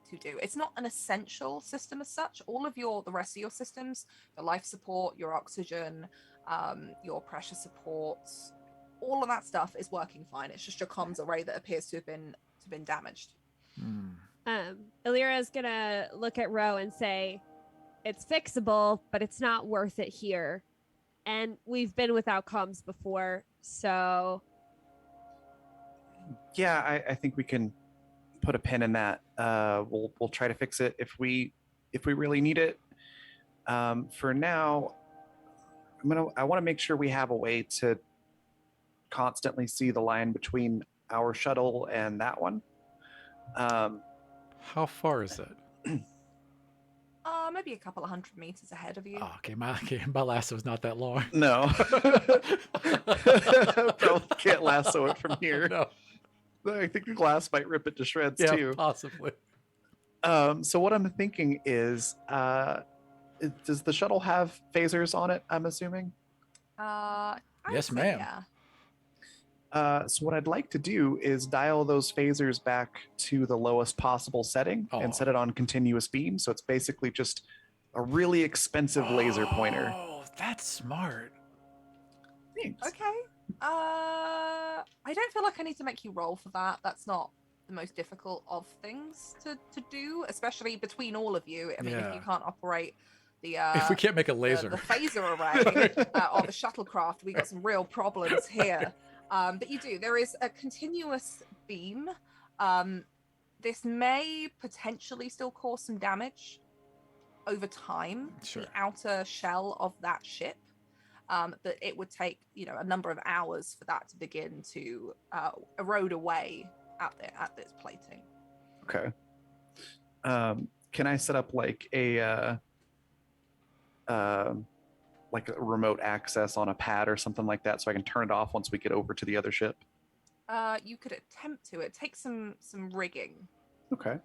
to do. It's not an essential system as such. All of the rest of your systems, your life support, your oxygen, your pressure supports, all of that stuff is working fine. It's just your comms array that appears to have been damaged. Illyria is gonna look at Ro and say, "It's fixable, but it's not worth it here. And we've been without comms before, so." Yeah, I think we can put a pin in that. We'll try to fix it if we really need it. For now, I want to make sure we have a way to constantly see the line between our shuttle and that one. How far is it? Maybe a couple of 100 meters ahead of you. Oh, okay, my lasso's not that long. No. Probably can't lasso it from here. No. I think the glass might rip it to shreds Yeah, too. possibly. So what I'm thinking is, does the shuttle have phasers on it, I'm assuming? I would Yes, say ma'am. Yeah. So what I'd like to do is dial those phasers back to the lowest possible setting and set it on continuous beam. So it's basically just a really expensive laser pointer. Oh, that's smart. Thanks. Okay. I don't feel like I need to make you roll for that. That's not the most difficult of things to do, especially between all of you. I mean, if you can't operate the if we can't make a laser, the phaser array of a shuttlecraft, we got some real problems here. But you do. There is a continuous beam. This may potentially still cause some damage. over time, Sure. the outer shell of that ship. But it would take, a number of hours for that to begin to erode away at this plating. Okay. Can I set up like a remote access on a pad or something like that so I can turn it off once we get over to the other ship? You could attempt to. It takes some rigging. Okay.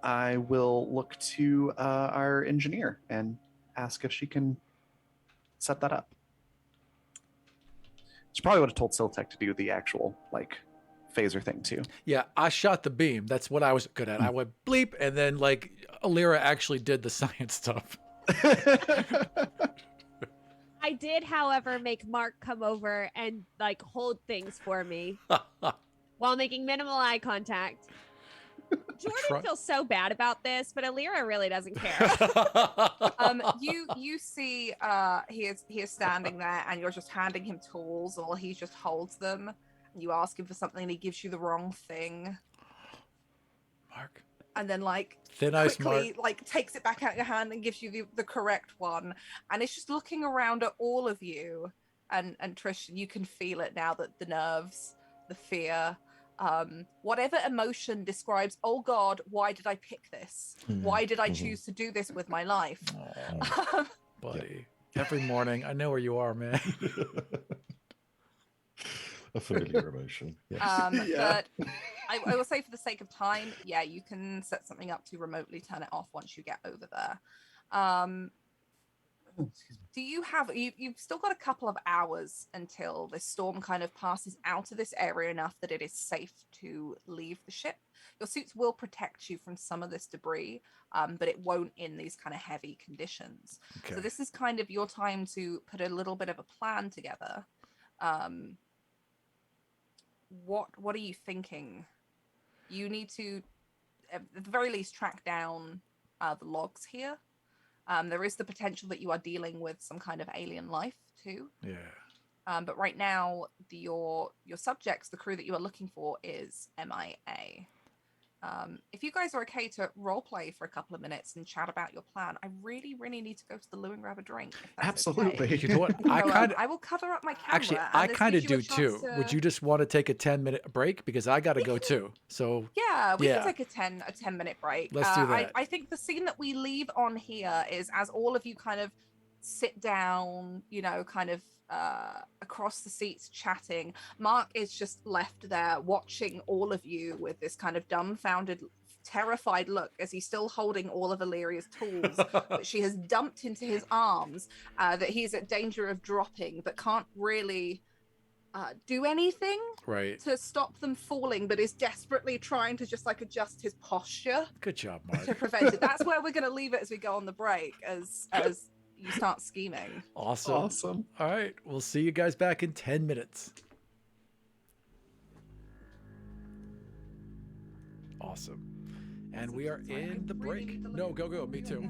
I will look to our engineer and ask if she can set that up. She probably would have told Siltech to do the actual phaser thing too. Yeah, I shot the beam. That's what I was good at. I went bleep, and then Alira actually did the science stuff. I did, however, make Mark come over and hold things for me while making minimal eye contact. Jordan feels so bad about this, but Alira really doesn't care. You see, he is standing there, and you're just handing him tools, while he just holds them. And you ask him for something, and he gives you the wrong thing. Mark. And then thin ice quickly Mark takes it back out of your hand and gives you the correct one. And it's just looking around at all of you, and Trish, you can feel it now, that the nerves, the fear. Whatever emotion describes, oh God, why did I pick this? Why did I choose to do this with my life? Oh, buddy. Every morning, I know where you are, man. A familiar emotion. Yes. But I will say, for the sake of time, yeah, you can set something up to remotely turn it off once you get over there. Do you have, you've still got a couple of hours until this storm kind of passes out of this area enough that it is safe to leave the ship. Your suits will protect you from some of this debris, but it won't in these kind of heavy conditions. Okay. So this is kind of your time to put a little bit of a plan together. What are you thinking? You need to, at the very least, track down the logs here. There is the potential that you are dealing with some kind of alien life too. Yeah. But right now, your subjects, the crew that you are looking for, is MIA. If you guys are okay to role play for a couple of minutes and chat about your plan, I really, really need to go to the loo and grab a drink. If that's Absolutely. Okay. You know what? I will cover up my camera. Actually, and I this kind of gives you do a chance too. to- Would you just want to take a 10-minute break? Because I got to go too. So Yeah, we Yeah. can take a 10-minute break. Let's do that. I think the scene that we leave on here is as all of you kind of sit down, kind of across the seats chatting. Mark is just left there watching all of you with this kind of dumbfounded, terrified look as he's still holding all of Illyria's tools that she has dumped into his arms, that he's at danger of dropping, but can't really do anything right. to stop them falling, but is desperately trying to just adjust his posture Good job, Mark. to prevent it. That's where we're going to leave it as we go on the break, as you start scheming. Awesome. All right. We'll see you guys back in 10 minutes. Awesome. And we are in the break. No, go. Me too.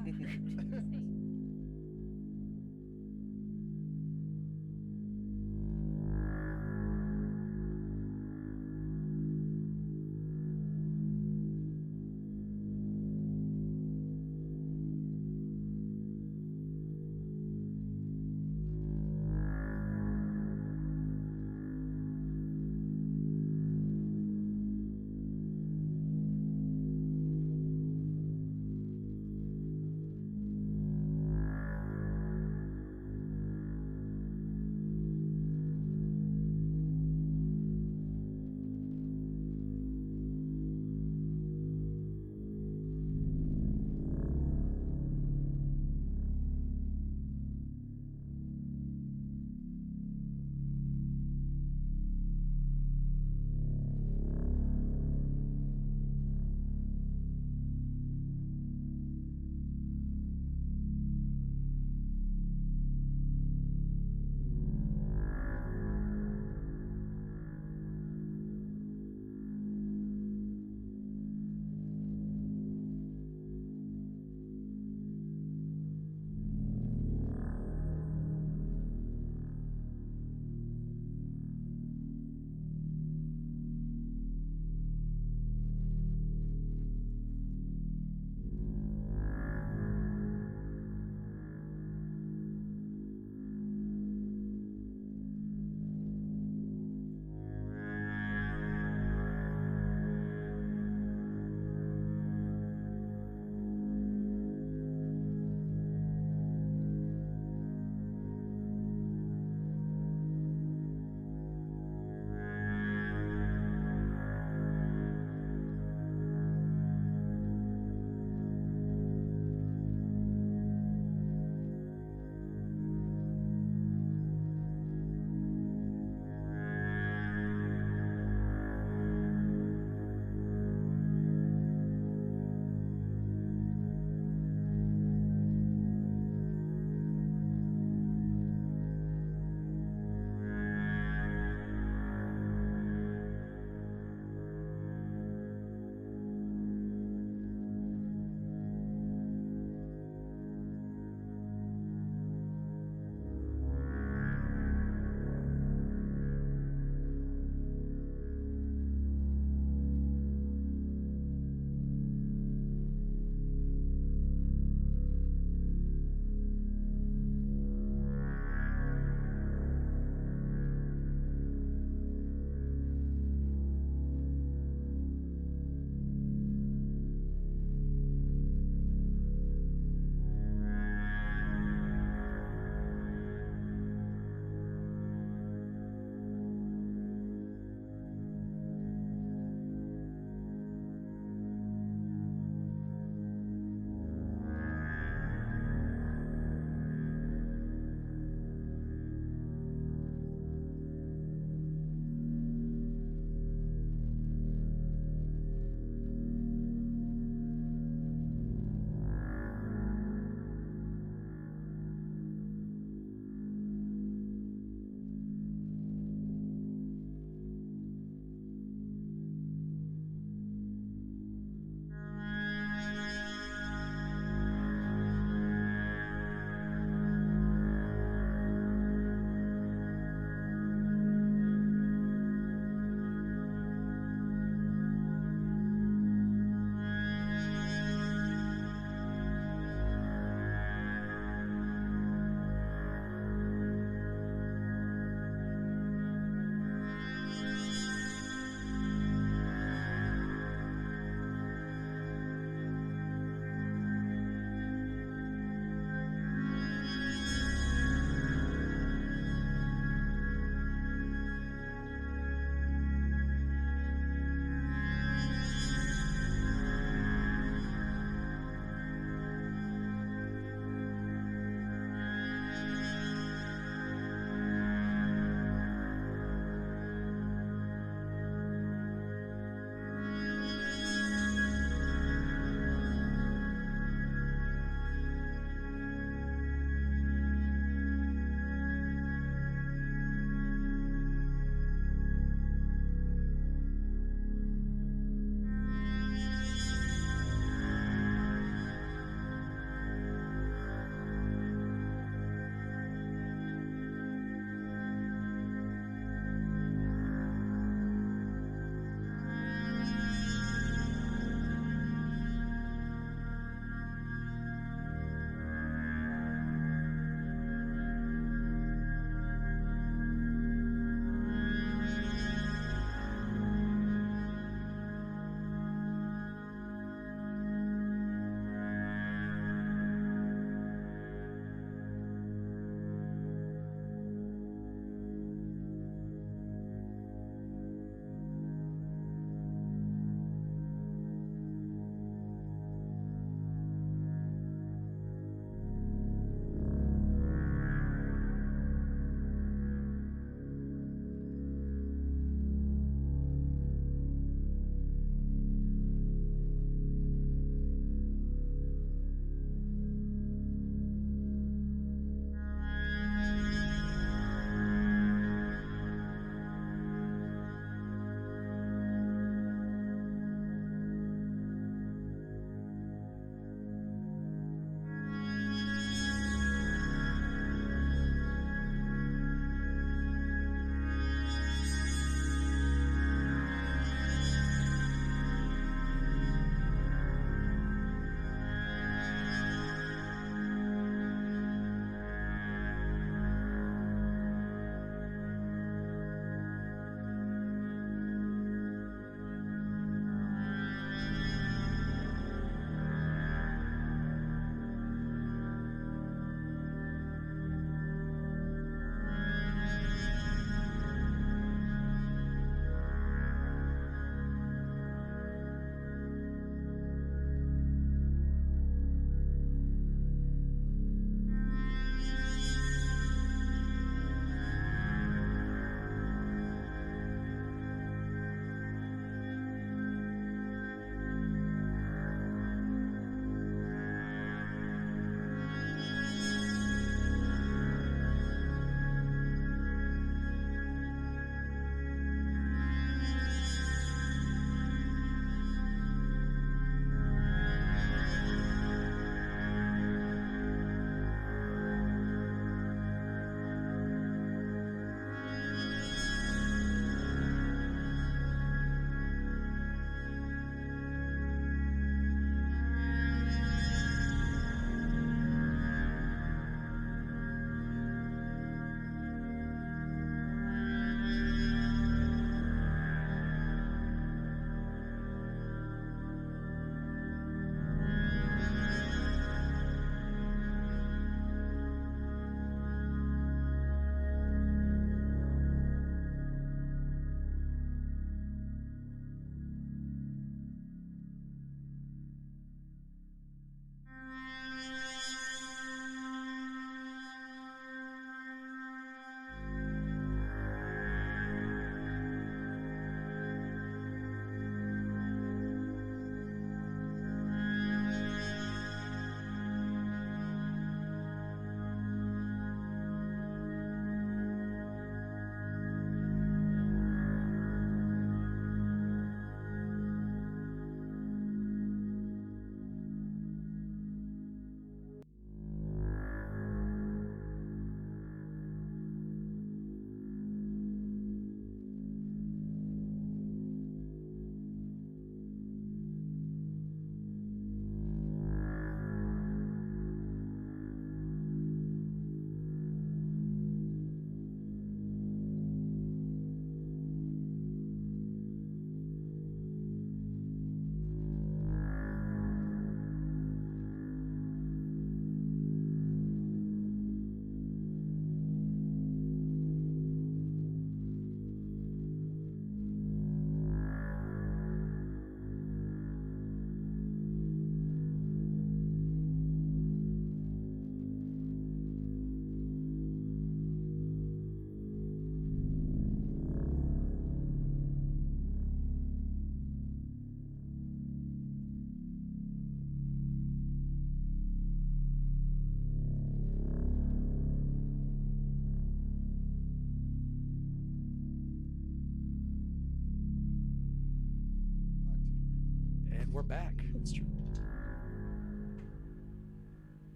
we're back. That's true.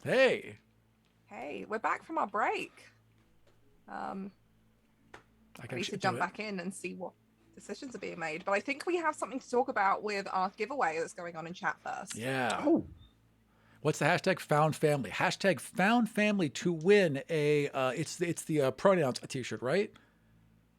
Hey. Hey, we're back from our break. I Ready to jump back in and see what decisions are being made. But I think we have something to talk about with our giveaway that's going on in chat first. Yeah. Oh, What's the hashtag? Found family. Hashtag found family to win a. It's the pronouns t-shirt, right?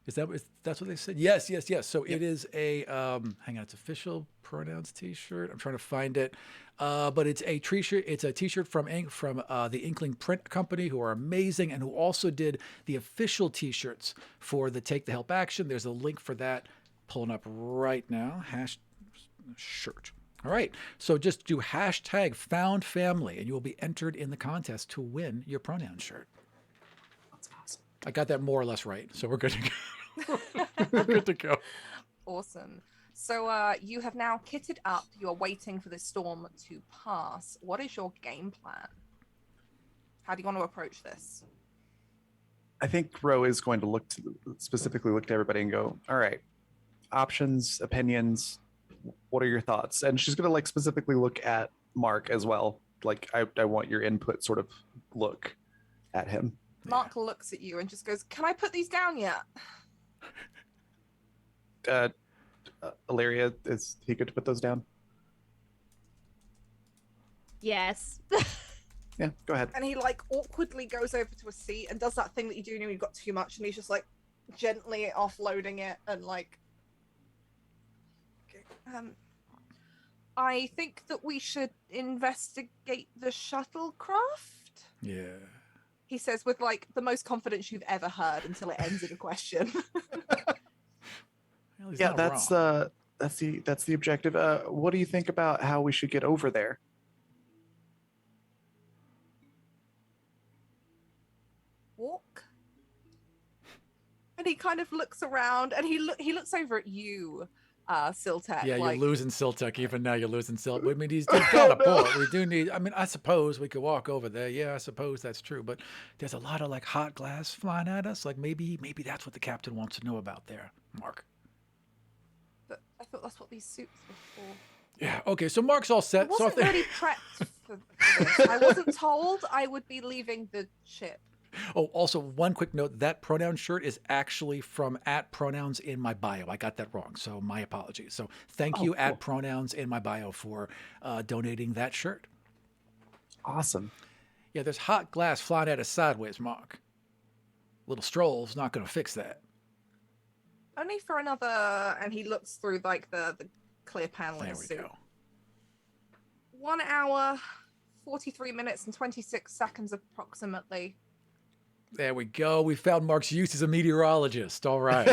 That's what they said? Yes. So it is a. Hang on, it's official pronouns t-shirt. I'm trying to find it, but it's a t-shirt. It's a t-shirt from the Inkling Print Company, who are amazing and who also did the official t-shirts for the Take the Help action. There's a link for that. Pulling up right now. Shirt. All right, so just do hashtag found family and you will be entered in the contest to win your pronoun shirt. that's awesome. I got that more or less right, so we're good to go. We're good to go. Awesome. So you have now kitted up. You're waiting for the storm to pass. What is your game plan? How do you want to approach this? I think Ro is going to specifically look to everybody and go, all right, options, opinions, what are your thoughts? And she's going to like specifically look at Mark as well. Like, I want your input sort of look at him. Mark looks at you and just goes, can I put these down yet? Illyria, is he good to put those down? Yes. Yeah, go ahead. And he like awkwardly goes over to a seat and does that thing that you do when you've got too much, and he's just like gently offloading it and like, I think that we should investigate the shuttlecraft. Yeah. He says with like the most confidence you've ever heard until it ends in a question. Well, he's Yeah, not that's wrong. that's the objective. What do you think about how we should get over there? Walk. And he kind of looks around and he looks over at you, Siltek. Yeah, like, you're losing Siltek. Even now, you're losing Siltek. I mean, he's got a point. We do need. I mean, I suppose we could walk over there. Yeah, I suppose that's true. But there's a lot of like hot glass flying at us. Like maybe that's what the captain wants to know about there, Mark. But I thought that's what these suits were for. Yeah. Okay. So Mark's all I set. So wasn't really prepped for this. I wasn't told I would be leaving the ship. Oh, also one quick note: that pronoun shirt is actually from @pronouns in my bio. I got that wrong, so my apologies. So thank you cool. @pronouns in my bio for donating that shirt. Awesome. Yeah, there's hot glass flying at us sideways, Mark. Little stroll's not going to fix that. Only for another, and he looks through like the clear panel in There his we suit. go. 1 hour, 43 minutes and 26 seconds approximately. There we go. We found Mark's use as a meteorologist. All right.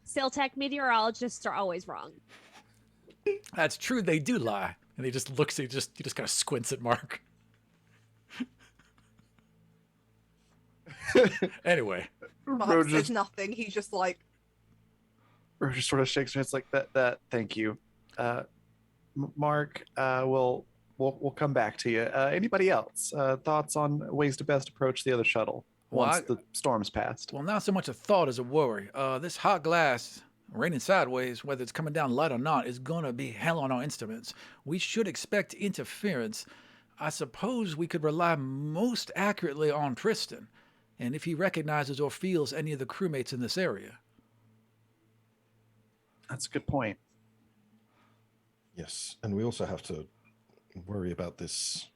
Siltech meteorologists are always wrong. That's true. They do lie. And he just looks, he just kind of squints at Mark. Anyway. Mark says nothing. He's just like, Ro just sort of shakes her head like that. Thank you. Mark, we'll come back to you. Anybody else? Thoughts on ways to best approach the other shuttle Well, once the storm's passed? Well, not so much a thought as a worry. This hot glass raining sideways, whether it's coming down light or not, is going to be hell on our instruments. We should expect interference. I suppose we could rely most accurately on Tristan, and if he recognizes or feels any of the crewmates in this area. That's a good point. Yes, and we also have to worry about this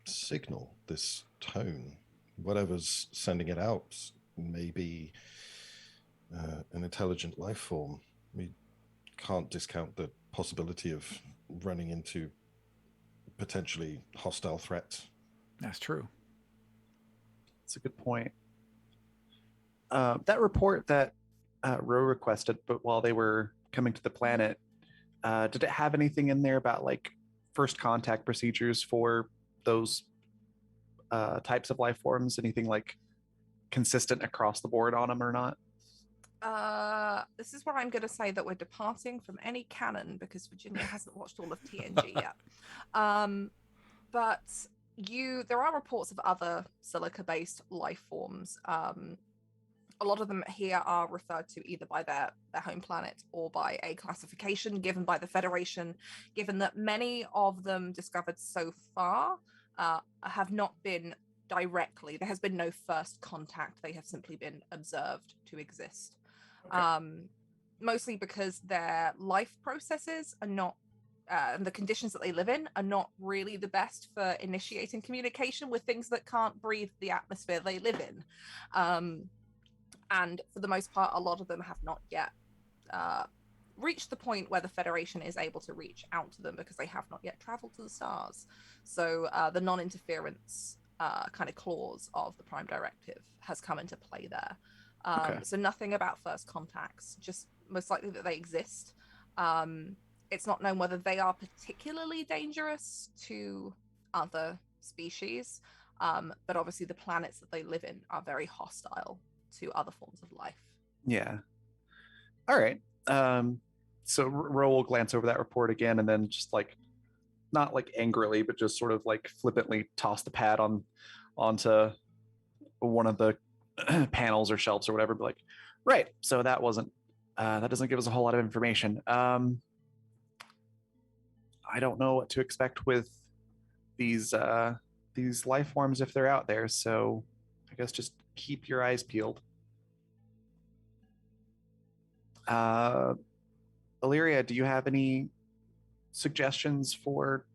signal, this tone. Whatever's sending it out may be an intelligent life form. We can't discount the possibility of running into potentially hostile threat. That's true. That's a good point. That report that Ro requested, but while they were coming to the planet, did it have anything in there about like first contact procedures for those types of life forms? Anything like consistent across the board on them or not? this is where I'm going to say that we're departing from any canon because Virginia hasn't watched all of TNG yet. But there are reports of other silica-based life forms a lot of them here are referred to either by their home planet or by a classification given by the Federation, given that many of them discovered so far have not been directly, there has been no first contact, they have simply been observed to exist. Okay. Mostly because their life processes are not, and the conditions that they live in are not really the best for initiating communication with things that can't breathe the atmosphere they live in. And for the most part, a lot of them have not yet reached the point where the Federation is able to reach out to them because they have not yet traveled to the stars. So the non-interference kind of clause of the Prime Directive has come into play there. Okay. So nothing about first contacts, just most likely that they exist. It's not known whether they are particularly dangerous to other species, but obviously the planets that they live in are very hostile to other forms of life. Yeah. All right. So Ro will glance over that report again, and then just like, not like angrily, but just sort of like flippantly toss the pad onto one of the panels or shelves or whatever. Be like, right. So that doesn't give us a whole lot of information. I don't know what to expect with these life forms if they're out there. So I guess just keep your eyes peeled. Illyria, do you have any suggestions for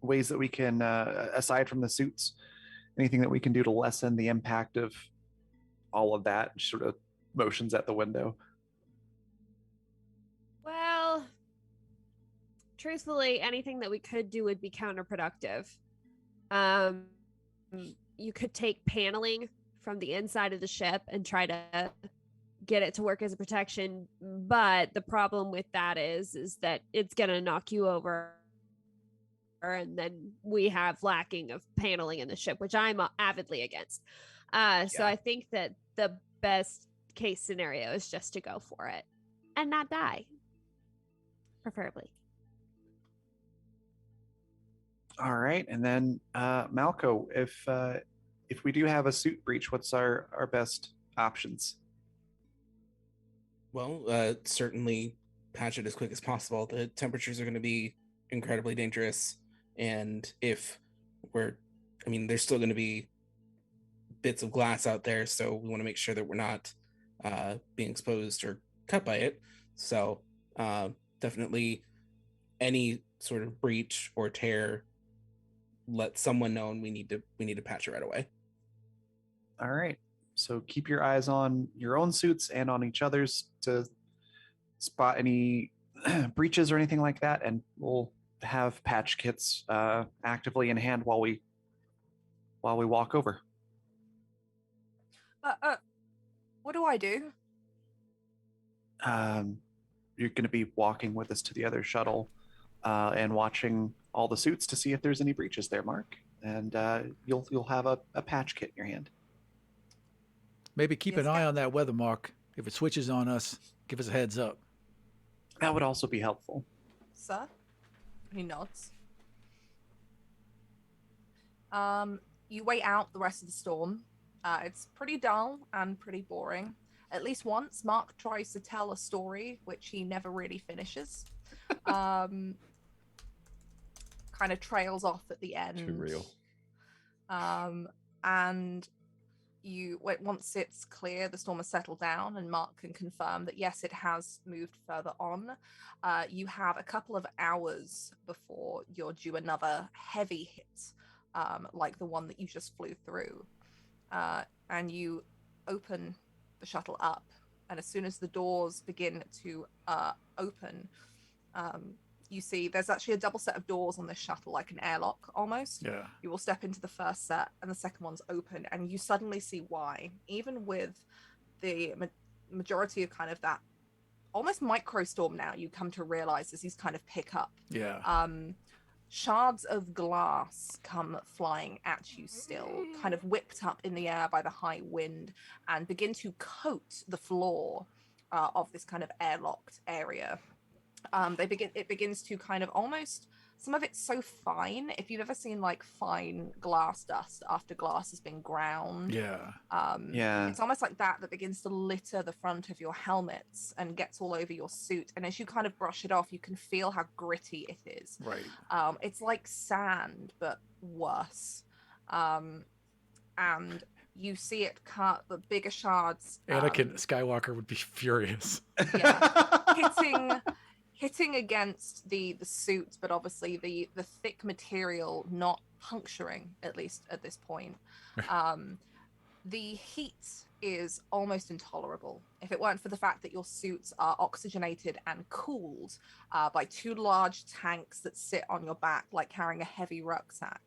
ways that we can, aside from the suits, anything that we can do to lessen the impact of all of that? Sort of motions at the window. Well, truthfully, anything that we could do would be counterproductive. You could take paneling from the inside of the ship and try to get it to work as a protection, but the problem with that is that it's gonna knock you over, and then we have lacking of paneling in the ship, which I'm avidly against. So I think that the best case scenario is just to go for it and not die, preferably. All right, and then Malco, if we do have a suit breach, what's our best options? Well, certainly patch it as quick as possible. The temperatures are going to be incredibly dangerous, and if there's still going to be bits of glass out there, so we want to make sure that we're not being exposed or cut by it. So definitely any sort of breach or tear, let someone know, and we need to patch it right away. All right. So keep your eyes on your own suits and on each other's to spot any breaches or anything like that, and we'll have patch kits actively in hand while we walk over. What do I do? You're going to be walking with us to the other shuttle and watching all the suits to see if there's any breaches there, Mark. And you'll have a patch kit in your hand. Maybe keep an eye on that weather, Mark. If it switches on us, give us a heads up. That would also be helpful. Sir? He nods. You wait out the rest of the storm. It's pretty dull and pretty boring. At least once, Mark tries to tell a story, which he never really finishes. Kind of trails off at the end. Too real. And once it's clear, the storm has settled down, and Mark can confirm that yes, it has moved further on. You have a couple of hours before you're due another heavy hit, like the one that you just flew through. And you open the shuttle up, and as soon as the doors begin to open, you see there's actually a double set of doors on this shuttle, like an airlock almost. Yeah. You will step into the first set, and the second one's open, and you suddenly see why. Even with the majority of kind of that almost micro storm now, you come to realize as these kind of pick up. Yeah. Shards of glass come flying at you still, kind of whipped up in the air by the high wind, and begin to coat the floor of this kind of airlocked area. It begins to kind of almost, some of it's so fine. If you've ever seen like fine glass dust after glass has been ground, Yeah. Yeah. it's almost like that begins to litter the front of your helmets and gets all over your suit. And as you kind of brush it off, you can feel how gritty it is. Right. It's like sand, but worse. And you see it cut the bigger shards. Anakin Skywalker would be furious. Yeah, hitting against the suit, but obviously the thick material not puncturing, at least at this point. The heat is almost intolerable. If it weren't for the fact that your suits are oxygenated and cooled by two large tanks that sit on your back, like carrying a heavy rucksack.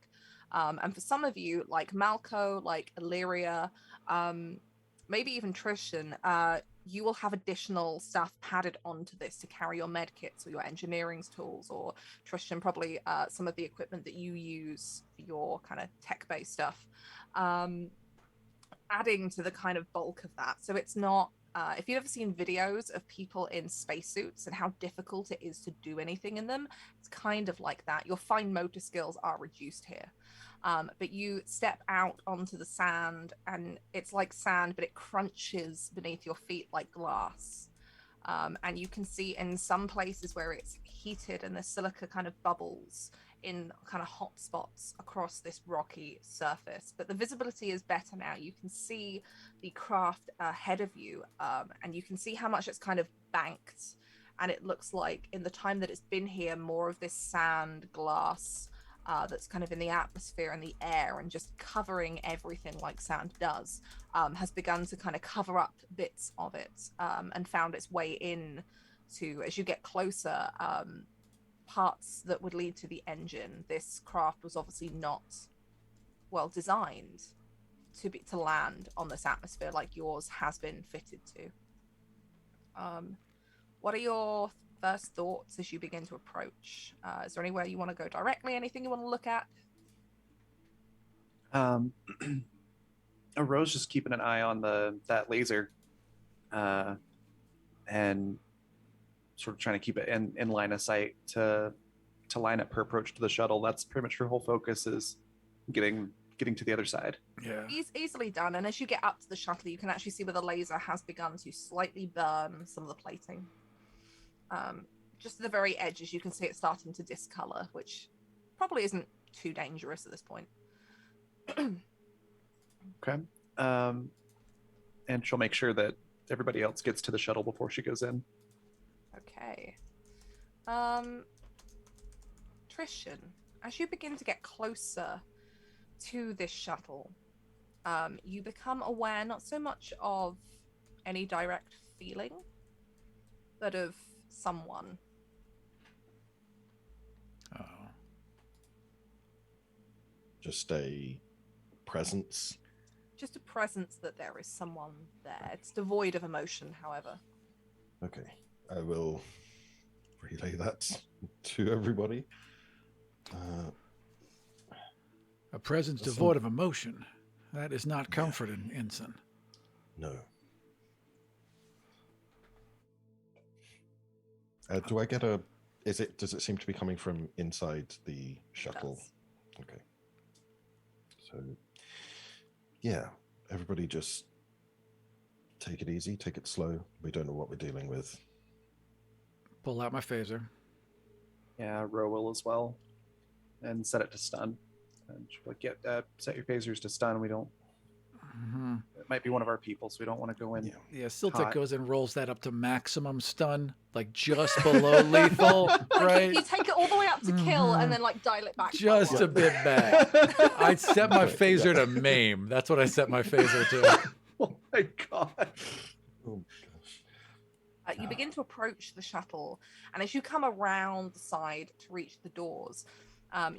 And for some of you, like Malco, like Illyria, maybe even Tristan, you will have additional stuff padded onto this to carry your med kits or your engineering tools, or Tristan, probably some of the equipment that you use for your kind of tech-based stuff, adding to the kind of bulk of that. So it's not, if you've ever seen videos of people in spacesuits and how difficult it is to do anything in them, it's kind of like that. Your fine motor skills are reduced here. But you step out onto the sand, and it's like sand, but it crunches beneath your feet like glass. And you can see in some places where it's heated and the silica kind of bubbles in kind of hot spots across this rocky surface. But the visibility is better now. You can see the craft ahead of you, and you can see how much it's kind of banked. And it looks like in the time that it's been here, more of this sand, glass, that's kind of in the atmosphere and the air and just covering everything like sand does, has begun to kind of cover up bits of it, and found its way in to, as you get closer, parts that would lead to the engine. This craft was obviously not well designed to land on this atmosphere like yours has been fitted to. What are your first thoughts as you begin to approach? Is there anywhere you want to go directly? Anything you want to look at? Rose just keeping an eye on that laser, and sort of trying to keep it in line of sight to line up her approach to the shuttle. That's pretty much her whole focus, is getting to the other side. Yeah. Easily done. And as you get up to the shuttle, you can actually see where the laser has begun to slightly burn some of the plating. Just at the very edges, you can see it starting to discolor, which probably isn't too dangerous at this point. Okay. And she'll make sure that everybody else gets to the shuttle before she goes in. Okay. Tristan, as you begin to get closer to this shuttle, you become aware not so much of any direct feeling, but of someone. Oh. Just a presence. Just a presence that there is someone there. It's devoid of emotion, however. Okay, I will relay that to everybody. A presence devoid of emotion. That is not comforting, Ensign. No. Do I get a... Does it seem to be coming from inside the shuttle? Okay. So, yeah, everybody just take it easy, take it slow. We don't know what we're dealing with. Pull out my phaser. Yeah, Ro will as well. And set it to stun. And she'll like, set your phasers to stun. We don't... Mm-hmm. It might be one of our people, so we don't want to go in. Yeah, Siltek goes and rolls that up to maximum stun, like just below lethal, right? You take it all the way up to kill and then like dial it back. Just a bit back. I'd set my phaser to maim. That's what I set my phaser to. Oh my god. Oh gosh. You begin to approach the shuttle, and as you come around the side to reach the doors,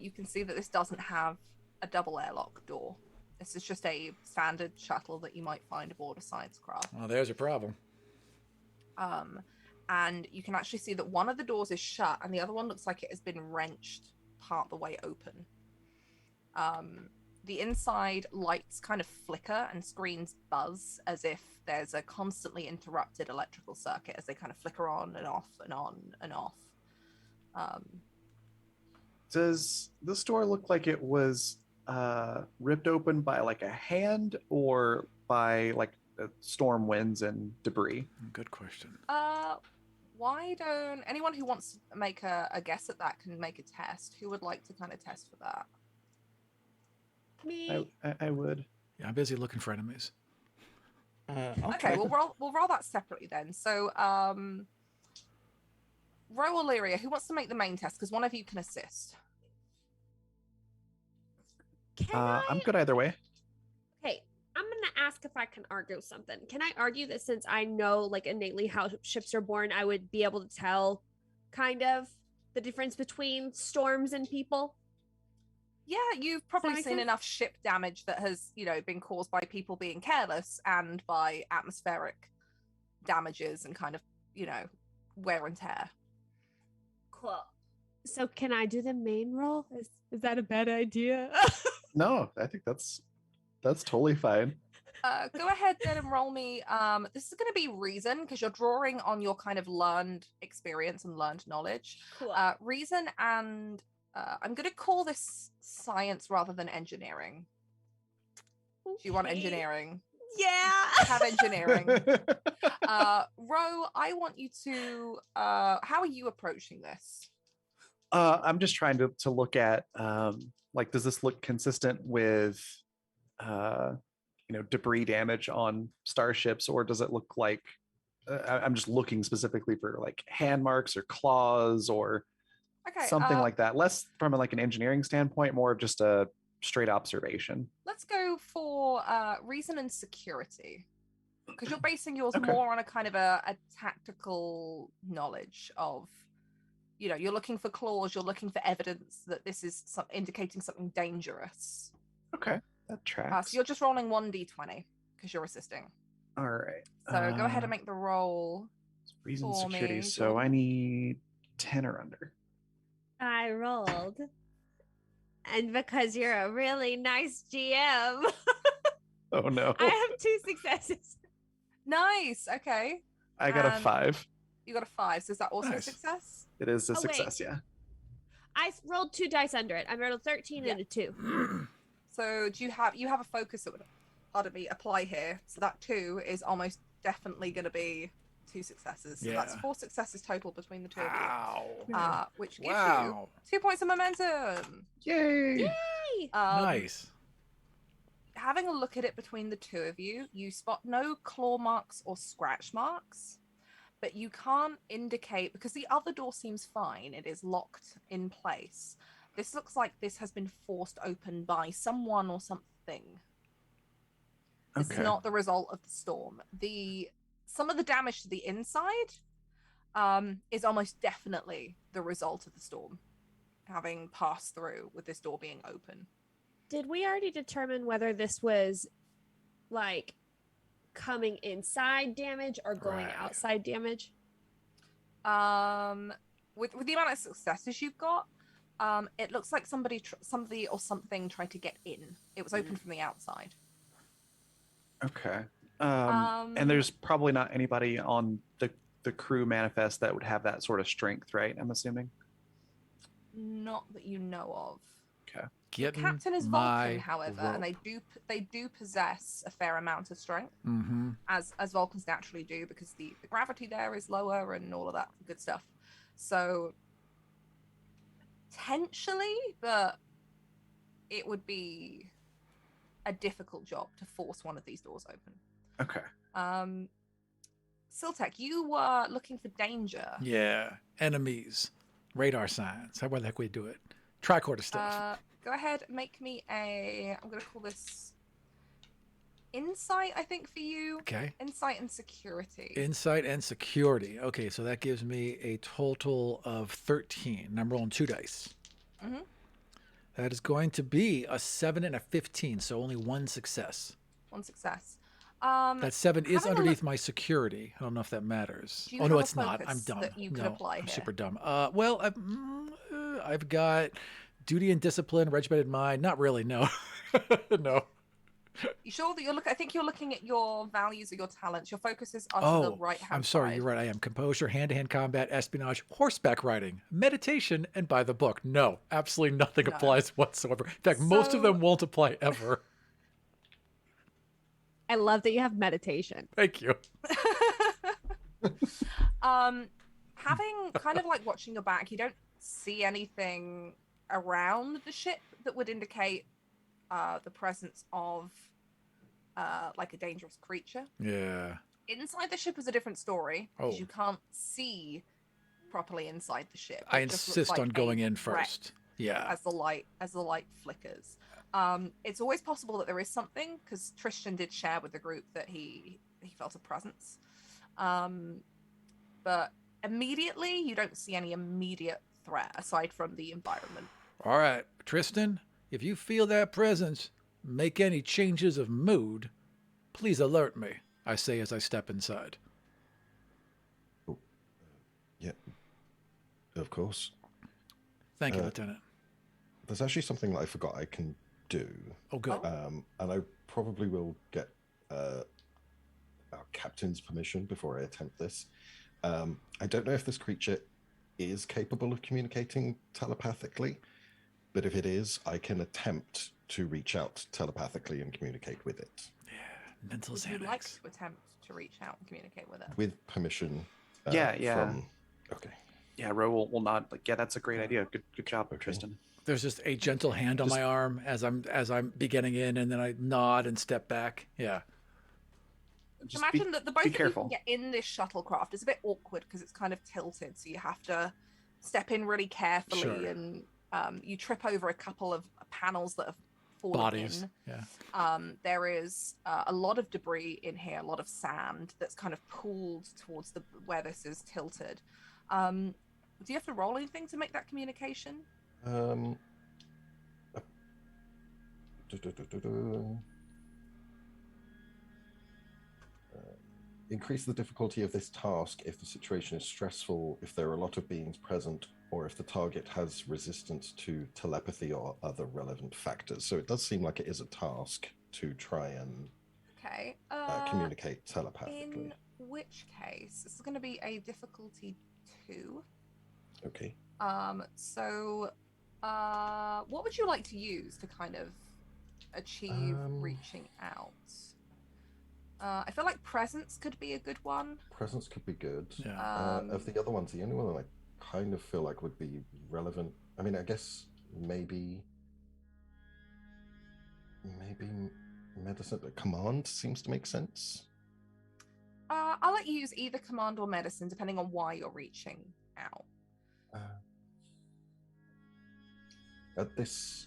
you can see that this doesn't have a double airlock door. This is just a standard shuttle that you might find aboard a science craft. Well, there's your problem. And you can actually see that one of the doors is shut, and the other one looks like it has been wrenched part the way open. the inside lights kind of flicker and screens buzz as if there's a constantly interrupted electrical circuit as they kind of flicker on and off and on and off. Does this door look like it was ripped open by like a hand or by like storm winds and debris? Good question. Why don't anyone who wants to make a guess at that can make a test? Who would like to kind of test for that? Me. I would. Yeah, I'm busy looking for enemies. Okay, we'll roll that separately then. So, Ro or Lyria, who wants to make the main test? Because one of you can assist. I'm good either way. Okay, I'm gonna ask if I can argue something. Can I argue that since I know like innately how ships are born, I would be able to tell kind of the difference between storms and people? Yeah, you've probably make seen sense? enough ship damage that has, been caused by people being careless and by atmospheric damages and kind of, wear and tear. Cool. So can I do the main role? Is that a bad idea? No, I think that's totally fine. Go ahead then and roll me. This is going to be reason because you're drawing on your kind of learned experience and learned knowledge. Cool. Reason and I'm going to call this science rather than engineering. Do you want Okay. engineering? Yeah. Have engineering. Ro, I want you to. How are you approaching this? I'm just trying to look at like, does this look consistent with debris damage on starships, or does it look like I'm just looking specifically for like hand marks or claws or Okay, something like that, less from like an engineering standpoint, more of just a straight observation. let's go for reason and security because you're basing yours Okay. more on a kind of a tactical knowledge of, you're looking for claws, you're looking for evidence that this is indicating something dangerous. Okay, that tracks. So you're just rolling 1d20 because you're assisting. All right. So go ahead and make the roll. reason for security. me, So Jordan. I need 10 or under. I rolled. And because you're a really nice GM, Oh no. I have 2 successes. Nice. Okay. I got a and- 5. You got a 5. So is that also a Nice. success? It is a Oh, wait. success, yeah. I rolled 2 dice under it. I rolled a 13 and a 2. So do you have a focus that would, apply here? So that 2 is almost definitely going to be 2 successes. So that's Yeah. 4 successes total between the two of you. Wow. Which gives Wow. you 2 points of momentum. Yay! Yay! Nice. Having a look at it between the two of you, you spot no claw marks or scratch marks, but you can't indicate because the other door seems fine. It is locked in place. This looks like this has been forced open by someone or something. It's Okay. not the result of the storm. Some of the damage to the inside is almost definitely the result of the storm having passed through with this door being open. Did we already determine whether this was like coming inside damage or going Right. outside damage? With the amount of successes you've got, it looks like somebody or something tried to get in. It was open from the outside. Okay. And there's probably not anybody on the crew manifest that would have that sort of strength, right? I'm assuming. Not that you know of. Getting Captain is my Vulcan, however, and they do possess a fair amount of strength, Mm-hmm. as Vulcans naturally do, because the gravity there is lower and all of that good stuff. So potentially, but it would be a difficult job to force one of these doors open. Okay. Siltek, you were looking for danger. Yeah. Enemies. Radar signs. How the heck we do it? Tricorder stuff. Go ahead, make me I'm going to call this insight, I think, for you. Okay. Insight and security. Insight and security. Okay, so that gives me a total of 13. And I'm rolling 2 dice. Mhm. That is going to be a 7 and a 15, so only 1 success. 1 success. That 7 is having a underneath my security. I don't know if that matters. Do you Oh, no, have a it's not. I'm focus dumb. that you could No, apply I'm here? super dumb. Well, I've got duty and discipline, regimented mind. Not really, no. No. You sure that you're looking? I think you're looking at your values or your talents. Your focus is on the Oh, right hand. I'm sorry. side. You're right. I am composure, hand-to-hand combat, espionage, horseback riding, meditation, and by the book. No, absolutely nothing No. applies whatsoever. In fact, most of them won't apply ever. I love that you have meditation. Thank you. Having kind of like watching your back, you don't see anything around the ship that would indicate the presence of like a dangerous creature. Yeah. Inside the ship is a different story because Oh. you can't see properly inside the ship. I It just looks insist like on a going in wreck first. Yeah. as the light flickers. It's always possible that there is something, because Tristan did share with the group that he felt a presence. But immediately you don't see any immediate threat aside from the environment. All right, Tristan, if you feel that presence, make any changes of mood, please alert me, I say as I step inside. Yeah, of course. Thank you, Lieutenant. There's actually something that I forgot I can do. Oh, good. And I probably will get our captain's permission before I attempt this. I don't know if this creature is capable of communicating telepathically, but if it is, I can attempt to reach out telepathically and communicate with it. Yeah, mental Would you Xanax. like to attempt to reach out and communicate with it? With permission. Yeah. Okay. Yeah, Ro will nod. Like, yeah, that's a great idea. Good job, Okay. Tristan. There's just a gentle hand on my arm as I'm beginning in, and then I nod and step back. Yeah. Just Imagine that the both be of you careful. can get in this shuttlecraft. It's a bit awkward because it's kind of tilted, so you have to step in really carefully, Sure. and you trip over a couple of panels that have fallen Bodies. in. Yeah. There is a lot of debris in here, a lot of sand that's kind of pulled towards where this is tilted. Do you have to roll anything to make that communication? Increase the difficulty of this task if the situation is stressful, if there are a lot of beings present, or if the target has resistance to telepathy or other relevant factors. So it does seem like it is a task to try and Okay. communicate telepathically. In which case, this is going to be a difficulty 2. Okay. So, what would you like to use to kind of achieve reaching out? I feel like presence could be a good one. Presence could be good. Yeah. Of the other ones, the only one that I kind of feel like would be relevant, I mean, I guess maybe medicine, but command seems to make sense. I'll let you use either command or medicine, depending on why you're reaching out. At this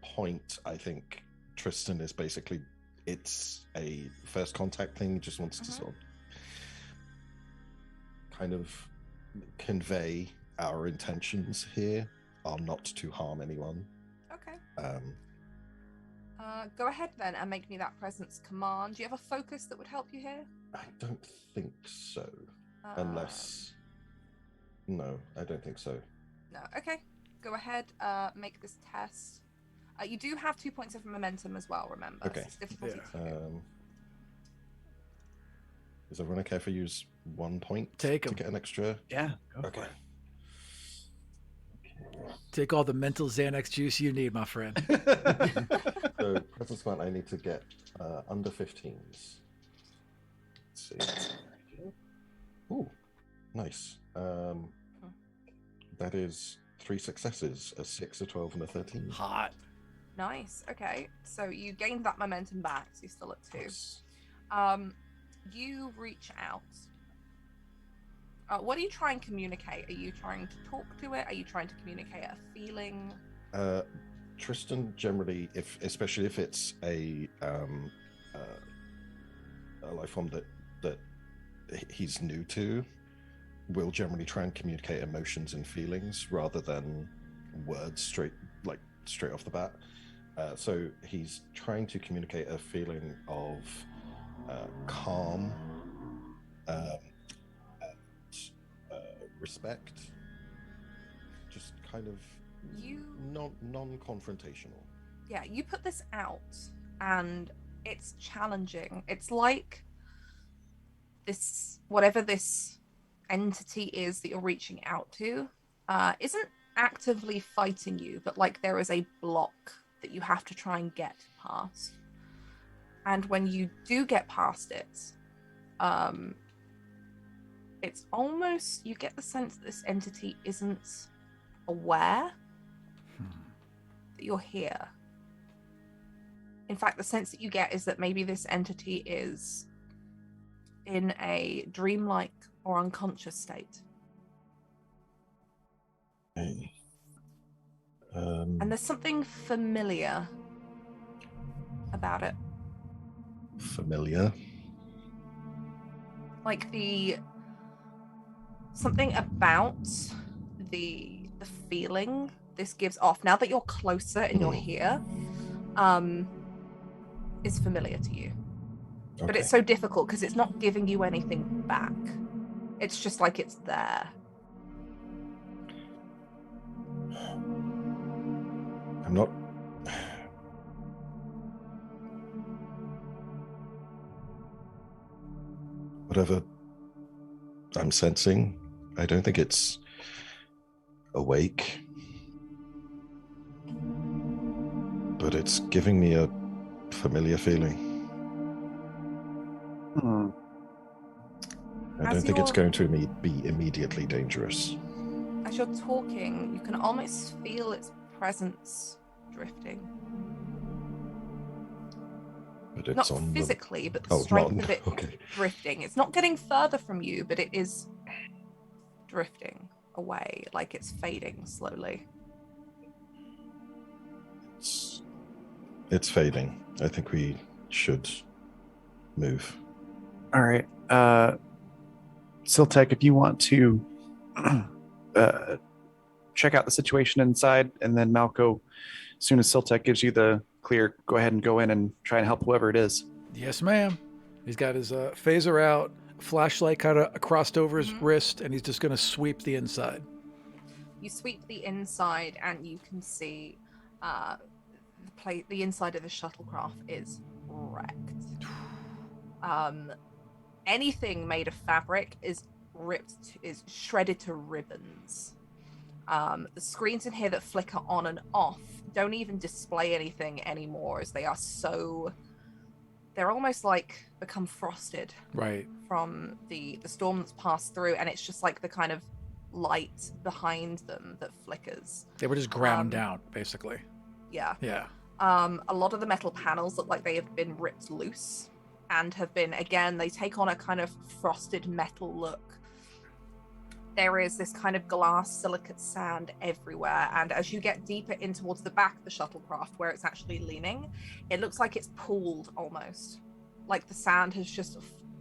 point, I think Tristan is basically, it's a first contact thing. He just wants to sort of kind of convey our intentions here are not to harm anyone. Okay. Um, Go ahead then and make me that presence command. Do you have a focus that would help you here? I don't think so. Unless... No, I don't think so. No. Okay. Go ahead. Make this test. You do have 2 points of momentum as well, remember. Okay. So it's difficulty Yeah. 2. Is everyone okay if I use 1 point Take to 'em. get an extra? Yeah. Go Okay. for it. Take all the mental Xanax juice you need, my friend. So presence command, I need to get under 15s. Let's see. Ooh, nice. That is 3 successes, a 6, a 12, and a 13. Hot. Nice. Okay. So you gained that momentum back. So you're still at 2. Nice. You reach out. What are you trying to communicate? Are you trying to talk to it? Are you trying to communicate a feeling? Tristan generally, especially if it's a life form that he's new to, will generally try and communicate emotions and feelings rather than words straight off the bat. So he's trying to communicate a feeling of calm and respect, just kind of non-confrontational. Yeah, you put this out, and it's challenging. It's like this, whatever this entity is that you're reaching out to, isn't actively fighting you, but like there is a block that you have to try and get past. And when you do get past it, it's almost, you get the sense that this entity isn't aware that you're here. In fact, the sense that you get is that maybe this entity is in a dreamlike or unconscious state. Okay. And there's something familiar about it. Familiar. Like something about the feeling this gives off, now that you're closer and you're here, is familiar to you. Okay. But it's so difficult because it's not giving you anything back. It's just like it's there. I'm not. Whatever I'm sensing, I don't think it's awake, but it's giving me a familiar feeling. I don't think it's going to be immediately dangerous. As you're talking, you can almost feel its presence drifting. But it's not on physically, but the strength of it okay. drifting. It's not getting further from you, but it is drifting away, like it's fading slowly. It's fading. I think we should move. All right. Siltek, if you want to check out the situation inside, and then Malco, as soon as Siltek gives you the clear, go ahead and go in and try and help whoever it is. Yes, ma'am. He's got his phaser out, flashlight kind of crossed over his wrist, and he's just going to sweep the inside. You sweep the inside, and you can see the inside of the shuttlecraft is wrecked. Anything made of fabric is shredded to ribbons. The screens in here that flicker on and off don't even display anything anymore, as they're almost like become frosted, right, from the storm that's passed through, and it's just like the kind of light behind them that flickers. They were just ground down, basically. Yeah. A lot of the metal panels look like they have been ripped loose and have been, again, they take on a kind of frosted metal look. There is this kind of glass silicate sand everywhere, and as you get deeper in towards the back of the shuttlecraft where it's actually leaning, it looks like it's pooled almost, like the sand has just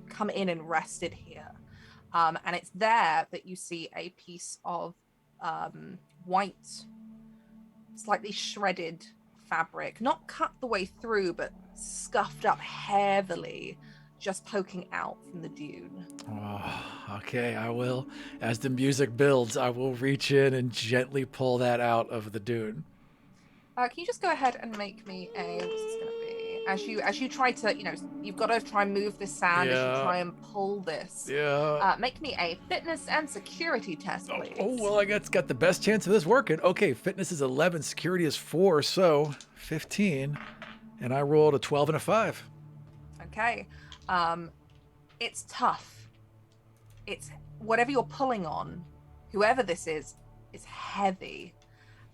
come in and rested here. And it's there that you see a piece of white, slightly shredded fabric, not cut the way through, but scuffed up heavily, just poking out from the dune. Oh, okay, I will. As the music builds, I will reach in and gently pull that out of the dune. Can you just go ahead and make me a, what's this going to be? As you try to, you've got to try and move this sand as you try and pull this. Yeah. Make me a fitness and security test, please. Oh, well, I guess got the best chance of this working. Okay, fitness is 11, security is 4, so 15. And I rolled a 12 and a 5. Okay. It's tough. It's whatever you're pulling on, whoever this is heavy.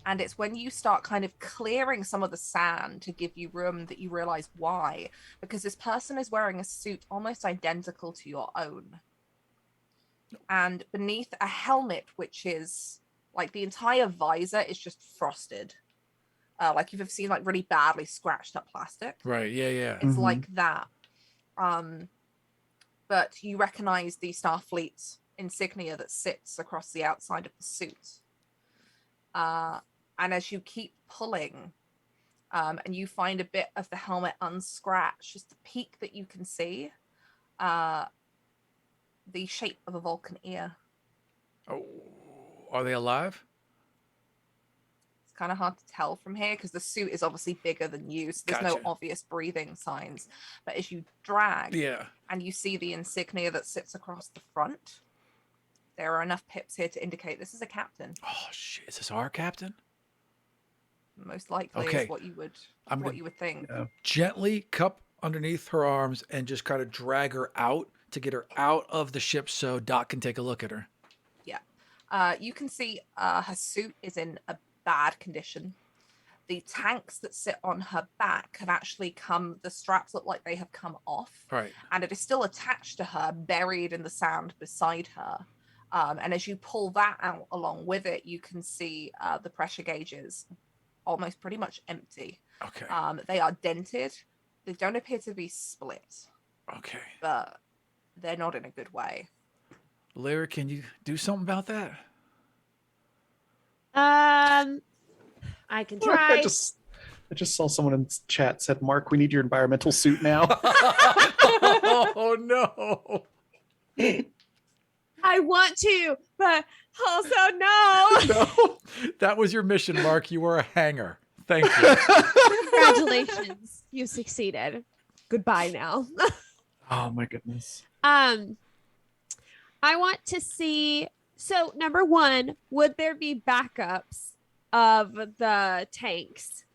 And it's when you start kind of clearing some of the sand to give you room that you realize why. Because this person is wearing a suit almost identical to your own. And beneath a helmet, which is like the entire visor is just frosted. Like you've seen like really badly scratched up plastic. Right, yeah. It's like that. But you recognize the Starfleet insignia that sits across the outside of the suit. And as you keep pulling, and you find a bit of the helmet unscratched, just the peak that you can see, the shape of a Vulcan ear. Oh, are they alive? It's kind of hard to tell from here because the suit is obviously bigger than you, so there's no Gotcha. obvious breathing signs. But as you drag Yeah. and you see the insignia that sits across the front, there are enough pips here to indicate this is a captain. Oh shit! Is this our captain? Most likely Okay. is what you would I'm what gonna you would think. Yeah. gently cup underneath her arms and just kind of drag her out to get her out of the ship so Doc can take a look at her. You can see her suit is in a bad condition. The tanks that sit on her back have actually the straps look like they have come off. Right. And it is still attached to her, buried in the sand beside her. And as you pull that out along with it, you can see the pressure gauges almost pretty much empty. Okay. They are dented. They don't appear to be split, Okay. but they're not in a good way. Lyra, can you do something about that? I can I try. just saw someone in chat said, "Mark, we need your environmental suit now." Oh no. I want to, but also no. No. That was your mission, Mark. You were a hanger. Thank you. Congratulations, you succeeded. Goodbye now. Oh my goodness. I want to see. So, number one, would there be backups of the tanks?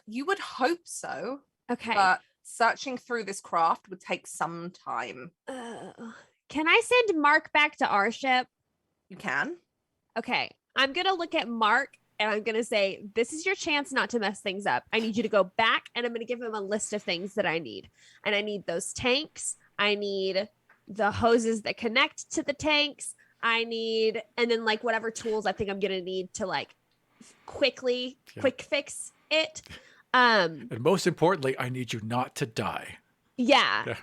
You would hope so, Okay. but searching through this craft would take some time. Can I send Mark back to our ship? You can. Okay. I'm going to look at Mark and I'm going to say, this is your chance not to mess things up. I need you to go back and I'm going to give him a list of things that I need. And I need those tanks. I need the hoses that connect to the tanks. I need, and then like whatever tools I think I'm going to need to like quick fix it. And most importantly, I need you not to die. Yeah.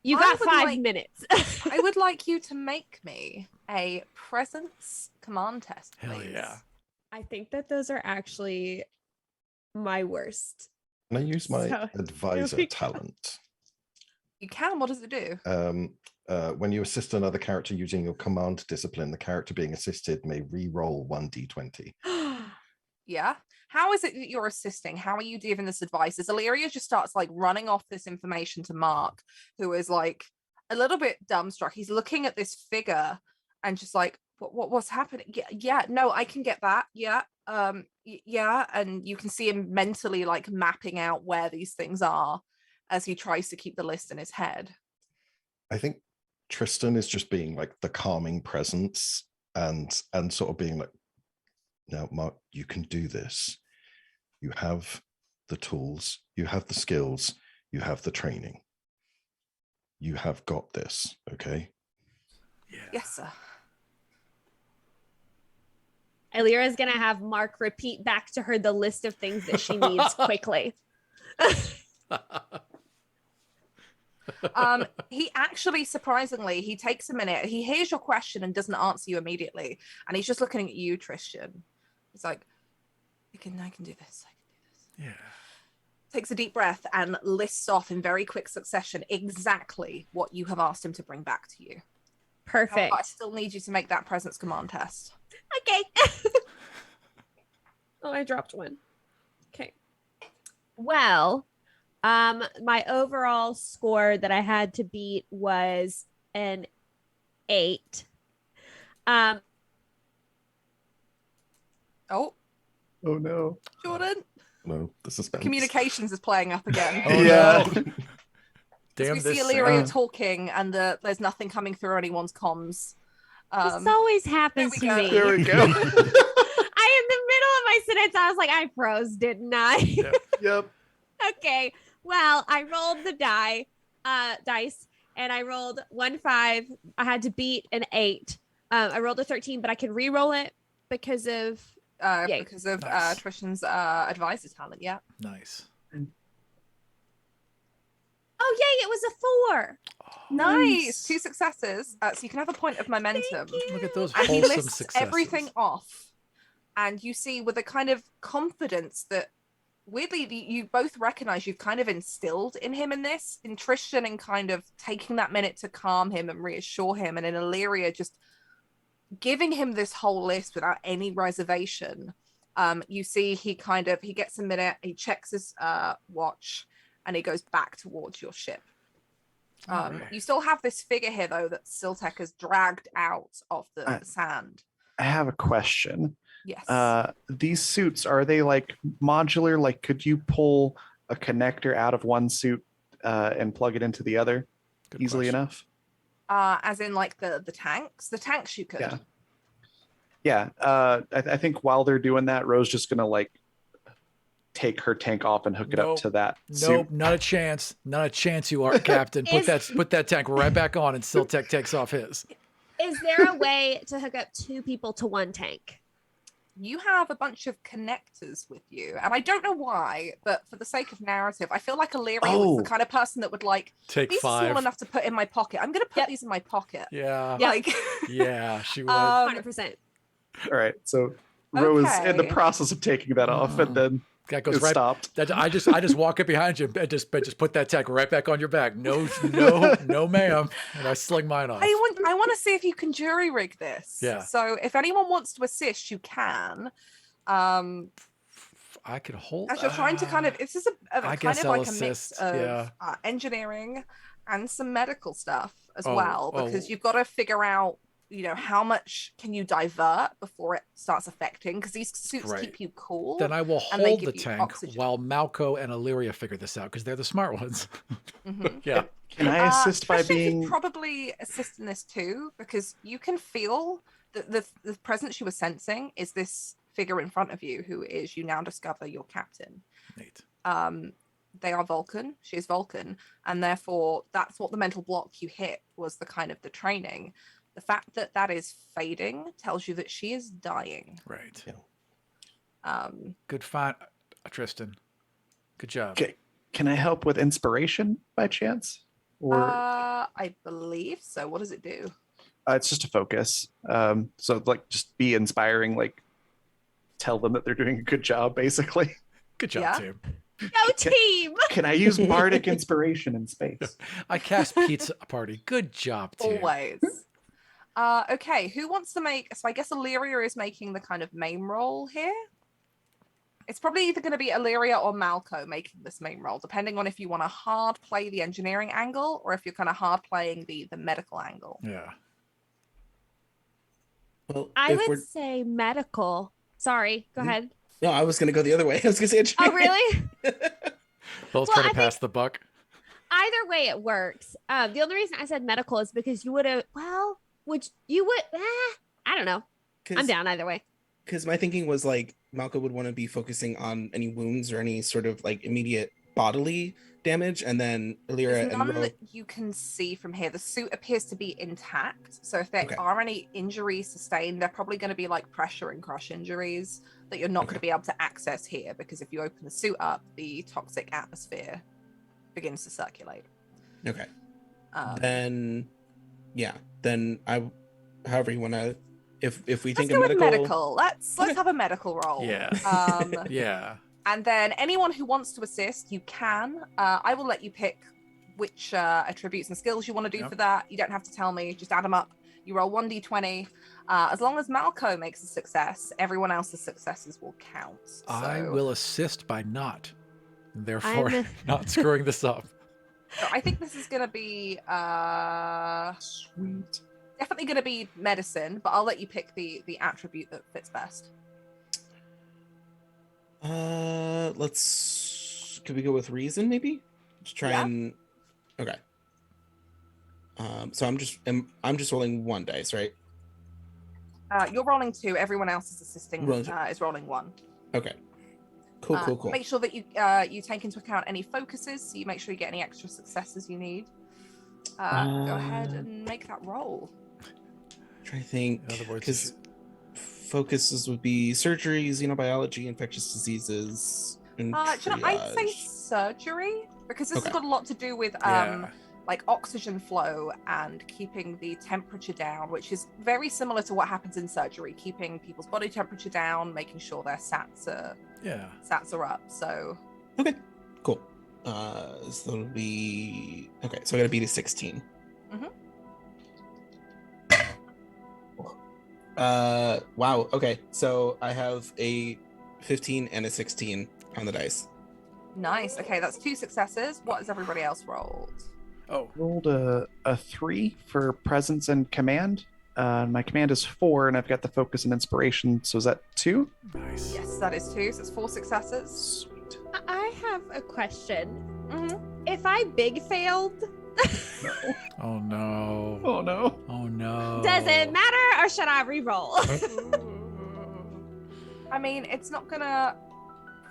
You I got would 5 minutes. I would like you to make me a presence command test, please. Hell yeah. I think that those are actually my worst. Can I use my So, advisor here we go. talent? You can. What does it do? When you assist another character using your command discipline, the character being assisted may re-roll 1d20. Yeah. How is it that you're assisting? How are you giving this advice? As Illyria just starts like running off this information to Mark, who is like a little bit dumbstruck. He's looking at this figure and just like, what's happening? Yeah, no, I can get that. Yeah. Yeah. And you can see him mentally like mapping out where these things are as he tries to keep the list in his head. I think Tristan is just being like the calming presence and sort of being like, now, Mark, you can do this. You have the tools, you have the skills, you have the training. You have got this, okay? Yeah. Yes, sir. Illyra is going to have Mark repeat back to her the list of things that she needs quickly. He actually, surprisingly, he takes a minute. He hears your question and doesn't answer you immediately. And he's just looking at you, Tristan. He's like, I can do this. Yeah. Takes a deep breath and lists off in very quick succession exactly what you have asked him to bring back to you. Perfect. However, I still need you to make that presence command test. Okay. Oh, I dropped one. Okay. Well, my overall score that I had to beat was an 8. Oh, no. Jordan. No, the suspense. Communications is playing up again. Oh, Yeah. no. As Damn we see this. Illyria talking and there's nothing coming through anyone's comms. This always happens to there we me. go. There we go. I, in the middle of my sentence, I was like, I froze, didn't I? Yeah. Yep. Okay. Well, I rolled the dice, and I rolled 1 5. I had to beat an 8. I rolled a 13, but I can re-roll it because of Yay. Because of Nice. Tristan's advisor talent. Yeah. Nice. oh yay, it was a 4. Nice. 2 successes. So you can have a point of momentum. Look at those And he wholesome lists successes. everything off. And you see with a kind of confidence that weirdly you both recognize you've kind of instilled in him in Tristan, and kind of taking that minute to calm him and reassure him, and in Illyria just giving him this whole list without any reservation. You see he gets a minute, he checks his watch, and he goes back towards your ship. Alright. You still have this figure here, though, that Siltek has dragged out of the sand. I have a question. Yes. These suits, are they like modular? Like, could you pull a connector out of one suit and plug it into the other Good easily question. enough? As in like the tanks? The tanks you could. Yeah. Yeah. I think while they're doing that, Rose's just gonna like take her tank off and hook it up to that suit. Nope, not a chance. Not a chance you are, Captain. Put that tank right back on and Siltek takes off his. Is there a way to hook up 2 people to 1 tank? You have a bunch of connectors with you, and I don't know why, but for the sake of narrative, I feel like Illyria was the kind of person that would like take these 5. are small enough to put in my pocket. I'm gonna put these in my pocket. Yeah. Like yeah, she would. 100%. All right. So Rose is in the Okay. process of taking that off, and then That goes it right. stopped. I just walk up behind you and just put that tank right back on your back. No, ma'am. And I sling mine off. I want to see if you can jury rig this. Yeah. So if anyone wants to assist, you can. I could hold. As you're trying to kind of, this is a I kind guess of I'll like a mix assist, of yeah. engineering and some medical stuff as Oh, well, because you've got to figure out, how much can you divert before it starts affecting, because these suits Right. keep you cool. Then I will and they hold give the you tank oxygen. while Malco and Illyria figure this out because they're the smart ones. Mhm. Yeah. Can I assist by Christian being? could probably assist in this too, because you can feel that the presence you were sensing is this figure in front of you, who is, you now discover, your captain. Neat. They are Vulcan. She is Vulcan, and therefore that's what the mental block you hit was, the kind of the training. The fact that that is fading tells you that she is dying. Right. Yeah. Good find, Tristan. Good job. Okay. Can I help with inspiration by chance? Or I believe so. What does it do? it's just a focus. So like just be inspiring, like tell them that they're doing a good job, basically. Good job, Yeah. team. Go team! Can I use bardic inspiration in space? I cast Pizza Party. Good job, team. Always. Okay, who wants to make? So I guess Illyria is making the kind of main role here. It's probably either going to be Illyria or Malco making this main role, depending on if you want to hard play the engineering angle or if you're kind of hard playing the medical angle. Yeah. Well, I if would we're say medical. Sorry, go ahead. no, I was gonna go the other way. I was gonna say Oh, engineering. really? Both Well, trying I to pass the buck. Either way, it works. The only reason I said medical is because you would have, I don't know. I'm down either way. Because my thinking was like Malco would want to be focusing on any wounds or any sort of like immediate bodily damage, and then Illyria There's and none Ro. that you can see from here. The suit appears to be intact. So if there Okay. are any injuries sustained, they're probably going to be like pressure and crush injuries that you're not going to be able to access here, because if you open the suit up, the toxic atmosphere begins to circulate. Okay. Um, Then however you want to, if we let's think go of with medical, medical. Let's Okay. have a medical roll. Yeah. Yeah. And then anyone who wants to assist, you can. I will let you pick which attributes and skills you want to do Yep. for that. You don't have to tell me. Just add them up. You roll 1d20. As long as Malco makes a success, everyone else's successes will count. I So- will assist by not. Therefore, I'm not screwing this up. So I think this is going to be Sweet. definitely going to be medicine, but I'll let you pick the attribute that fits best. could we go with reason maybe? To try Yeah. and okay. So I'm just rolling 1 dice, right? You're rolling 2. Everyone else is assisting. Rolling two. Is rolling 1. Okay. Cool. Make sure that you take into account any focuses, so you make sure you get any extra successes you need. Go ahead and make that roll. Try to think. In other words, Because focuses would be surgery, xenobiology, infectious diseases, and I'd say triage. surgery, because this has Okay. got a lot to do with Yeah. like oxygen flow and keeping the temperature down, which is very similar to what happens in surgery, keeping people's body temperature down, making sure their sats are up. So Okay, cool. So it'll be okay. So I gotta beat a 16. Mhm. Wow. Okay, so I have a 15 and a 16 on the dice. Nice. Okay, that's 2 successes. What has everybody else rolled? Oh, Rolled a 3 for presence and command. My command is 4, and I've got the focus and inspiration. So is that 2? nice. Yes, that is 2. So it's 4 successes. Sweet. I have a question. Mm-hmm. If I big failed, Oh no. Oh no. Oh no. does it matter or should I re-roll? I mean, it's not gonna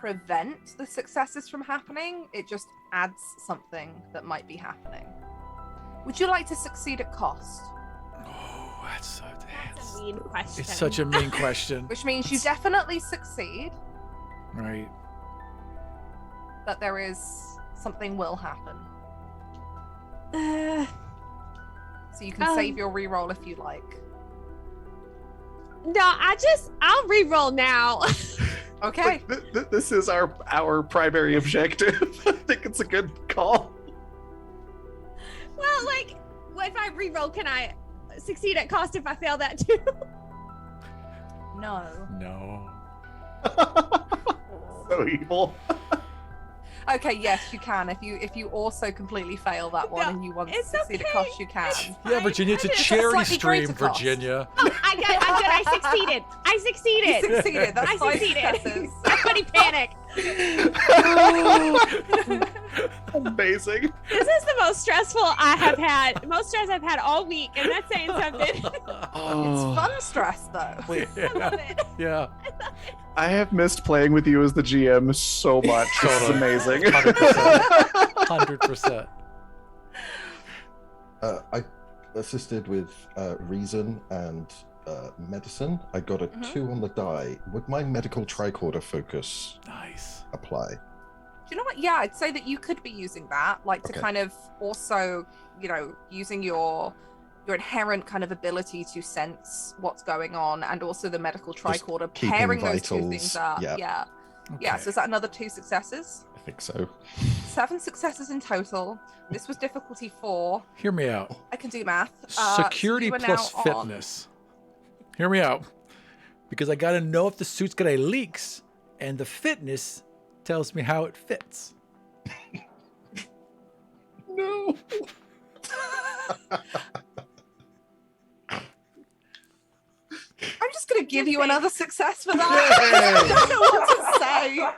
prevent the successes from happening. It just adds something that might be happening. Would you like to succeed at cost? Oh, that's That's a mean question. it's such a mean question. Which means you definitely succeed, Right. but there is something will happen. So you can save your reroll if you like. No, I'll re-roll now. Okay. This is our primary objective. I think it's a good call. Well, like, if I re-roll, can I succeed at cost if I fail that too? No. No. So evil. Okay, yes, you can. If you also completely fail that one No, and you want to it's succeed at okay. cost, you can. Yeah, Virginia, it's a It's a cherry slightly stream, greater cost. Virginia. Oh, I'm good. I succeeded. I succeeded. You succeeded. That's I 5 succeeded. successes. Everybody panic. Amazing. This is the most stressful I have had. Most stress I've had all week, and that's saying something. It's fun stress though. Wait, I love it. Yeah. I have missed playing with you as the GM so much. This is Totally. amazing. 100%. I assisted with reason and medicine. I got a 2 on the die. Would my medical tricorder focus Nice. apply? Do you know what? Yeah, I'd say that you could be using that, like to Okay. kind of also, using your inherent kind of ability to sense what's going on, and also the medical tricorder, keeping pairing those two vitals, things up. yeah. Yeah. Yeah. So is that another 2 successes? I think so. 7 successes in total. This was difficulty 4. Hear me out. I can do math. Security you are plus now on- fitness. Hear me out. Because I got to know if the suit's got any leaks, and the fitness tells me how it fits. No. I'm just going to give you another success for that. I don't know what to say to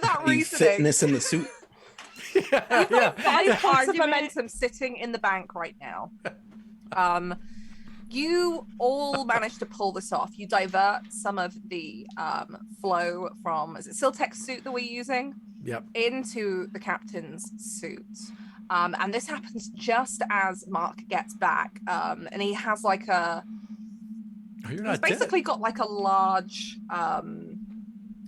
that The reasoning. fitness in the suit. Yeah, yeah. 5 points of Argument. momentum sitting in the bank right now. You all managed to pull this off. You divert some of the flow from, is it Siltek's suit that we're using? Yep. Into the captain's suit. And this happens just as Mark gets back. And he has like a, Oh, you're he's not basically got like a large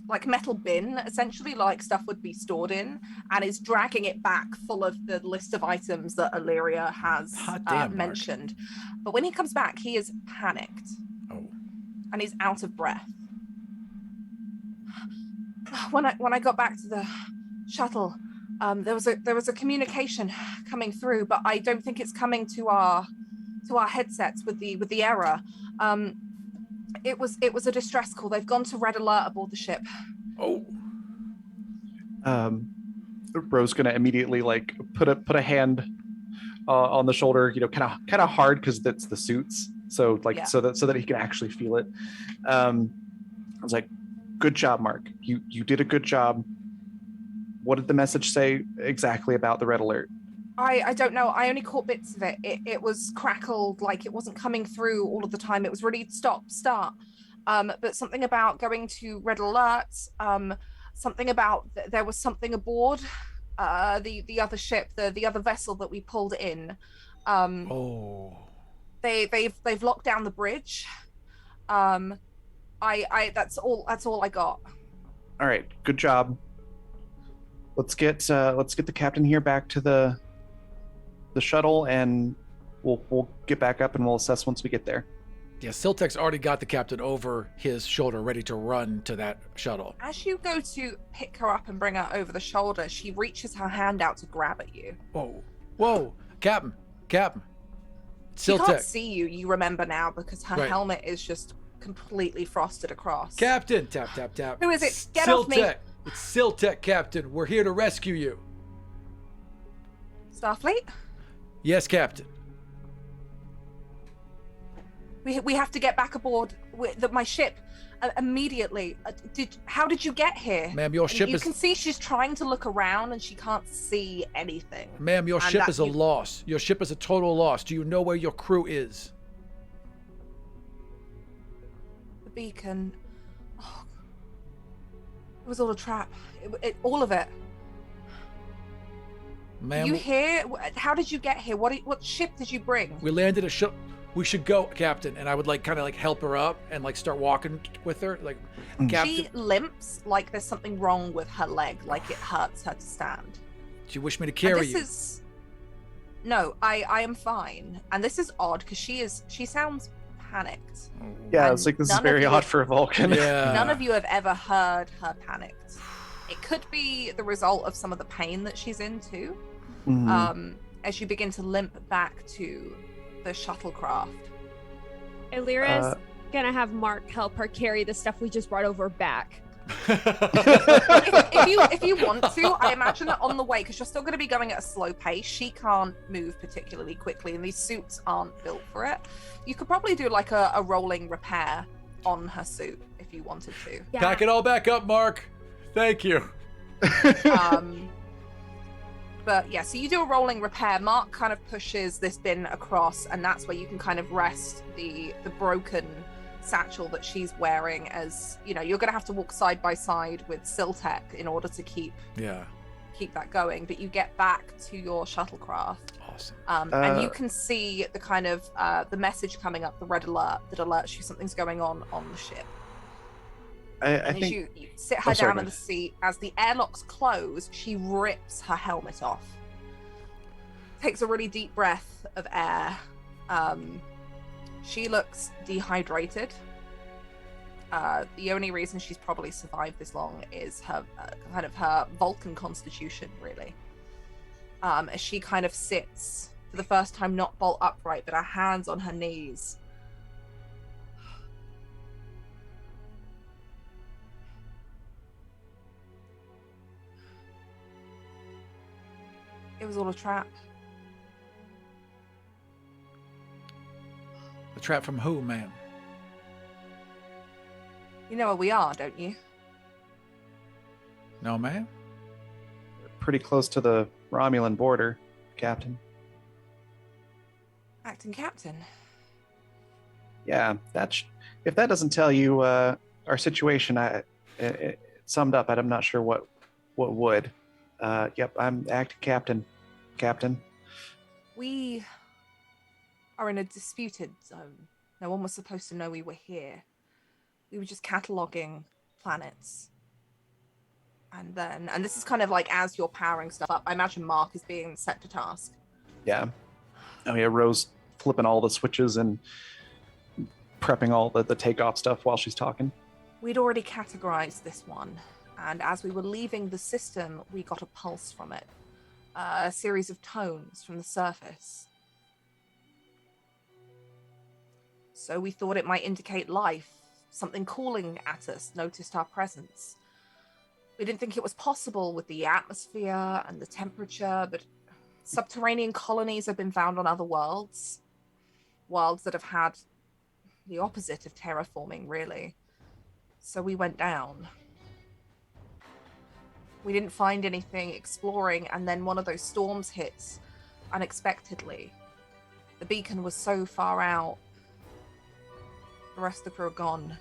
like metal bin, essentially, like stuff would be stored in, and is dragging it back full of the list of items that Illyria has Hot damn, Mark. mentioned. But when he comes back, he is panicked. Oh. And he's out of breath. When I got back to the shuttle, there was a communication coming through, but I don't think it's coming to our headsets with the error. It was a distress call. They've gone to red alert aboard the ship. Oh. Ro's gonna immediately like put a hand on the shoulder, kind of hard because that's the suits. So like Yeah. so that he can actually feel it. I was like, "Good job, Mark. You did a good job." What did the message say exactly about the red alert? I don't know. I only caught bits of it. It was crackled, like it wasn't coming through all of the time. It was really start. But something about going to red alert. Something about there was something aboard the other ship, the other vessel that we pulled in. Oh. They've locked down the bridge. That's all I got. All right, good job. Let's get the captain here back to the shuttle, and we'll get back up and we'll assess once we get there. Yeah, Siltek's already got the captain over his shoulder, ready to run to that shuttle. As you go to pick her up and bring her over the shoulder, she reaches her hand out to grab at you. Whoa, Captain. She can't Siltek. see you. You remember now because her Right. helmet is just completely frosted across. Captain, tap, tap, tap. Who is it? Get off me. Siltec. It's Siltec, Captain. We're here to rescue you. Starfleet? Yes, Captain. We have to get back aboard with my ship immediately. How did you get here? Ma'am, your ship you is... can see she's trying to look around and she can't see anything. Ma'am, your ship is a loss. Your ship is a total loss. Do you know where your crew is? The beacon. Oh, it was all a trap. All of it. Ma'am, You here? How did you get here? What ship did you bring? we landed a ship. We should go, Captain. And I would kind of help her up and start walking with her. Captain. She limps like there's something wrong with her leg, like it hurts her to stand. Do you wish me to carry you? No, I am fine. And this is odd because she sounds panicked. Yeah, And it's like this is none of very you- odd for a Vulcan. Yeah. None of you have ever heard her panicked. It could be the result of some of the pain that she's in too. Mhm. As you begin to limp back to the shuttlecraft. Illyra's gonna have Mark help her carry the stuff we just brought over back. If you want to, I imagine that on the way, because you're still going to be going at a slow pace, she can't move particularly quickly, and these suits aren't built for it. You could probably do like a rolling repair on her suit if you wanted to. Yeah. Pack it all back up, Mark. Thank you. But yeah, so you do a rolling repair. Mark kind of pushes this bin across, and that's where you can kind of rest the broken satchel that she's wearing. As you know, you're going to have to walk side by side with Siltec in order to keep that going. But you get back to your shuttlecraft. Awesome. And you can see the kind of the message coming up, the red alert that alerts you something's going on the ship. I And think as you sit her sorry, down in the seat, as the airlocks close, she rips her helmet off. Takes a really deep breath of air. She looks dehydrated. The only reason she's probably survived this long is her kind of her Vulcan constitution, really. As she kind of sits for the first time, not bolt upright, but her hands on her knees. It was all a trap. A trap from who, ma'am? You know where we are, don't you? No, ma'am. pretty close to the Romulan border, Captain. Acting captain. Yeah, if that doesn't tell you our situation, it summed up. I'm not sure what would. Yep, I'm acting captain. We are in a disputed zone. No one was supposed to know we were here. We were just cataloging planets. And this is kind of like as you're powering stuff up, I imagine Mark is being set to task. Yeah. Oh yeah, Rose flipping all the switches and prepping all the takeoff stuff while she's talking. We'd already categorized this one, and as we were leaving the system, we got a pulse from it. A series of tones from the surface. So we thought it might indicate life. Something calling at us noticed our presence. We didn't think it was possible with the atmosphere and the temperature, but subterranean colonies have been found on other worlds. Worlds that have had the opposite of terraforming, really. So we went down. We didn't find anything exploring, and then one of those storms hits unexpectedly. The beacon was so far out. The rest of the crew are gone.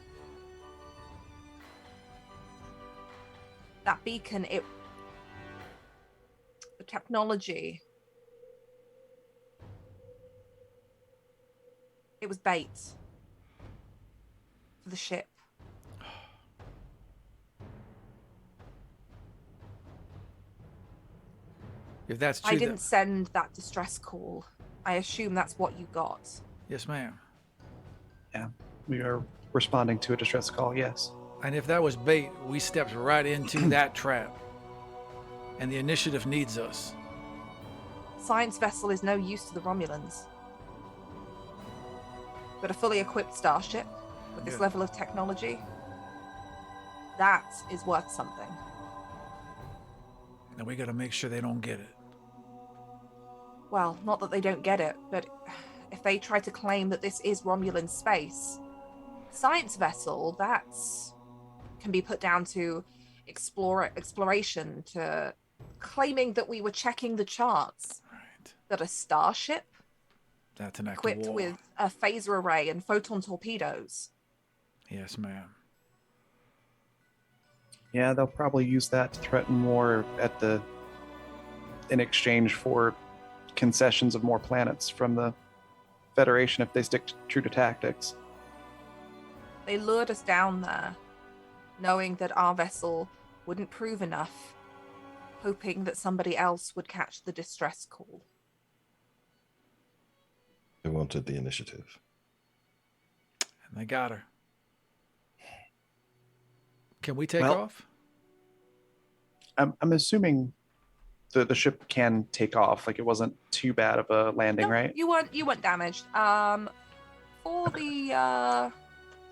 That beacon, the technology, it was bait for the ship. If that's true, I didn't send that distress call. I assume that's what you got. Yes, ma'am. Yeah, we are responding to a distress call, yes. And if that was bait, we stepped right into that trap. And the initiative needs us. Science vessel is no use to the Romulans. But a fully equipped starship, with this Good. level of technology, that is worth something. Now we got to make sure they don't get it. Well, not that they don't get it, but if they try to claim that this is Romulan space, science vessel, that's can be put down to exploration, to claiming that we were checking the charts, Right. that a starship That's an act of equipped war. with a phaser array and photon torpedoes. Yes, ma'am. Yeah, they'll probably use that to threaten war in exchange for concessions of more planets from the Federation if they stick true to tactics. They lured us down there, knowing that our vessel wouldn't prove enough, hoping that somebody else would catch the distress call. They wanted the initiative. And they got her. Can we take Well, off? I'm assuming the ship can take off. Like it wasn't too bad of a landing, No, right? you weren't damaged. For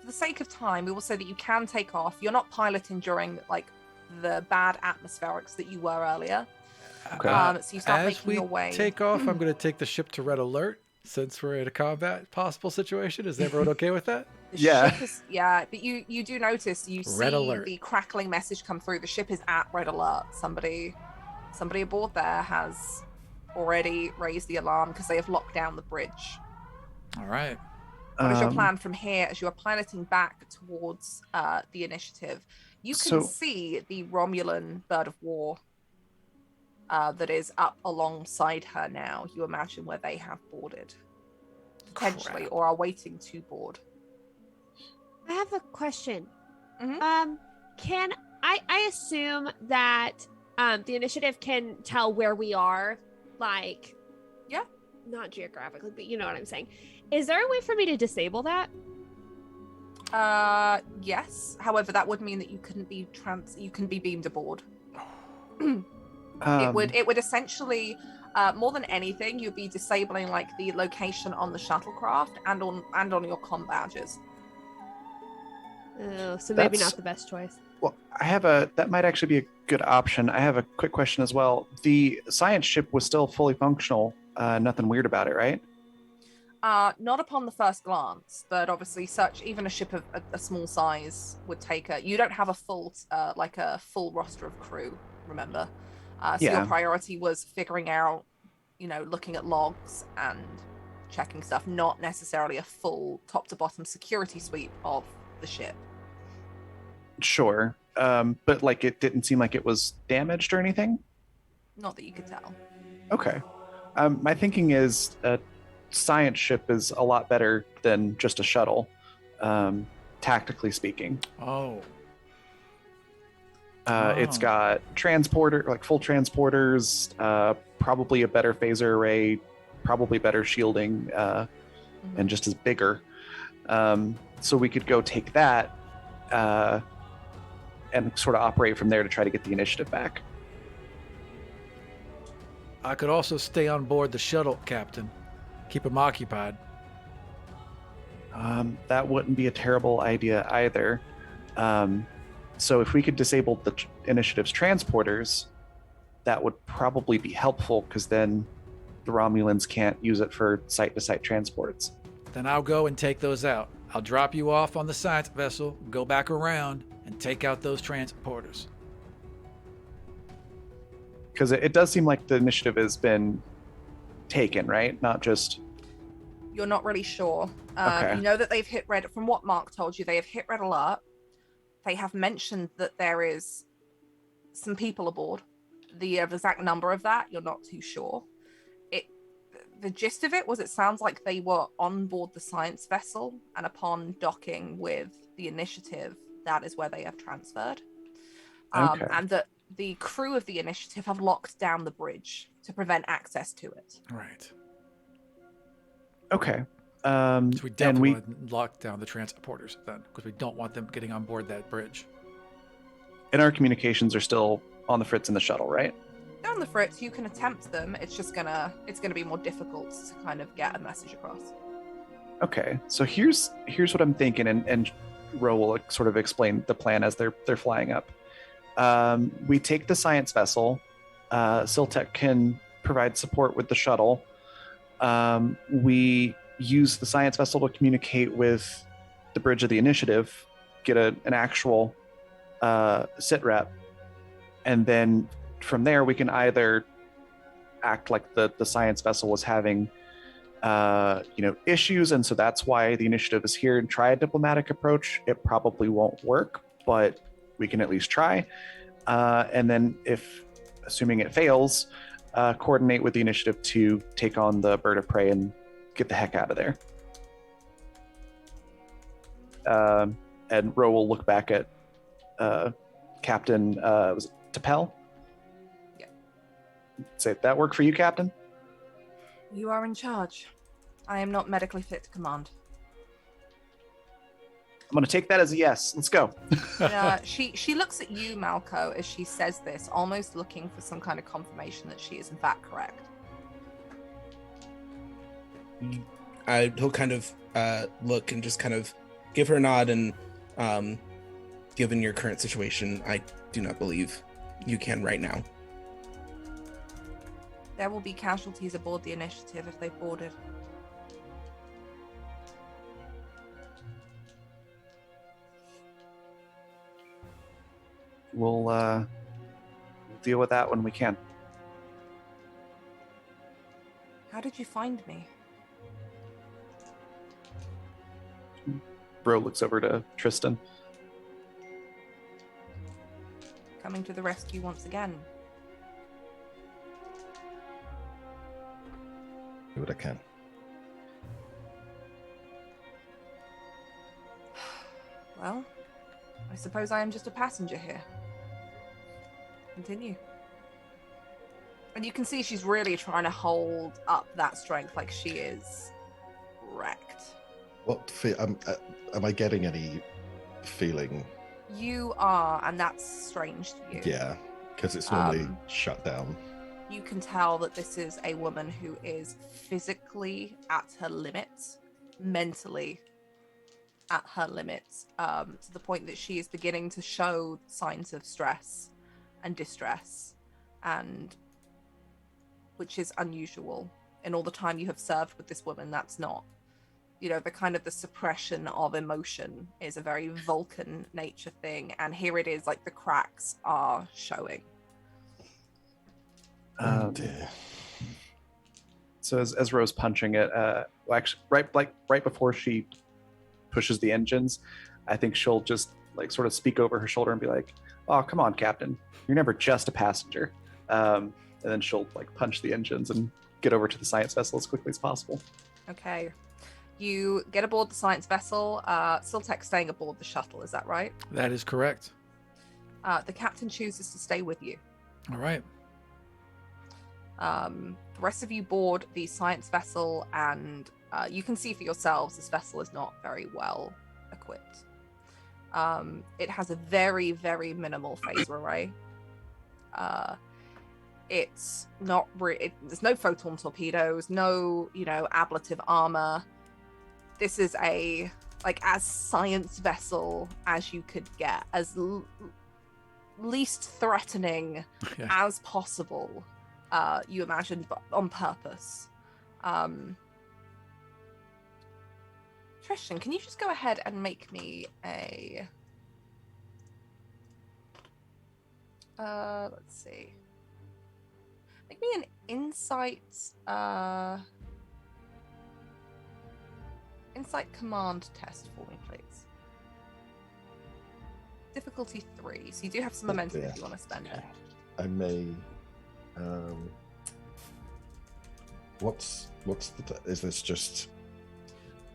the sake of time, we will say that you can take off. You're not piloting during like the bad atmospherics that you were earlier. Okay. So you start As making we your way. take off, I'm going to take the ship to red alert since we're in a combat possible situation. Is everyone okay with that? The Yeah. ship is, yeah, but you do notice you Red see alert. the crackling message come through. The ship is at red alert. Somebody aboard there has already raised the alarm because they have locked down the bridge. All right. What is your plan from here as you are piloting back towards the initiative? You can So- see the Romulan bird of war that is up alongside her now. You imagine where they have boarded, potentially, Crap. or are waiting to board. I have a question. Mhm. Can I assume that the initiative can tell where we are, like, Yeah. not geographically, but you know what I'm saying. Is there a way for me to disable that? Yes. However, that would mean that you couldn't be beamed aboard. Um, It would essentially, more than anything, you'd be disabling like the location on the shuttlecraft and on your comm badges. Oh, so maybe That's- not the best choice. Well, that might actually be a good option. I have a quick question as well. The science ship was still fully functional. Nothing weird about it, right? Not upon the first glance, but obviously, even a ship of a small size would take a. You don't have a full roster of crew. Remember, so Yeah. your priority was figuring out, looking at logs and checking stuff, not necessarily a full top to bottom security sweep of the ship. Sure. But like it didn't seem like it was damaged or anything. Not that you could tell. Okay. My thinking is a science ship is a lot better than just a shuttle, tactically speaking. Oh. It's Oh. got full transporters, probably a better phaser array, probably better shielding, and just as bigger. So we could go take that and sort of operate from there to try to get the initiative back. I could also stay on board the shuttle, Captain. Keep him occupied. That wouldn't be a terrible idea either. So if we could disable the initiative's transporters, that would probably be helpful because then the Romulans can't use it for site-to-site transports. Then I'll go and take those out. I'll drop you off on the science vessel, go back around, and take out those transporters. Because it does seem like the initiative has been taken, right? Not just... You're not really sure. Okay. You know that they've hit red. From what Mark told you, they have hit red alert. They have mentioned that there is some people aboard. The exact number of that, you're not too sure. The gist of it was it sounds like they were on board the science vessel, and upon docking with the initiative, that is where they have transferred. Okay. And that the crew of the initiative have locked down the bridge to prevent access to it. Right. Okay. So we definitely we want to lock down the transporters then, because we don't want them getting on board that bridge. and our communications are still on the fritz in the shuttle, right? Down the fritz, you can attempt them. It's just gonna be more difficult to kind of get a message across. Okay, so here's what I'm thinking, and Ro will sort of explain the plan as they're flying up. We take the science vessel. Siltech can provide support with the shuttle. We use the science vessel to communicate with the bridge of the Initiative, get an actual sit rep, and then from there we can either act like the science vessel was having issues, and so that's why the Initiative is here, and try a diplomatic approach. It probably won't work, but we can at least try. And then assuming it fails, coordinate with the Initiative to take on the bird of prey and get the heck out of there. And Ro will look back at Captain, was it Tapel? Yeah. Say, that work for you, Captain? You are in charge. I am not medically fit to command. I'm going to take that as a yes. Let's go. She looks at you, Malco, as she says this, almost looking for some kind of confirmation that she is in fact correct. He'll kind of look and just kind of give her a nod, and given your current situation, I do not believe you can right now. There will be casualties aboard the Initiative if they boarded. We'll deal with that when we can. How did you find me? Bro looks over to Tristan. Coming to the rescue once again. Do what I can. Well, I suppose I am just a passenger here. Continue. And you can see she's really trying to hold up that strength, like she is wrecked. What am I getting any feeling? You are, and that's strange to you. Yeah, because it's normally shut down. You can tell that this is a woman who is physically at her limits, mentally at her limits, to the point that she is beginning to show signs of stress and distress, and which is unusual in all the time you have served with this woman. That's not, the kind of the suppression of emotion is a very Vulcan nature thing, and here it is, like the cracks are showing. Oh dear. So as Ro's punching it, actually, right before she pushes the engines, I think she'll just sort of speak over her shoulder and be like, "Oh, come on, Captain, you're never just a passenger." And then she'll punch the engines and get over to the science vessel as quickly as possible. Okay. You get aboard the science vessel. Siltech staying aboard the shuttle, is that right? That is correct. The captain chooses to stay with you. All right. The rest of you board the science vessel, and you can see for yourselves this vessel is not very well equipped. It has a very, very minimal phaser array. It's not there's no photon torpedoes, no ablative armor. This is a as science vessel as you could get, as least threatening as possible. You imagine, but on purpose. Tristan, can you just go ahead and make me a let's see. Make me an insight command test for me, please. Difficulty 3. So you do have some momentum if you want to spend it. I may. What's is this just?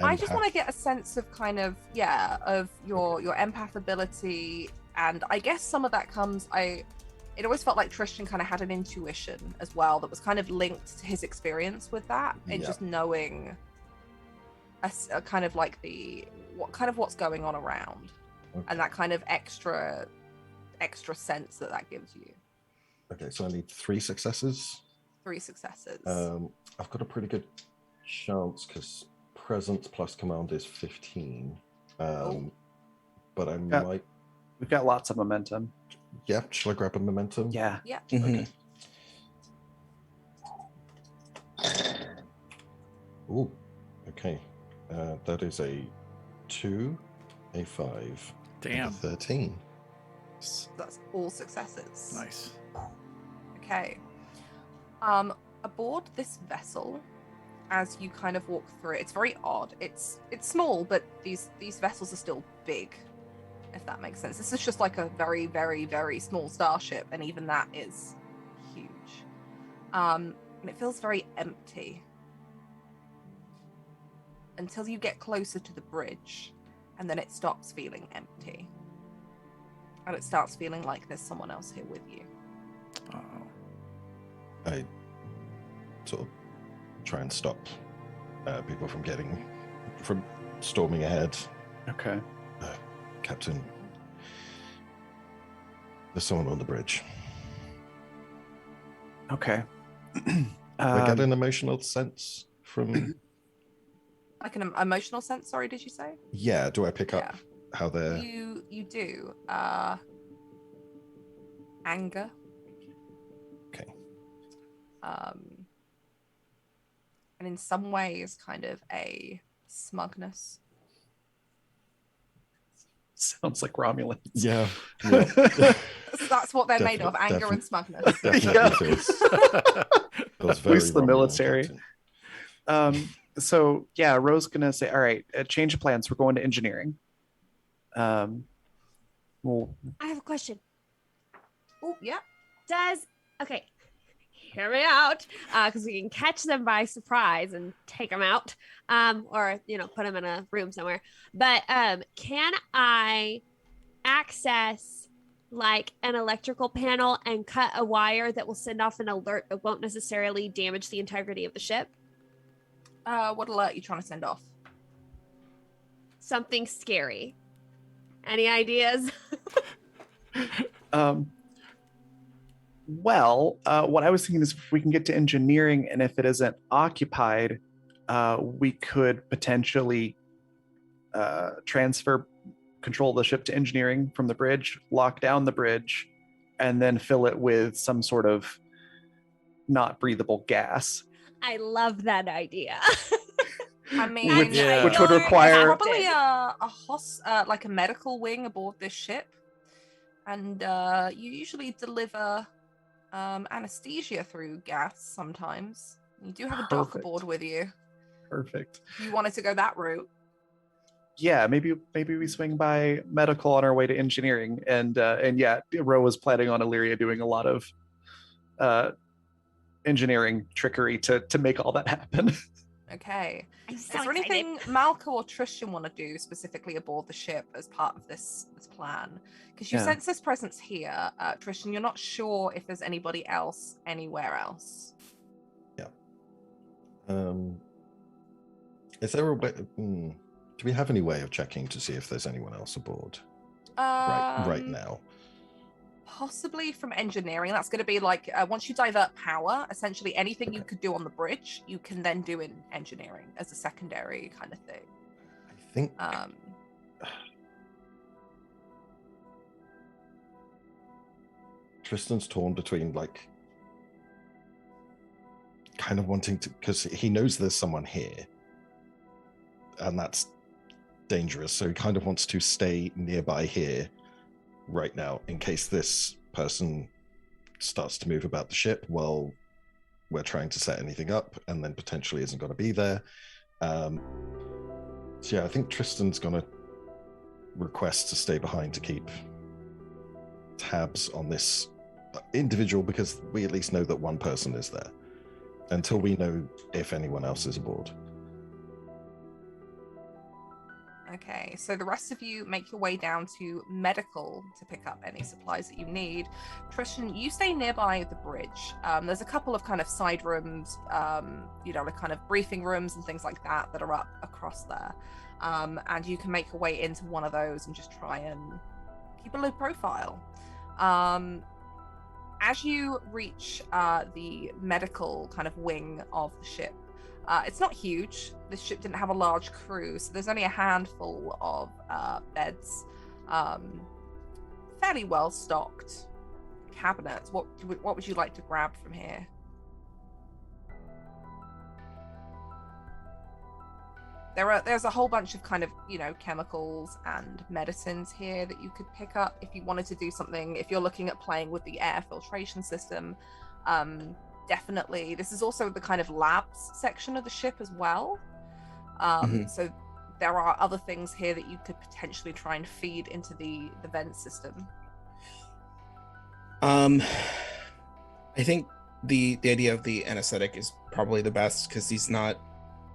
I just want to get a sense of of your empath ability, and I guess some of that comes. It always felt like Tristan kind of had an intuition as well that was kind of linked to his experience with that, and just knowing a kind of what's going on around, and that kind of extra sense that gives you. Okay, so I need 3 successes. 3 successes. I've got a pretty good chance because presence plus command is 15. But I Yeah. might. We've got lots of momentum. Yeah, shall I grab a momentum? Yeah. Yeah. Mhm. Okay. Ooh, okay. That is a 2, a 5, and a Damn. 13. So that's all successes. Nice. Okay. Aboard this vessel, as you kind of walk through it, it's very odd. It's small, but these vessels are still big, if that makes sense. This is just like a very, very, very small starship, and even that is huge. And it feels very empty until you get closer to the bridge, and then it stops feeling empty. And it starts feeling like there's someone else here with you. Uh-oh. I sort of try and stop people from storming ahead. Okay. Captain, there's someone on the bridge. Okay. Do I get an emotional sense from... Like an emotional sense, sorry, did you say? Yeah, do I pick up Yeah. how they're... You do. Anger. Okay. And in some ways, kind of a smugness. Sounds like Romulans. Yeah. That's what they're made of, anger and smugness. Definitely feels very Least the Romulan, military. Captain. So yeah, Ro's gonna say, all right, change of plans. We're going to engineering. Well, I have a question. Oh, yeah. Okay, hear me out, because we can catch them by surprise and take them out, or put them in a room somewhere. But can I access like an electrical panel and cut a wire that will send off an alert but won't necessarily damage the integrity of the ship? What alert are you trying to send off? Something scary. Any ideas? Well, what I was thinking is if we can get to engineering and if it isn't occupied, we could potentially transfer control of the ship to engineering from the bridge, lock down the bridge, and then fill it with some sort of not breathable gas. I love that idea. I mean, Which would require probably like a medical wing aboard this ship, and you usually deliver anesthesia through gas sometimes. You do have a doc Perfect. aboard with you. Perfect. If you wanted to go that route. Yeah, maybe we swing by medical on our way to engineering, and yeah, Ro was planning on Illyria doing a lot of engineering trickery to make all that happen. Okay. I'm Is so there excited. anything Malco or Tristan want to do specifically aboard the ship as part of this plan? Because you Yeah. sense this presence here, Tristan. You're not sure if there's anybody else anywhere else. Is there a way... do we have any way of checking to see if there's anyone else aboard right now? Possibly from engineering. That's going to be like once you divert power, essentially anything you could do on the bridge, you can then do in engineering as a secondary kind of thing. I think... Tristan's torn between like kind of wanting to, because he knows there's someone here and that's dangerous, so he kind of wants to stay nearby here right now in case this person starts to move about the ship while we're trying to set anything up and then potentially isn't going to be there. So yeah, I think Tristan's going to request to stay behind to keep tabs on this individual, because we at least know that one person is there until we know if anyone else is aboard. Okay, so the rest of you make your way down to medical to pick up any supplies that you need. Tristan, you stay nearby the bridge. There's a couple of kind of side rooms, like kind of briefing rooms and things like that that are up across there. And you can make your way into one of those and just try and keep a low profile. As you reach the medical kind of wing of the ship, It's not huge. This ship didn't have a large crew, so there's only a handful of beds. Fairly well stocked cabinets. What would you like to grab from here? There's a whole bunch of kind of, chemicals and medicines here that you could pick up if you wanted to do something. If you're looking at playing with the air filtration system, definitely. This is also the kind of labs section of the ship as well. So there are other things here that you could potentially try and feed into the vent system. I think the idea of the anesthetic is probably the best, because he's not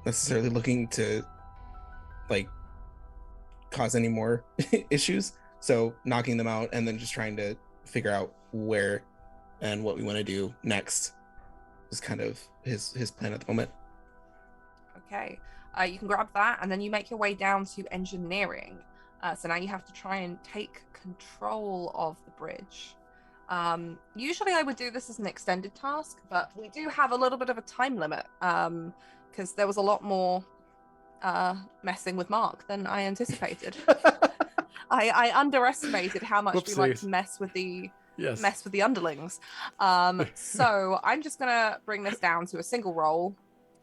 necessarily looking to cause any more issues. So knocking them out and then just trying to figure out where and what we want to do next is kind of his plan at the moment. Okay, you can grab that, and then you make your way down to engineering. So now you have to try and take control of the bridge. Usually I would do this as an extended task, but we do have a little bit of a time limit, because there was a lot more messing with Mark than I anticipated. I underestimated how much we like to mess with the underlings. So I'm just gonna bring this down to a single roll.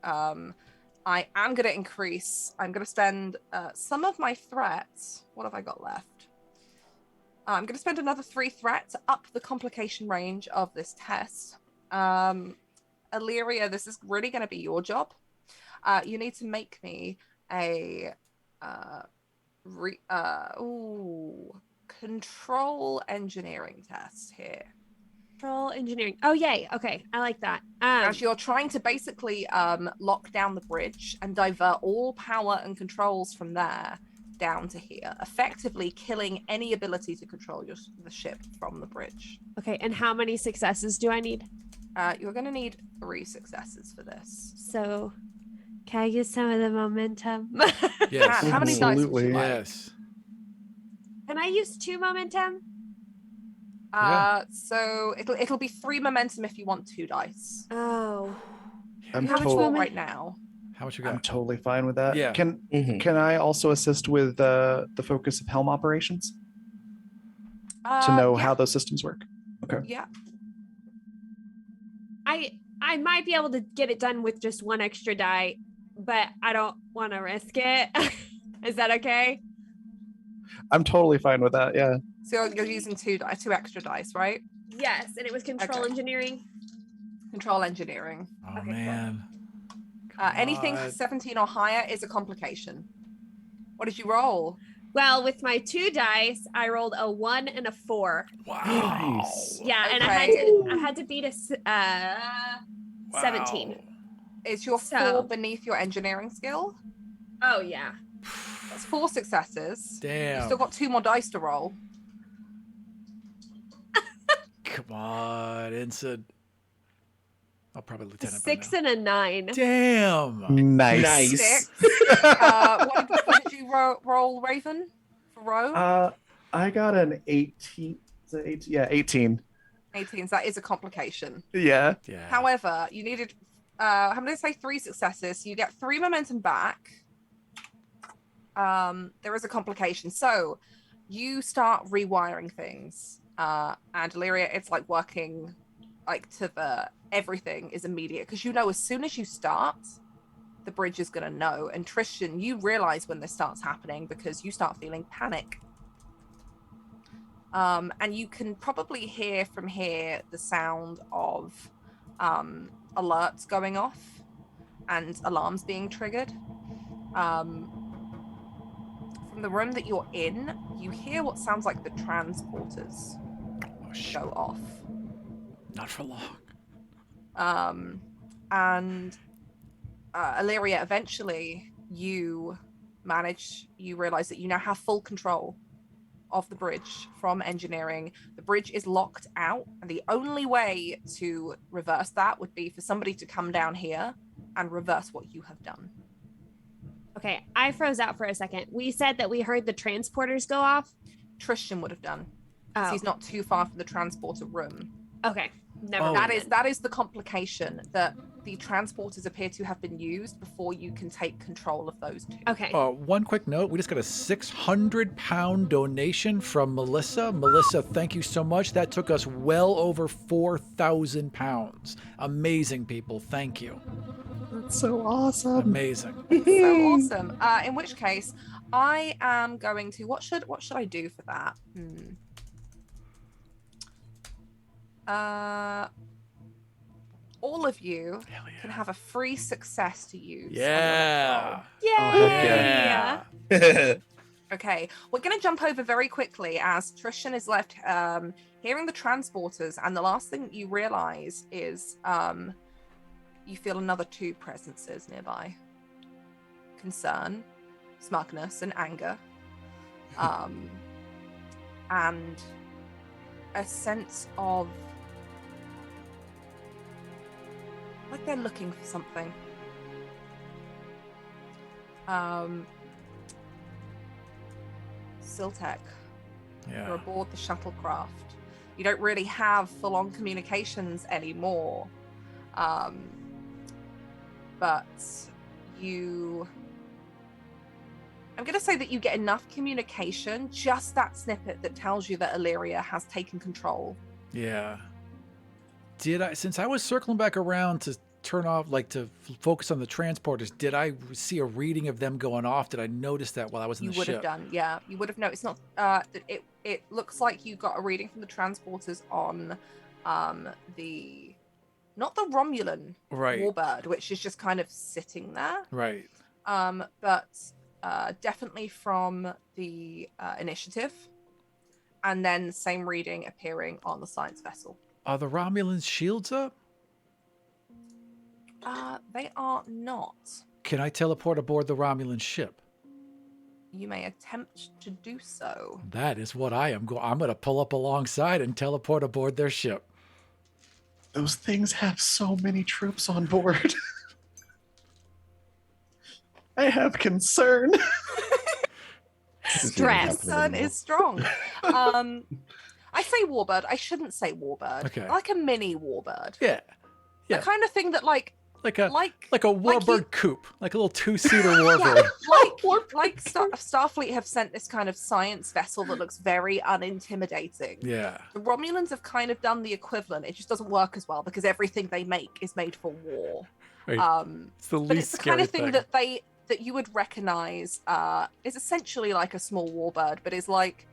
I am gonna increase. I'm gonna spend some of my threats. What have I got left? I'm gonna spend another 3 threat to up the complication range of this test. Illyria, this is really gonna be your job. You need to make me a control engineering test here. Control engineering. Oh, yay. Okay, I like that. As you're trying to basically lock down the bridge and divert all power and controls from there down to here, effectively killing any ability to control the ship from the bridge. Okay, and how many successes do I need? You're going to need 3 successes for this. So, can I use some of the momentum? Yes, How many dice would you like? yes. Can I use 2 momentum? So it'll be 3 momentum if you want 2 dice. Oh. I'm How much totally, more right now? How much you I'm got? totally fine with that. Yeah. Can I also assist with the focus of helm operations to know how those systems work? Okay. Yeah. I might be able to get it done with just 1 extra die, but I don't want to risk it. Is that okay? I'm totally fine with that. Yeah. So you're using 2 extra dice, right? Yes, and it was control Okay. engineering. Control engineering. Oh Okay, cool. man. Anything God. 17 or higher is a complication. What did you roll? Well, with my 2 dice, I rolled a 1 and a 4. Wow. Nice. Yeah, and Okay. I had to beat a 17. Is your So- 4 beneath your engineering skill? Oh yeah. That's 4 successes. Damn. You've still got 2 more dice to roll. Come on, Ensign. I'll probably Lieutenant. by 6 now. and a 9. Nice. Nice. 6. What did you roll, Raven? For row? I got an 18. Is it 18? Yeah, 18. 18. So that is a complication. Yeah. Yeah. However, you needed, I'm going to say 3 successes. So you get 3 momentum back. There is a complication. So you start rewiring things. And Illyria, it's like working like to the everything is immediate, because you know as soon as you start, the bridge is going to know. And Tristan, you realize when this starts happening because you start feeling panic. And you can probably hear from here the sound of alerts going off and alarms being triggered. From the room that you're in, you hear what sounds like the transporters Oh, shit. go off. Not for long. And Illyria, eventually you realize that you now have full control of the bridge from engineering. The bridge is locked out, and the only way to reverse that would be for somebody to come down here and reverse what you have done. Okay, I froze out for a second. We said that we heard the transporters go off. Tristan would have done. 'Cause Oh, he's not too far from the transporter room. okay. Never Oh. mind. That is the complication, that the transporters appear to have been used before you can take control of those two. Okay. One quick note, we just got a 600-pound donation from Melissa. Melissa, thank you so much. That took us well over 4,000 pounds. Amazing, people. Thank you. That's so awesome. Amazing. So awesome. In which case, I am going to. What should I do for that? All of you Hell yeah. can have a free success to use. Yeah. Yay! Oh, heck Yeah. Okay, we're going to jump over very quickly as Trishan is left hearing the transporters, and the last thing you realize is you feel another two presences nearby. Concern, smugness, and anger. And a sense of like they're looking for something. Siltec, you're Yeah. aboard the shuttlecraft. You don't really have full-on communications anymore. But I'm going to say that you get enough communication, just that snippet that tells you that Illyria has taken control. Yeah. Since I was circling back around to turn off, like to focus on the transporters, did I see a reading of them going off? Did I notice that while I was in You the would ship? have done, yeah. You would have noticed. Not it looks like you got a reading from the transporters on not the Romulan Right. warbird, which is just kind of sitting there. Right. But definitely from the Initiative, and then same reading appearing on the science vessel. Are the Romulans' shields up? They are not. Can I teleport aboard the Romulan ship? You may attempt to do so. That is what I am going. I'm going to pull up alongside and teleport aboard their ship. Those things have so many troops on board. I have concern. Stress. Concern is strong. I say warbird. I shouldn't say warbird. Okay. Like a mini warbird. Yeah. The Yeah. kind of thing that like Like a like warbird coupe, like a little two-seater warbird. Starfleet have sent this kind of science vessel that looks very unintimidating. Yeah. The Romulans have kind of done the equivalent. It just doesn't work as well because everything they make is made for war. Right. It's the But least it's the scary kind of thing that you would recognize is essentially like a small warbird, but is like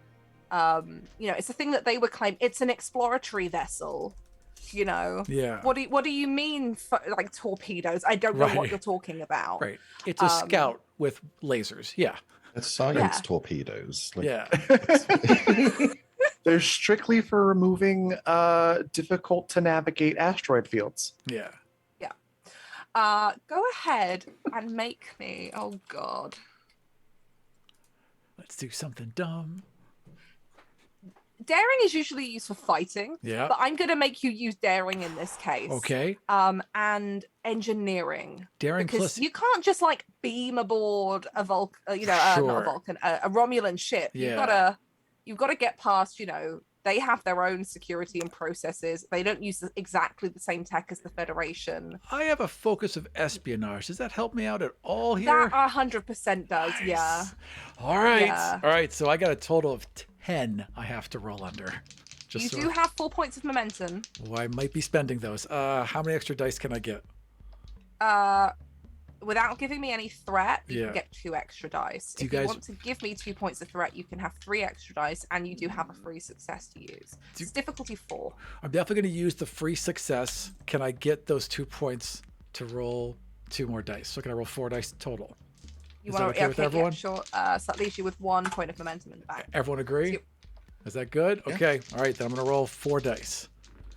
it's a thing that they would claim it's an exploratory vessel. Yeah. What do you mean like torpedoes? I don't know what Right. you're talking about. Right. It's a scout with lasers. Yeah. It's science Yeah. torpedoes. Like, Yeah. They're strictly for removing difficult to navigate asteroid fields. Yeah. Go ahead and make me. Oh God. Let's do something dumb. Daring is usually used for fighting, Yeah. but I'm going to make you use daring in this case. Okay. And engineering. Daring Because plus. you can't just like beam aboard a not a Sure. Vulcan, a Romulan ship. Yeah. You've got to get past. They have their own security and processes. They don't use exactly the same tech as the Federation. I have a focus of espionage. Does that help me out at all here? That 100% does. Nice. Yeah. All right. Yeah. All right. So I got a total of 10 I have to roll under. You do have 4 points of momentum. I might be spending those. How many extra dice can I get? Without giving me any threat, you Yeah. can get 2 extra dice. Do you If you guys- want to give me 2 points of threat, you can have 3 extra dice, and you do have a free success to use. It's difficulty 4. I'm definitely going to use the free success. Can I get those 2 points to roll 2 more dice? So can I roll 4 dice total? You Is that want okay with everyone? Yeah, sure. So that leaves you with 1 point of momentum in the back. Everyone agree? Yep. Is that good? Yeah. Okay. All right. Then I'm going to roll 4 dice.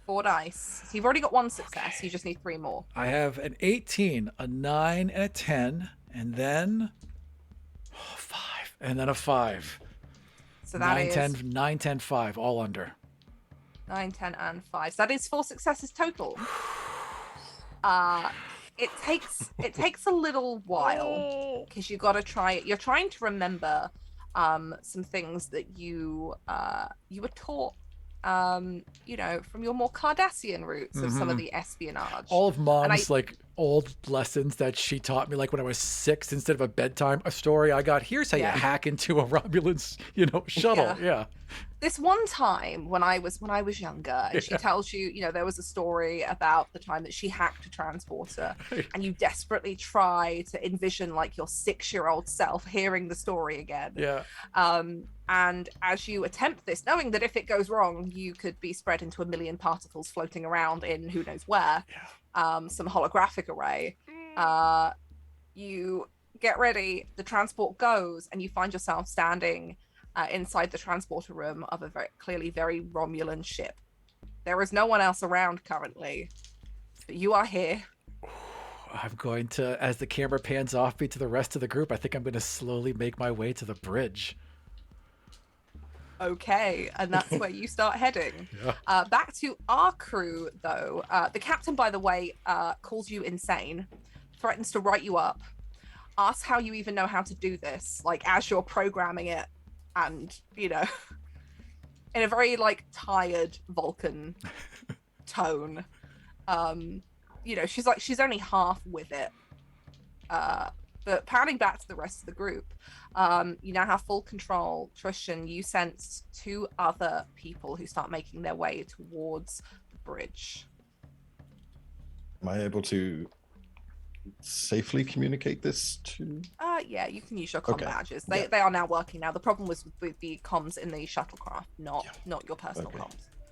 4 dice. So you've already got 1 success. You just need 3 more. I have an 18, a 9, and a 10, and then 5, and then a 5. So that 9, is 10, 9, 10, 5, all under. 9, 10, and 5. So that is 4 successes total. It takes a little while because you got to try it. You're trying to remember some things that you were taught from your more Cardassian roots of some of Mhm. the espionage. All of And Mom's like old lessons that she taught me, like when I was 6, instead of a bedtime a story, I got, here's how you Yeah. hack into a Romulan's, shuttle. Yeah. This one time when I was younger, and she Yeah. tells you, there was a story about the time that she hacked a transporter, and you desperately try to envision like your 6-year-old self hearing the story again. Yeah. And as you attempt this, knowing that if it goes wrong, you could be spread into a million particles floating around in who knows where, some holographic array, you get ready, the transport goes, and you find yourself standing inside the transporter room of a clearly very Romulan ship. There is no one else around currently, but you are here. I'm going to, as the camera pans off me to the rest of the group, I think I'm going to slowly make my way to the bridge. Okay, and that's where you start heading. Yeah. Back to our crew, though. The captain, by the way, calls you insane, threatens to write you up, asks how you even know how to do this, like as you're programming it, and in a very like tired Vulcan tone. She's only half with it. But panning back to the rest of the group, you now have full control. Tristan, you sense 2 other people who start making their way towards the bridge. Am I able to safely communicate this to? Yeah, you can use your comm Okay. badges. Yeah. They are now working now. The problem was with the comms in the shuttlecraft, not your personal Okay.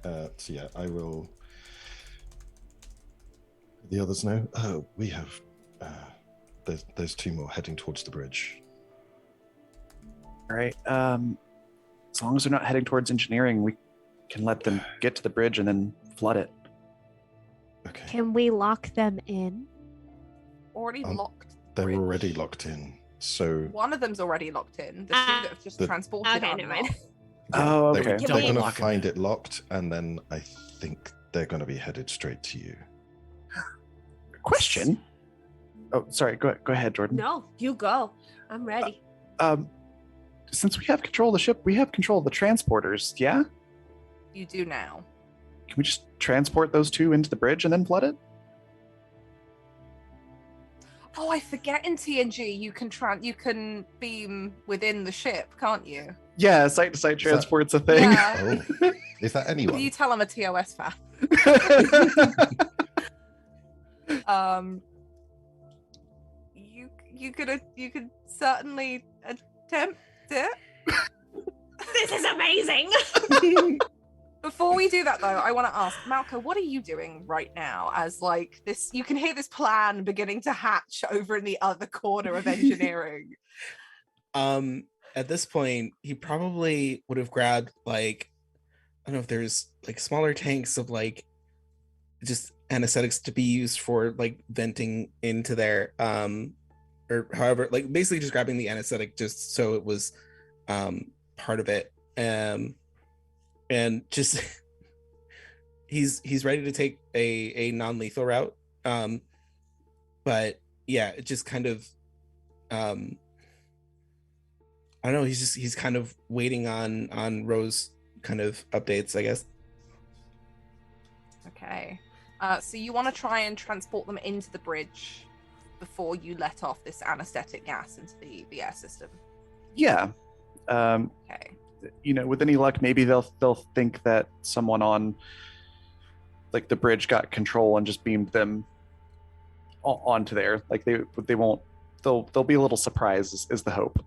comms. So yeah, I will. The others know. We have. There's 2 more heading towards the bridge. All right. As long as they're not heading towards engineering, we can let them get to the bridge and then flood it. Okay. Can we lock them in? Already locked. They're bridge. already locked in. So One of them's already locked in. The 2 that have just transported okay, are never mind. not. Oh, They okay. would Can they're we- going to lock 'em find in. it locked, and then I think they're going to be headed straight to you. Question. Oh, sorry. Go ahead, Jordan. No, you go. I'm ready. Since we have control of the ship, we have control of the transporters. Yeah. You do now. Can we just transport those 2 into the bridge and then flood it? Oh, I forget in TNG you can beam within the ship, can't you? Yeah, site-to-site Is that- transport's a thing. Yeah. Oh, is that anyone? You tell I'm a TOS fan. You could certainly attempt it. This is amazing. Before we do that, though, I want to ask Malco, what are you doing right now? As like this, you can hear this plan beginning to hatch over in the other corner of engineering. At this point, he probably would have grabbed like, I don't know if there's like smaller tanks of like just anesthetics to be used for like venting into there, or however, like basically just grabbing the anesthetic just so it was part of it, and just he's ready to take a non-lethal route, but yeah, it just kind of I don't know, he's kind of waiting on Rose kind of updates, I guess. Okay. So you want to try and transport them into the bridge before you let off this anesthetic gas into the air system. Yeah. Okay. With any luck, maybe they'll think that someone on like the bridge got control and just beamed them onto there. Like they won't. They'll be a little surprised. Is the hope?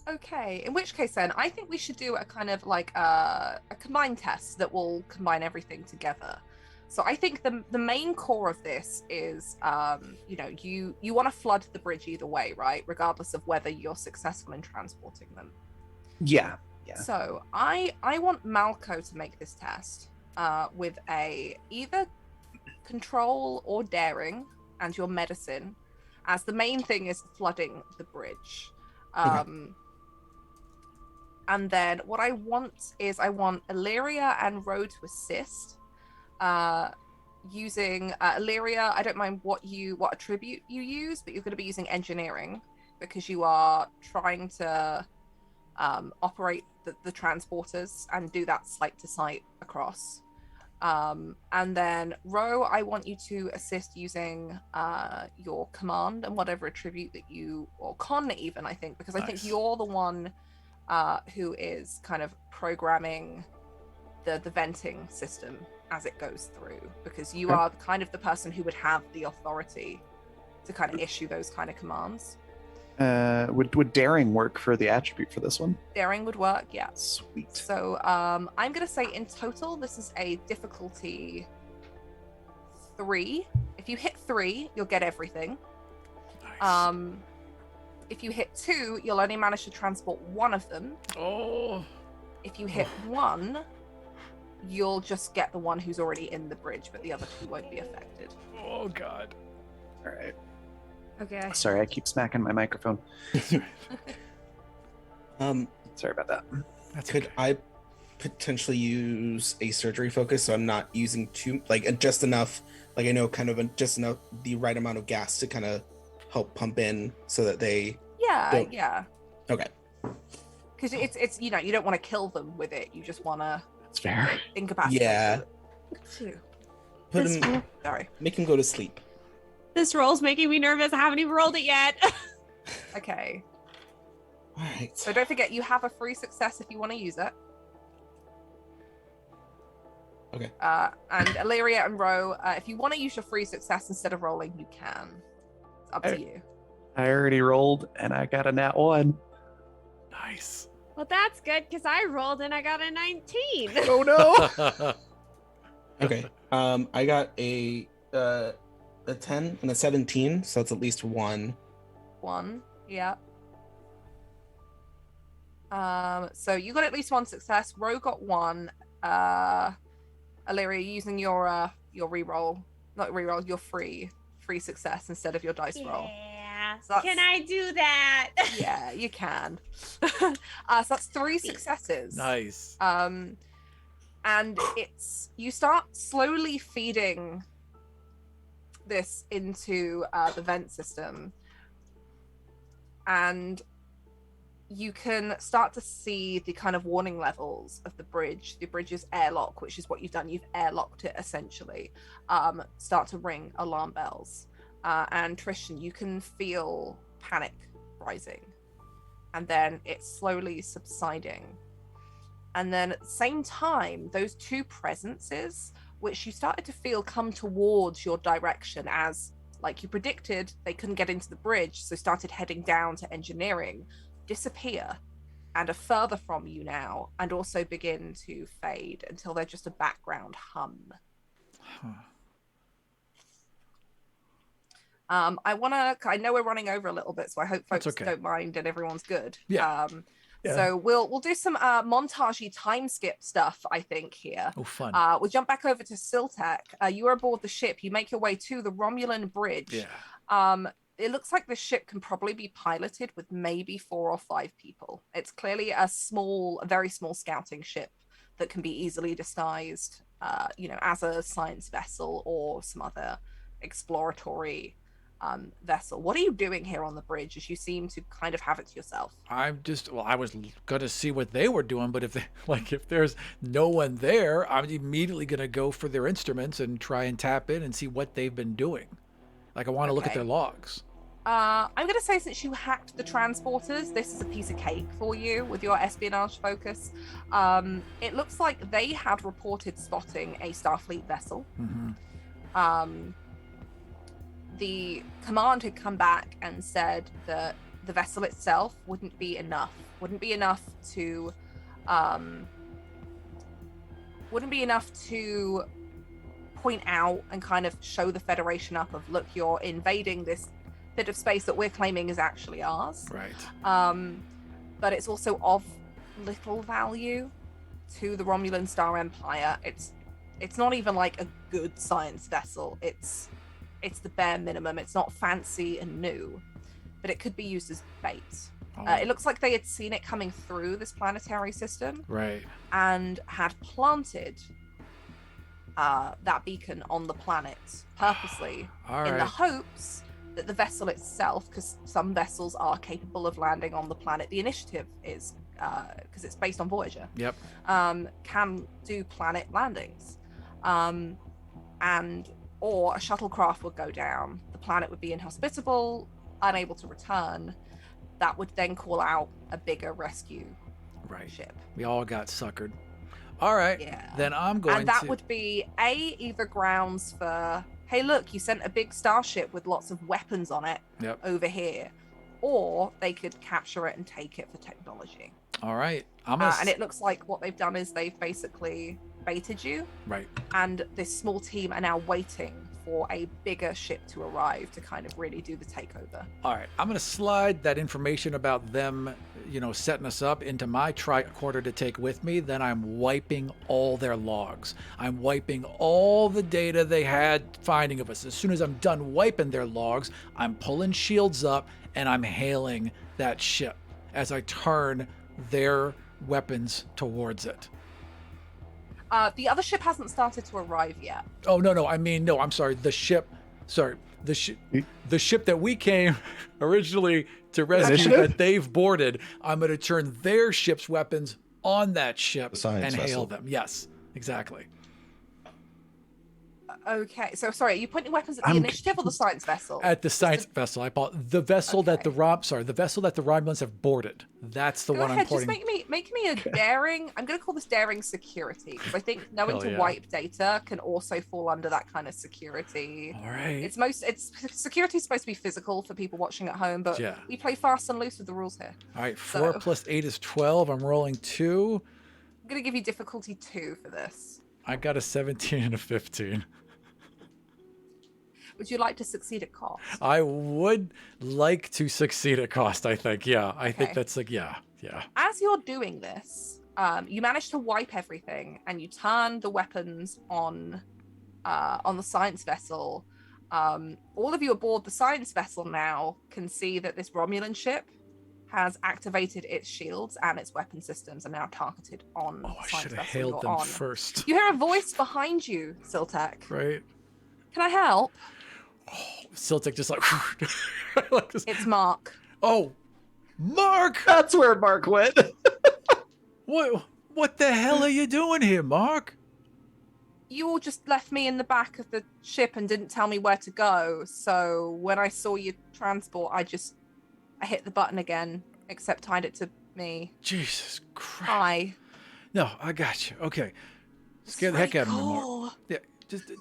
Okay. In which case, then I think we should do a kind of like a combined test that will combine everything together. So I think the main core of this is, you want to flood the bridge either way, right? Regardless of whether you're successful in transporting them. Yeah. Yeah. So I want Malco to make this test with a either control or daring and your medicine, as the main thing is flooding the bridge. And then what I want Illyria and Ro to assist. Using Illyria, I don't mind what attribute you use, but you're going to be using engineering because you are trying to operate the transporters and do that site to site across. And then Ro, I want you to assist using your command and whatever attribute that you, or con even, I think, because I think you're the one who is kind of programming the venting system as it goes through, because you are kind of the person who would have the authority to kind of issue those kind of commands. Would daring work for the attribute for this one? Daring would work, yeah. Sweet. So I'm gonna say in total this is a difficulty 3. If you hit 3, you'll get everything. Nice. If you hit 2, you'll only manage to transport one of them. Oh. If you hit 1, you'll just get the one who's already in the bridge, but the other 2 won't be affected. Oh God. All right. Okay. Sorry, I keep smacking my microphone. Sorry about that. Could I potentially use a surgery focus so I'm not using too, like, just enough, like I know kind of just enough, the right amount of gas to kind of help pump in so that they don't... Yeah. Okay. Because it's you know, you don't want to kill them with it. You just want to... That's fair. Incapacitate. Yeah. Them. Put him, Sorry. make him go to sleep. This roll's making me nervous. I haven't even rolled it yet. Okay. All right. So don't forget, you have a free success if you want to use it. Okay. And Illyria and Ro, if you want to use your free success instead of rolling, you can. It's up to you. I already rolled and I got a nat 1. Nice. Well, that's good because I rolled and I got a 19. Oh no! Okay. I got a 10 and a 17, so that's at least 1. 1, yeah. So you got at least 1 success. Ro got 1. Illyria, using your reroll, not reroll, your free success instead of your dice roll. Yeah. So Can I do that? Yeah, you can. So that's 3 successes. Nice. And it's, you start slowly feeding this into the vent system, and you can start to see the kind of warning levels of the bridge. The bridge's airlock, which is what you've done, you've airlocked it essentially, start to ring alarm bells. And Tristan, you can feel panic rising, and then it's slowly subsiding. And then at the same time, those 2 presences, which you started to feel come towards your direction as, like you predicted, they couldn't get into the bridge, so started heading down to engineering, disappear and are further from you now, and also begin to fade until they're just a background hum. I know we're running over a little bit, so I hope folks don't mind and everyone's good. Yeah. So we'll do some montagey time skip stuff, I think, here. Oh, fun. We'll jump back over to Siltec. You are aboard the ship. You make your way to the Romulan bridge. Yeah. It looks like the ship can probably be piloted with maybe 4 or 5 people. It's clearly a very small scouting ship that can be easily disguised, as a science vessel or some other exploratory vessel. What are you doing here on the bridge, as you seem to kind of have it to yourself? I was gonna see what they were doing, but if there's no one there, I'm immediately gonna go for their instruments and try and tap in and see what they've been doing. Like, I want to look at their logs. I'm going to say, since you hacked the transporters, this is a piece of cake for you with your espionage focus. It looks like they had reported spotting a Starfleet vessel. Mm-hmm. The command had come back and said that the vessel itself wouldn't be enough to point out and kind of show the Federation up of, look, you're invading this bit of space that we're claiming is actually ours. Right. But it's also of little value to the Romulan Star Empire. It's not even like a good science vessel. It's the bare minimum. It's not fancy and new, but it could be used as bait. It looks like they had seen it coming through this planetary system, Right. and had planted that beacon on the planet purposely in the hopes that the vessel itself, because some vessels are capable of landing on the planet, the Initiative is because it's based on Voyager, Yep. can do planet landings, and or a shuttlecraft would go down, the planet would be inhospitable, unable to return. That would then call out a bigger rescue Right. ship. We all got suckered. All right. Yeah. Then I'm going And that to. would be either grounds for, hey, look, you sent a big starship with lots of weapons on it Yep. over here, or they could capture it and take it for technology. All right. I'm gonna. And it looks like what they've done is they've basically baited you, Right. and this small team are now waiting for a bigger ship to arrive to kind of really do the takeover. All right. I'm going to slide that information about them, setting us up into my tricorder to take with me. Then I'm wiping all their logs. I'm wiping all the data they had finding of us. As soon as I'm done wiping their logs, I'm pulling shields up and I'm hailing that ship as I turn their weapons towards it. The other ship hasn't started to arrive yet. Oh, no. I mean, no, I'm sorry. The ship that we came originally to rescue Initiative? that they've boarded, I'm going to turn their ship's weapons on that ship The science and hail vessel. them. Yes, exactly. Okay, so sorry, are you pointing weapons at the I'm initiative or the science vessel? At the science vessel, I bought the vessel that the vessel that the Romulans have boarded. That's the Go one ahead, I'm just pointing. make me a daring. I'm going to call this daring security because I think knowing Hell to yeah. wipe data can also fall under that kind of security. All right. It's security is supposed to be physical for people watching at home, but Yeah. we play fast and loose with the rules here. All right. 4 plus 8 is 12. I'm rolling 2. I'm going to give you difficulty 2 for this. I got a 17 and a 15. Would you like to succeed at cost? I would like to succeed at cost, I think. Yeah. I think Okay. that's yeah. As you're doing this, you manage to wipe everything and you turn the weapons on the science vessel. All of you aboard the science vessel now can see that this Romulan ship has activated its shields and its weapon systems are now targeted on Oh, the I science should have vessel hailed you're them on. first. You hear a voice behind you, Siltek. Right? Can I help? Siltek just like this. It's Mark. Oh, Mark! That's where Mark went. What the hell are you doing here, Mark? You all just left me in the back of the ship and didn't tell me where to go. So when I saw your transport, I hit the button again, except tied it to me. Jesus Christ. Hi. No, I got you. Okay. Scare the heck out of me, Mark. Cool. Yeah, just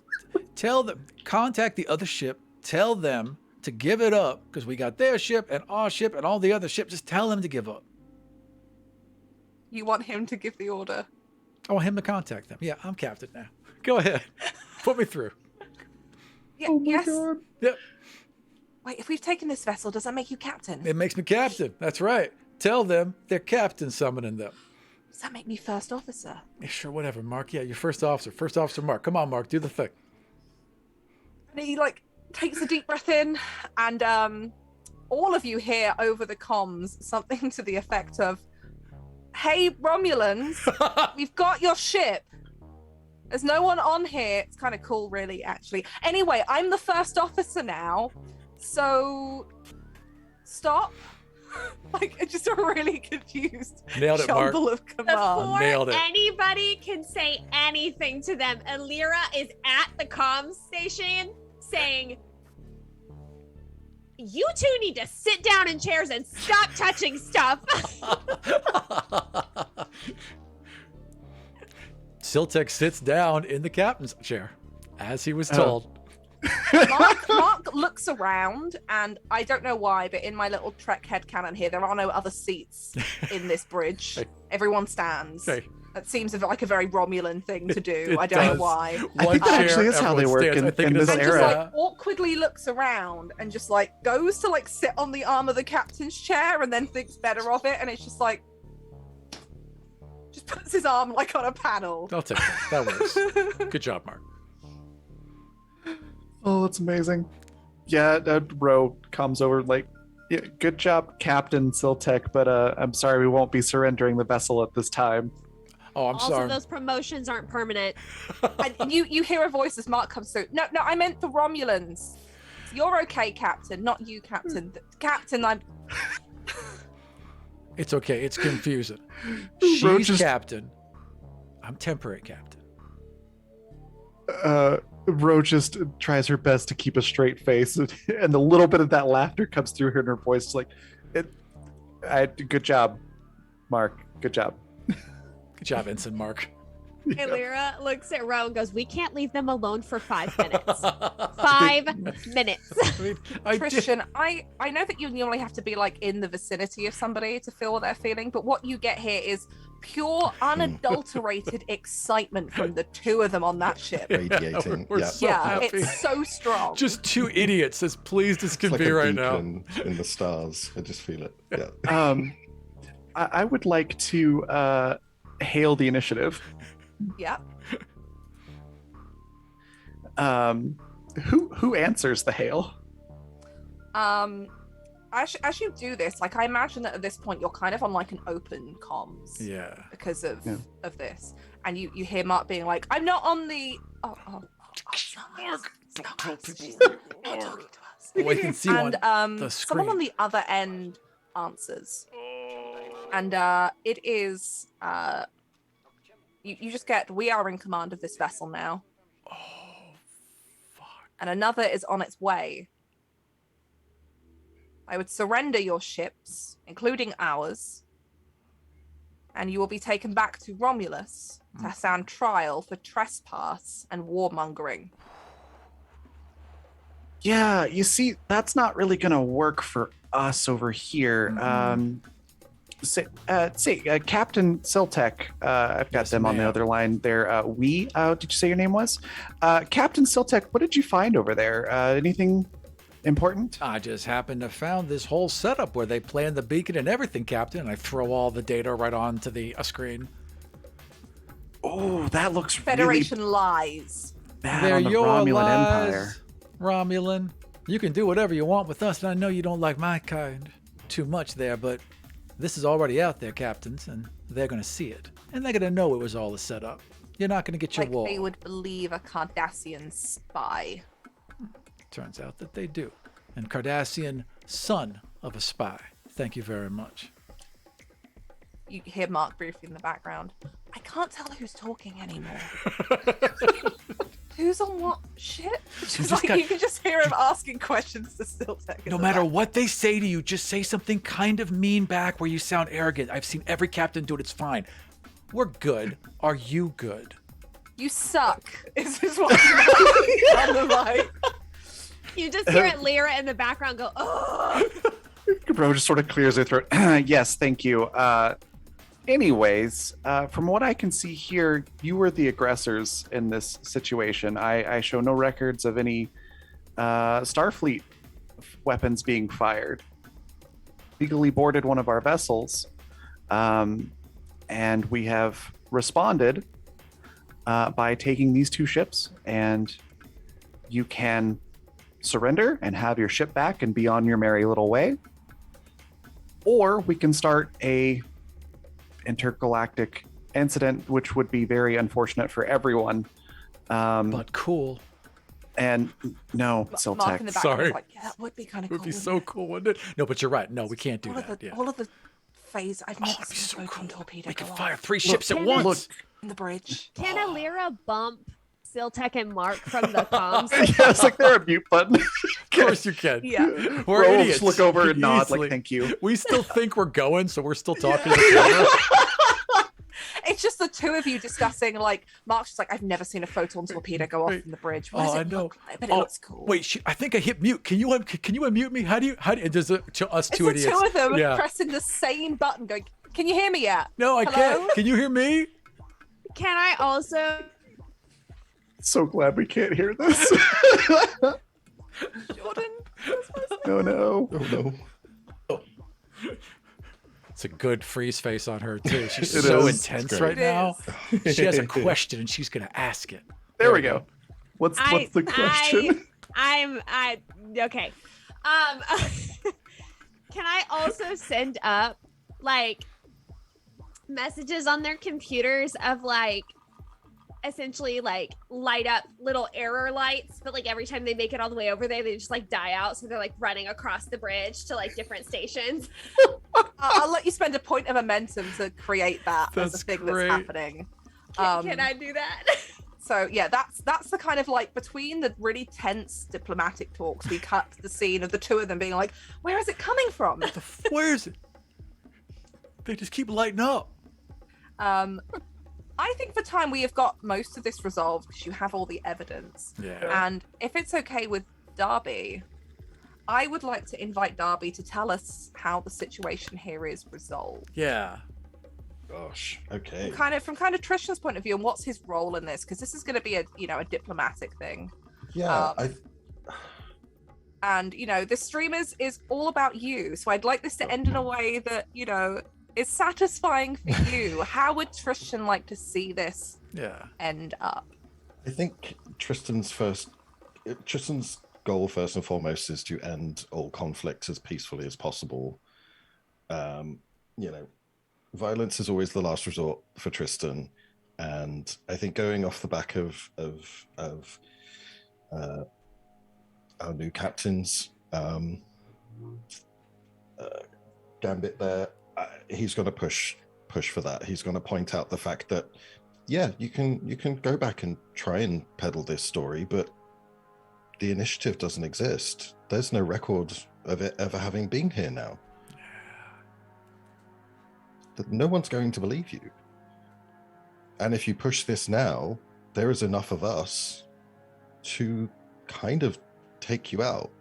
tell them, contact the other ship, tell them to give it up, because we got their ship and our ship and all the other ships. Just tell them to give up. You want him to give the order? I want him to contact them. Yeah, I'm captain now. Go ahead. Put me through. Yeah, Oh my yes. God. Yep. Wait, if we've taken this vessel, does that make you captain? It makes me captain. That's right. Tell them their captain summoning them. Does that make me first officer? Yeah, sure, whatever, Mark. Yeah, you're first officer. First officer Mark. Come on, Mark. Do the thing. And he takes a deep breath in, and all of you hear over the comms something to the effect of, "Hey, Romulans, we've got your ship. There's no one on here." It's kind of cool, really, actually. Anyway, I'm the first officer now, so stop. It's just a really confused Nailed it, Mark. jumble of commands. Before nailed it. anybody can say anything to them, Alira is at the comm station saying, "You two need to sit down in chairs and stop touching stuff." Siltek sits down in the captain's chair, as he was Oh. told. Mark looks around, and I don't know why, but in my little Trek headcanon here, there are no other seats in this bridge. Hey. Everyone stands. Hey. That seems like a very Romulan thing to do. It I don't does. know why. I think that actually is how they everyone work stands. I think in it is this And also- just era. awkwardly looks around and just goes to sit on the arm of the captain's chair and then thinks better of it, and it's just just puts his arm on a panel. I'll take that. That works. Good job, Mark. Oh, that's amazing. Yeah, Ro comes over yeah, good job, Captain Siltek, but I'm sorry we won't be surrendering the vessel at this time. Oh, I'm Also, sorry. those promotions aren't permanent. And you hear a voice as Mark comes through. No, I meant the Romulans. You're okay, Captain, not you, Captain. Captain, I'm. It's okay. It's confusing. Roach She's just- captain. I'm temporary captain. Ro just tries her best to keep a straight face, and a little bit of that laughter comes through her in her voice. Like, good job, Mark. Good job. Good job, Ensign Mark. And Lyra looks at Ro and goes, "We can't leave them alone for 5 minutes. 5 minutes." I mean, I did. Christian, I know that you normally have to be like in the vicinity of somebody to feel what they're feeling, but what you get here is pure, unadulterated excitement from the two of them on that ship. Radiating. We're Yeah. so Yeah, happy. it's so strong. Just two idiots as pleased as It's can like be a right now. beacon in the stars. I just feel it. Yeah. I would like to hail the initiative. Yeah. Who answers the hail? As you do this, like I imagine that at this point you're kind of on like an open comms Yeah. because of Yeah. this, and you hear Mark being like, "I'm not on the." Mark, don't tell people. Not talking to us. Oh, I can see one. And the someone on screen. the other end answers, and it is you just get, "We are in command of this vessel now, Oh, fuck. and another is on its way. I would surrender your ships, including ours, and you will be taken back to Romulus to stand trial for trespass and warmongering." Yeah, you see, that's not really gonna work for us over here. Captain Siltek, I've got Yes, them on the ma'am. other line there. Did you say your name was? Captain Siltek, what did you find over there? Anything important? I just happened to found this whole setup where they planned the beacon and everything, Captain, and I throw all the data right onto the screen. Oh, that looks Federation lies. really bad They're on the your Romulan lies, Empire. Romulan. You can do whatever you want with us, and I know you don't like my kind too much there, but this is already out there, captains, and they're going to see it. And they're going to know it was all a setup. You're not going to get your Like wall. they would believe a Cardassian spy. Turns out that they do. And Cardassian, son of a spy. Thank you very much. You hear Mark briefly in the background. I can't tell who's talking anymore. Who's on what shit? Just just like got- you can just hear him asking questions to Stiltech. No matter what they say to you, just say something kind of mean back where you sound arrogant. I've seen every captain do it. It's fine. We're good. Are you good? You suck. Is what on the mic. You just hear it, Lyra in the background go, "Oh." Bro just sort of clears their throat. Yes, thank you. Anyways, from what I can see here, you were the aggressors in this situation. I show no records of any Starfleet weapons being fired. Legally boarded one of our vessels, and we have responded by taking these two ships, and you can surrender and have your ship back and be on your merry little way. Or we can start a intergalactic incident, which would be very unfortunate for everyone. But cool. And no, Mark in the Siltek. background Sorry. is like, yeah, that would be kind of It cool. would be wouldn't so it? cool, wouldn't it? No, but you're right. No, we can't do all that. of the Yeah. all of the phase. I've Oh, never it'd be seen so a photon cool. torpedo We could go fire off 3 ships at Can once. Look, in the bridge. Can Alira bump Siltek and Mark from the comms? yeah, it's like they're a mute button. Of course you can. Yeah. We're We'll idiots. just look over and nod Easily. like, thank you. We still think we're going, so we're still talking to each other. It's just the two of you discussing, like, Mark's just like, I've never seen a photon torpedo go off Wait. from the bridge. What Oh, does I it know. look like? But Oh, it looks cool. Wait, I think I hit mute. Can you unmute me? How do you? Does it to us it's two the idiots? two of them Yeah. pressing the same button going, can you hear me yet? No, I Hello? can't. Can you hear me? Can I also So glad we can't hear this. Jordan? No, no. Oh no. It's a good freeze face on her too. She's It so is. intense It's right great. now. She has a question and she's gonna ask it. There we go. What's the question? Okay. Can I also send up like messages on their computers of like essentially like light up little error lights, but like every time they make it all the way over there, they just like die out. So they're like running across the bridge to like different stations. I'll let you spend a point of momentum to create that as That's a thing great. that's happening. Can I do that? So yeah, that's the kind of like between the really tense diplomatic talks, we cut to the scene of the two of them being like, "Where is it coming from?" Where is it? They just keep lighting up. I think for time we have got most of this resolved because you have all the evidence. Yeah. And if it's okay with Darby, I would like to invite Darby to tell us how the situation here is resolved. Yeah. Gosh. Okay. From kind of Tristan's point of view, and what's his role in this? Because this is going to be a diplomatic thing. Yeah. And this stream is all about you. So I'd like this to end in a way that is satisfying for you. How would Tristan like to see this end up? I think Tristan's goal first and foremost is to end all conflict as peacefully as possible. Violence is always the last resort for Tristan, and I think going off the back of our new captain's gambit there, he's going to push for that. He's going to point out the fact that you can go back and try and peddle this story, but the initiative doesn't exist. There's no record of it ever having been here now. That no one's going to believe you. And if you push this now, there is enough of us to kind of take you out.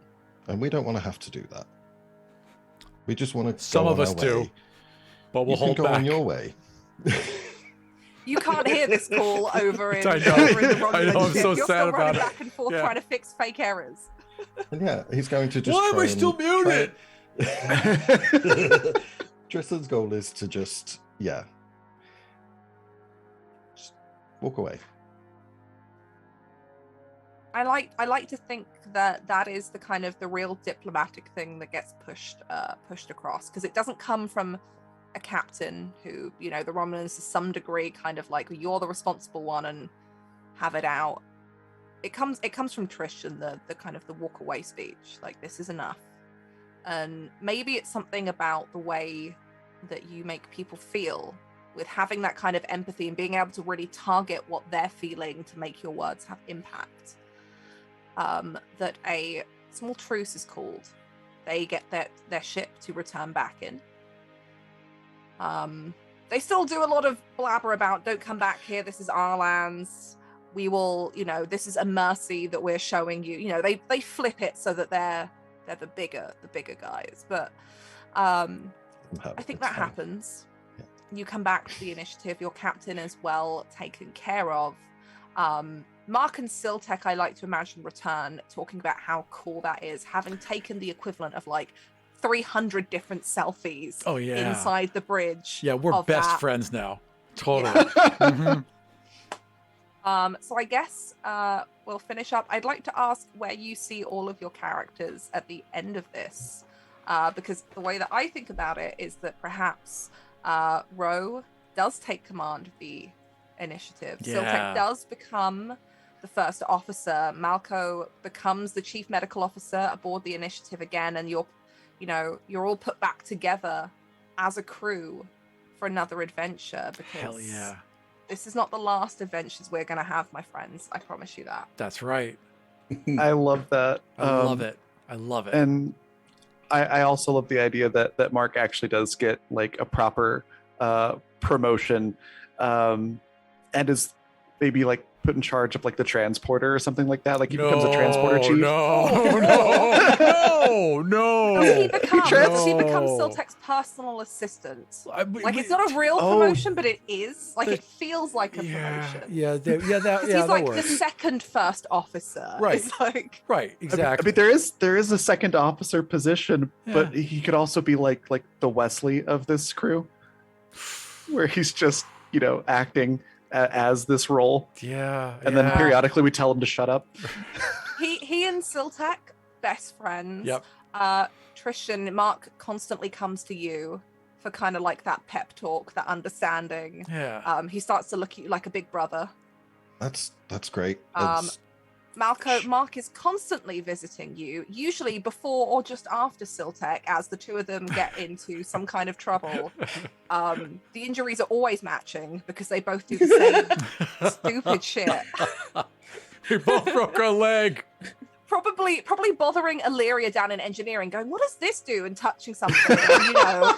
And we don't want to have to do that. We just want to Some of us do, but we'll hold back. You can go on your way. You can't hear this call over in, I know. over in the wrong I know, I'm so You're sad still about running it. back and forth trying to fix fake errors. And he's going to just Why am I still muted? Tristan's goal is to just walk away. I like to think that is the kind of the real diplomatic thing that gets pushed across, because it doesn't come from a captain who, the Romulans to some degree kind of like, you're the responsible one and have it out. It comes from Tristan, the kind of the walk away speech, like, this is enough. And maybe it's something about the way that you make people feel with having that kind of empathy and being able to really target what they're feeling to make your words have impact. That a small truce is called. They get their ship to return back in. They still do a lot of blabber about, don't come back here, this is our lands. We will, this is a mercy that we're showing you. They flip it so that they're the bigger guys. But I think that happens. Yeah. You come back to the initiative, your captain is well taken care of. Mark and Siltek, I like to imagine, return, talking about how cool that is, having taken the equivalent of like 300 different selfies inside the bridge. Yeah, we're best friends now. Totally. So I guess we'll finish up. I'd like to ask where you see all of your characters at the end of this, because the way that I think about it is that perhaps Ro does take command of the initiative. Siltek does become the first officer. Malco becomes the chief medical officer aboard the initiative again, and you're all put back together as a crew for another adventure, because this is not the last adventures we're going to have, my friends. I promise you that. That's right. I love that. I love it. And I also love the idea that Mark actually does get like a proper promotion, and is maybe like put in charge of like the transporter or something like that. Like he becomes a transporter chief. No. He becomes Siltek's personal assistant. It's not a real promotion, but it is. Like it feels like a promotion. He's like works. the second first officer. Right. Right. Exactly. I mean, there is a second officer position, but he could also be like the Wesley of this crew, where he's just acting as this role. And then periodically we tell him to shut up. He and Siltek, best friends. Yep. Tristan, Mark constantly comes to you for kind of like that pep talk, that understanding. Yeah. He starts to look at you like a big brother. That's great. Mark is constantly visiting you, usually before or just after Siltec, as the two of them get into some kind of trouble. The injuries are always matching because they both do the same stupid shit. We both broke our leg. Probably bothering Illyria down in engineering, going, "What does this do?" and touching something, and,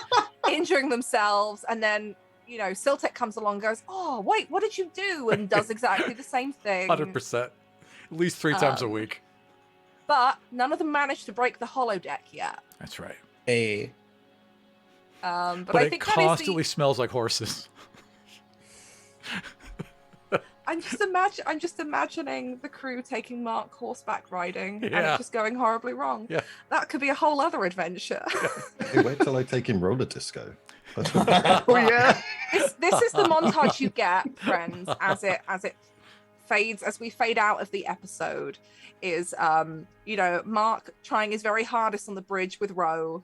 injuring themselves, and then Siltec comes along, and goes, "Oh wait, what did you do?" and does exactly the same thing. 100%. At least 3 times a week. But none of them managed to break the holodeck yet. That's right. But But I it think constantly smells like horses. I'm just imagining the crew taking Mark horseback riding and Yeah. it just going horribly wrong. Yeah. That could be a whole other adventure. Hey, wait till I take him roller disco. Oh yeah. This is the montage you get, friends, as it fades, as we fade out of the episode, is Mark trying his very hardest on the bridge with Ro.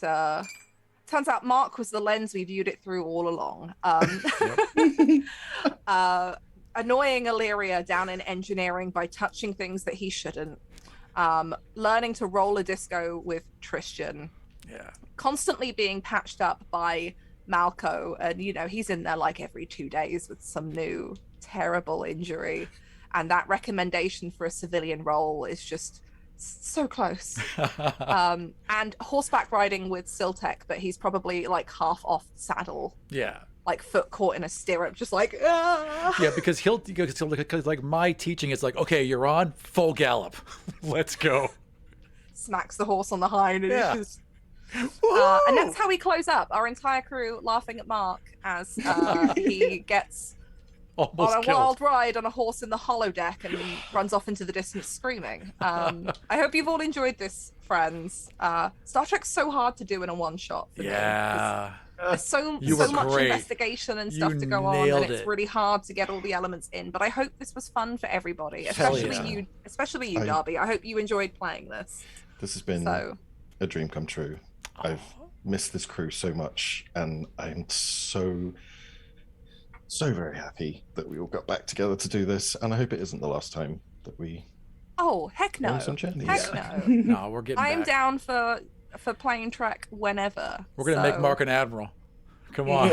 Turns out Mark was the lens we viewed it through all along. Annoying Illyria down in engineering by touching things that he shouldn't. Learning to roller disco with Tristan. Yeah. Constantly being patched up by Malco, and he's in there like every 2 days with some new terrible injury, and that recommendation for a civilian role is just so close. And horseback riding with Siltec, but he's probably like half off saddle, Yeah. like foot caught in a stirrup, just like ah! Yeah, because because like my teaching is like, okay, you're on full gallop. Let's go. Smacks the horse on the hind, and Yeah. it's just and that's how we close up, our entire crew laughing at Mark as he gets Almost on a killed. wild ride on a horse in the holodeck and runs off into the distance screaming. I hope you've all enjoyed this, friends. Star Trek's so hard to do in a one shot for me. Yeah. There's so You were much great. investigation and stuff You to go on, nailed and it's it. really hard to get all the elements in. But I hope this was fun for everybody, Hell especially yeah. you, Darby. I hope you enjoyed playing this. This has been So a dream come true. I've missed this crew so much, and I'm so very happy that we all got back together to do this. And I hope it isn't the last time that we oh heck go no, on some journeys. heck no. No, we're getting I am back. down for playing Trek whenever. We're gonna make so- Mark an admiral. Come on.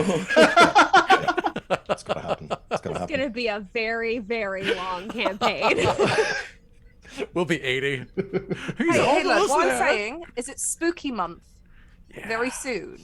It's gonna happen. It's gonna It's happen. gonna be a very, very long campaign. We'll be 80. He's Hey, look, almost what I'm there. saying is it's spooky month Yeah. very soon.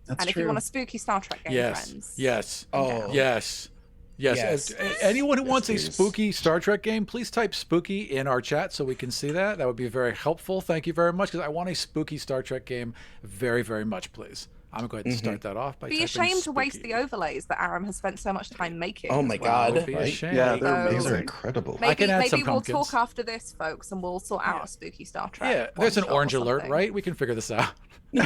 That's and if true. you want a spooky Star Trek game, Yes. friends. Yes. Oh. Yes. Yes. Yes. Anyone who wants a please. spooky Star Trek game, please type spooky in our chat so we can see that. That would be very helpful. Thank you very much, because I want a spooky Star Trek game very, very much, please. I'm going to go ahead and start that off by Be typing ashamed to waste spooky. the overlays that Aram has spent so much time making. Oh as my well. God. Would be a Right? shame. Yeah, they're So- These are amazing. incredible. I can add some Maybe we'll pumpkins. talk after this, folks, and we'll sort out a spooky Star Trek. Yeah, there's an one-shot or orange alert, something. right? We can figure this out. You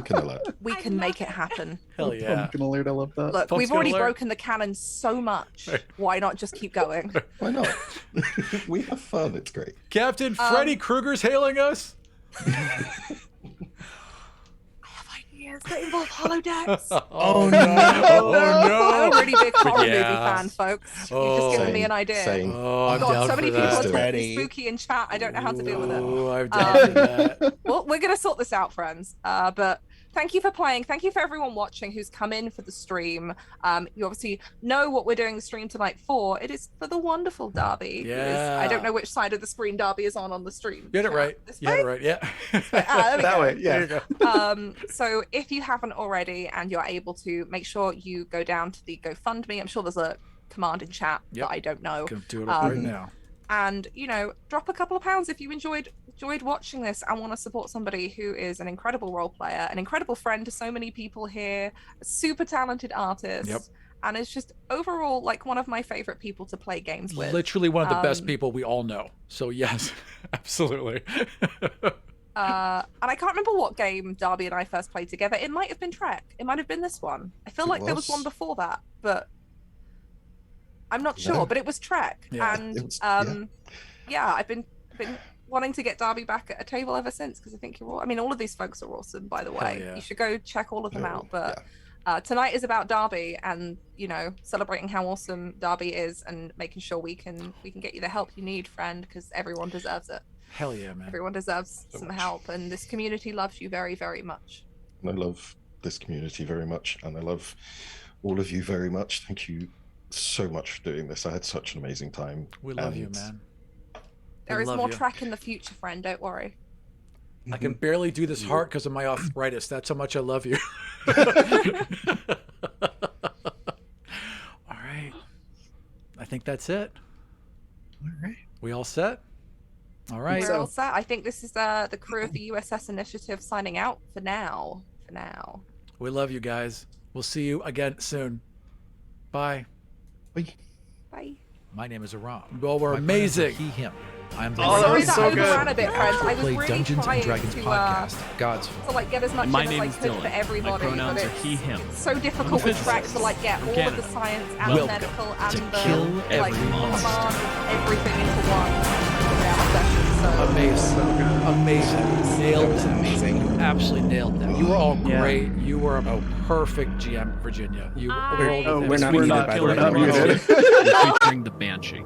can alert. We I can make love it happen. Hell yeah. Pumpkin alert, I love that. Look, Pumpkin we've already alert. broken the canon so much. Why not just keep going? Why not? We have fun. It's great. Captain Freddy Krueger's hailing us. I have ideas that involve holodecks. Oh no. Oh I'm a no. really big horror movie Yeah. fan, folks. You've Oh. just given me Same, an idea. same. Oh, I'm God, down so for many people are that. talking Ready. spooky in chat. I don't know how to deal with it. Oh, I'm down for that. Well, we're going to sort this out, friends. But thank you for playing. Thank you for everyone watching who's come in for the stream. You obviously know what we're doing the stream tonight for. It is for the wonderful Darby. who is- I Yeah. don't know which side of the screen Darby is on the stream. You had it chat. right. This You had way? it right. Yeah. There we That go. way, yeah. There you go. So if you haven't already and you're able to, make sure you go down to the GoFundMe. I'm sure there's a command in chat Yep. that I don't know. Gonna do it right Um, now. And drop a couple of pounds if you enjoyed watching this and want to support somebody who is an incredible role player, an incredible friend to so many people here, a super talented artist. Yep. And it's just overall like one of my favorite people to play games with. Literally one of the best um, people we all know. So yes, absolutely. And I can't remember what game Darby and I first played together. It might have been Trek. It might have been this one. I feel It like there was one was. before that, but I'm not sure. No. But it was Trek. Yeah, And it was- yeah. I've been wanting to get Darby back at a table ever since, because I think you're all, I mean, all of these folks are awesome, by the way. yeah. You should go check all of them No, out. But Tonight is about Darby and, you know, celebrating how awesome Darby is and making sure we can get you the help you need, friend, because everyone deserves it. Hell yeah, man. Everyone deserves some help, and this community loves you very, very much. And I love this community very much, and I love all of you very much. Thank you so much for doing this. I had such an amazing time. We love you, man. There is more track in the future, friend. Don't worry. I can barely do this heart because of my arthritis. That's how much I love you. All right. I think that's it. All right. We all set? All right. We're all set. I think this is the crew of the USS Initiative signing out for now. We love you guys. We'll see you again soon. Bye. Bye. Bye. My name is Aram. Well, we're amazing. He, him. I'm the Oh, that was so good. Overran a bit, friends. I was Play really Dungeons trying and Dragons to, podcast. Godsfall. to like get as much My in as name I is could Dylan. for everybody, My pronouns but are it's he, him. so difficult I'm a with track to like get from all of Canada. the science and Welcome the medical and to the kill like every monster. command and everything into one session. So Amazing. Amazing. Nailed was that. amazing. You absolutely nailed that. You were all Yeah. great. You were a perfect GM, Virginia. You I- rolled Oh, with we're it. not We're muted, not- by the we're way. not muted. We're featuring the Banshee.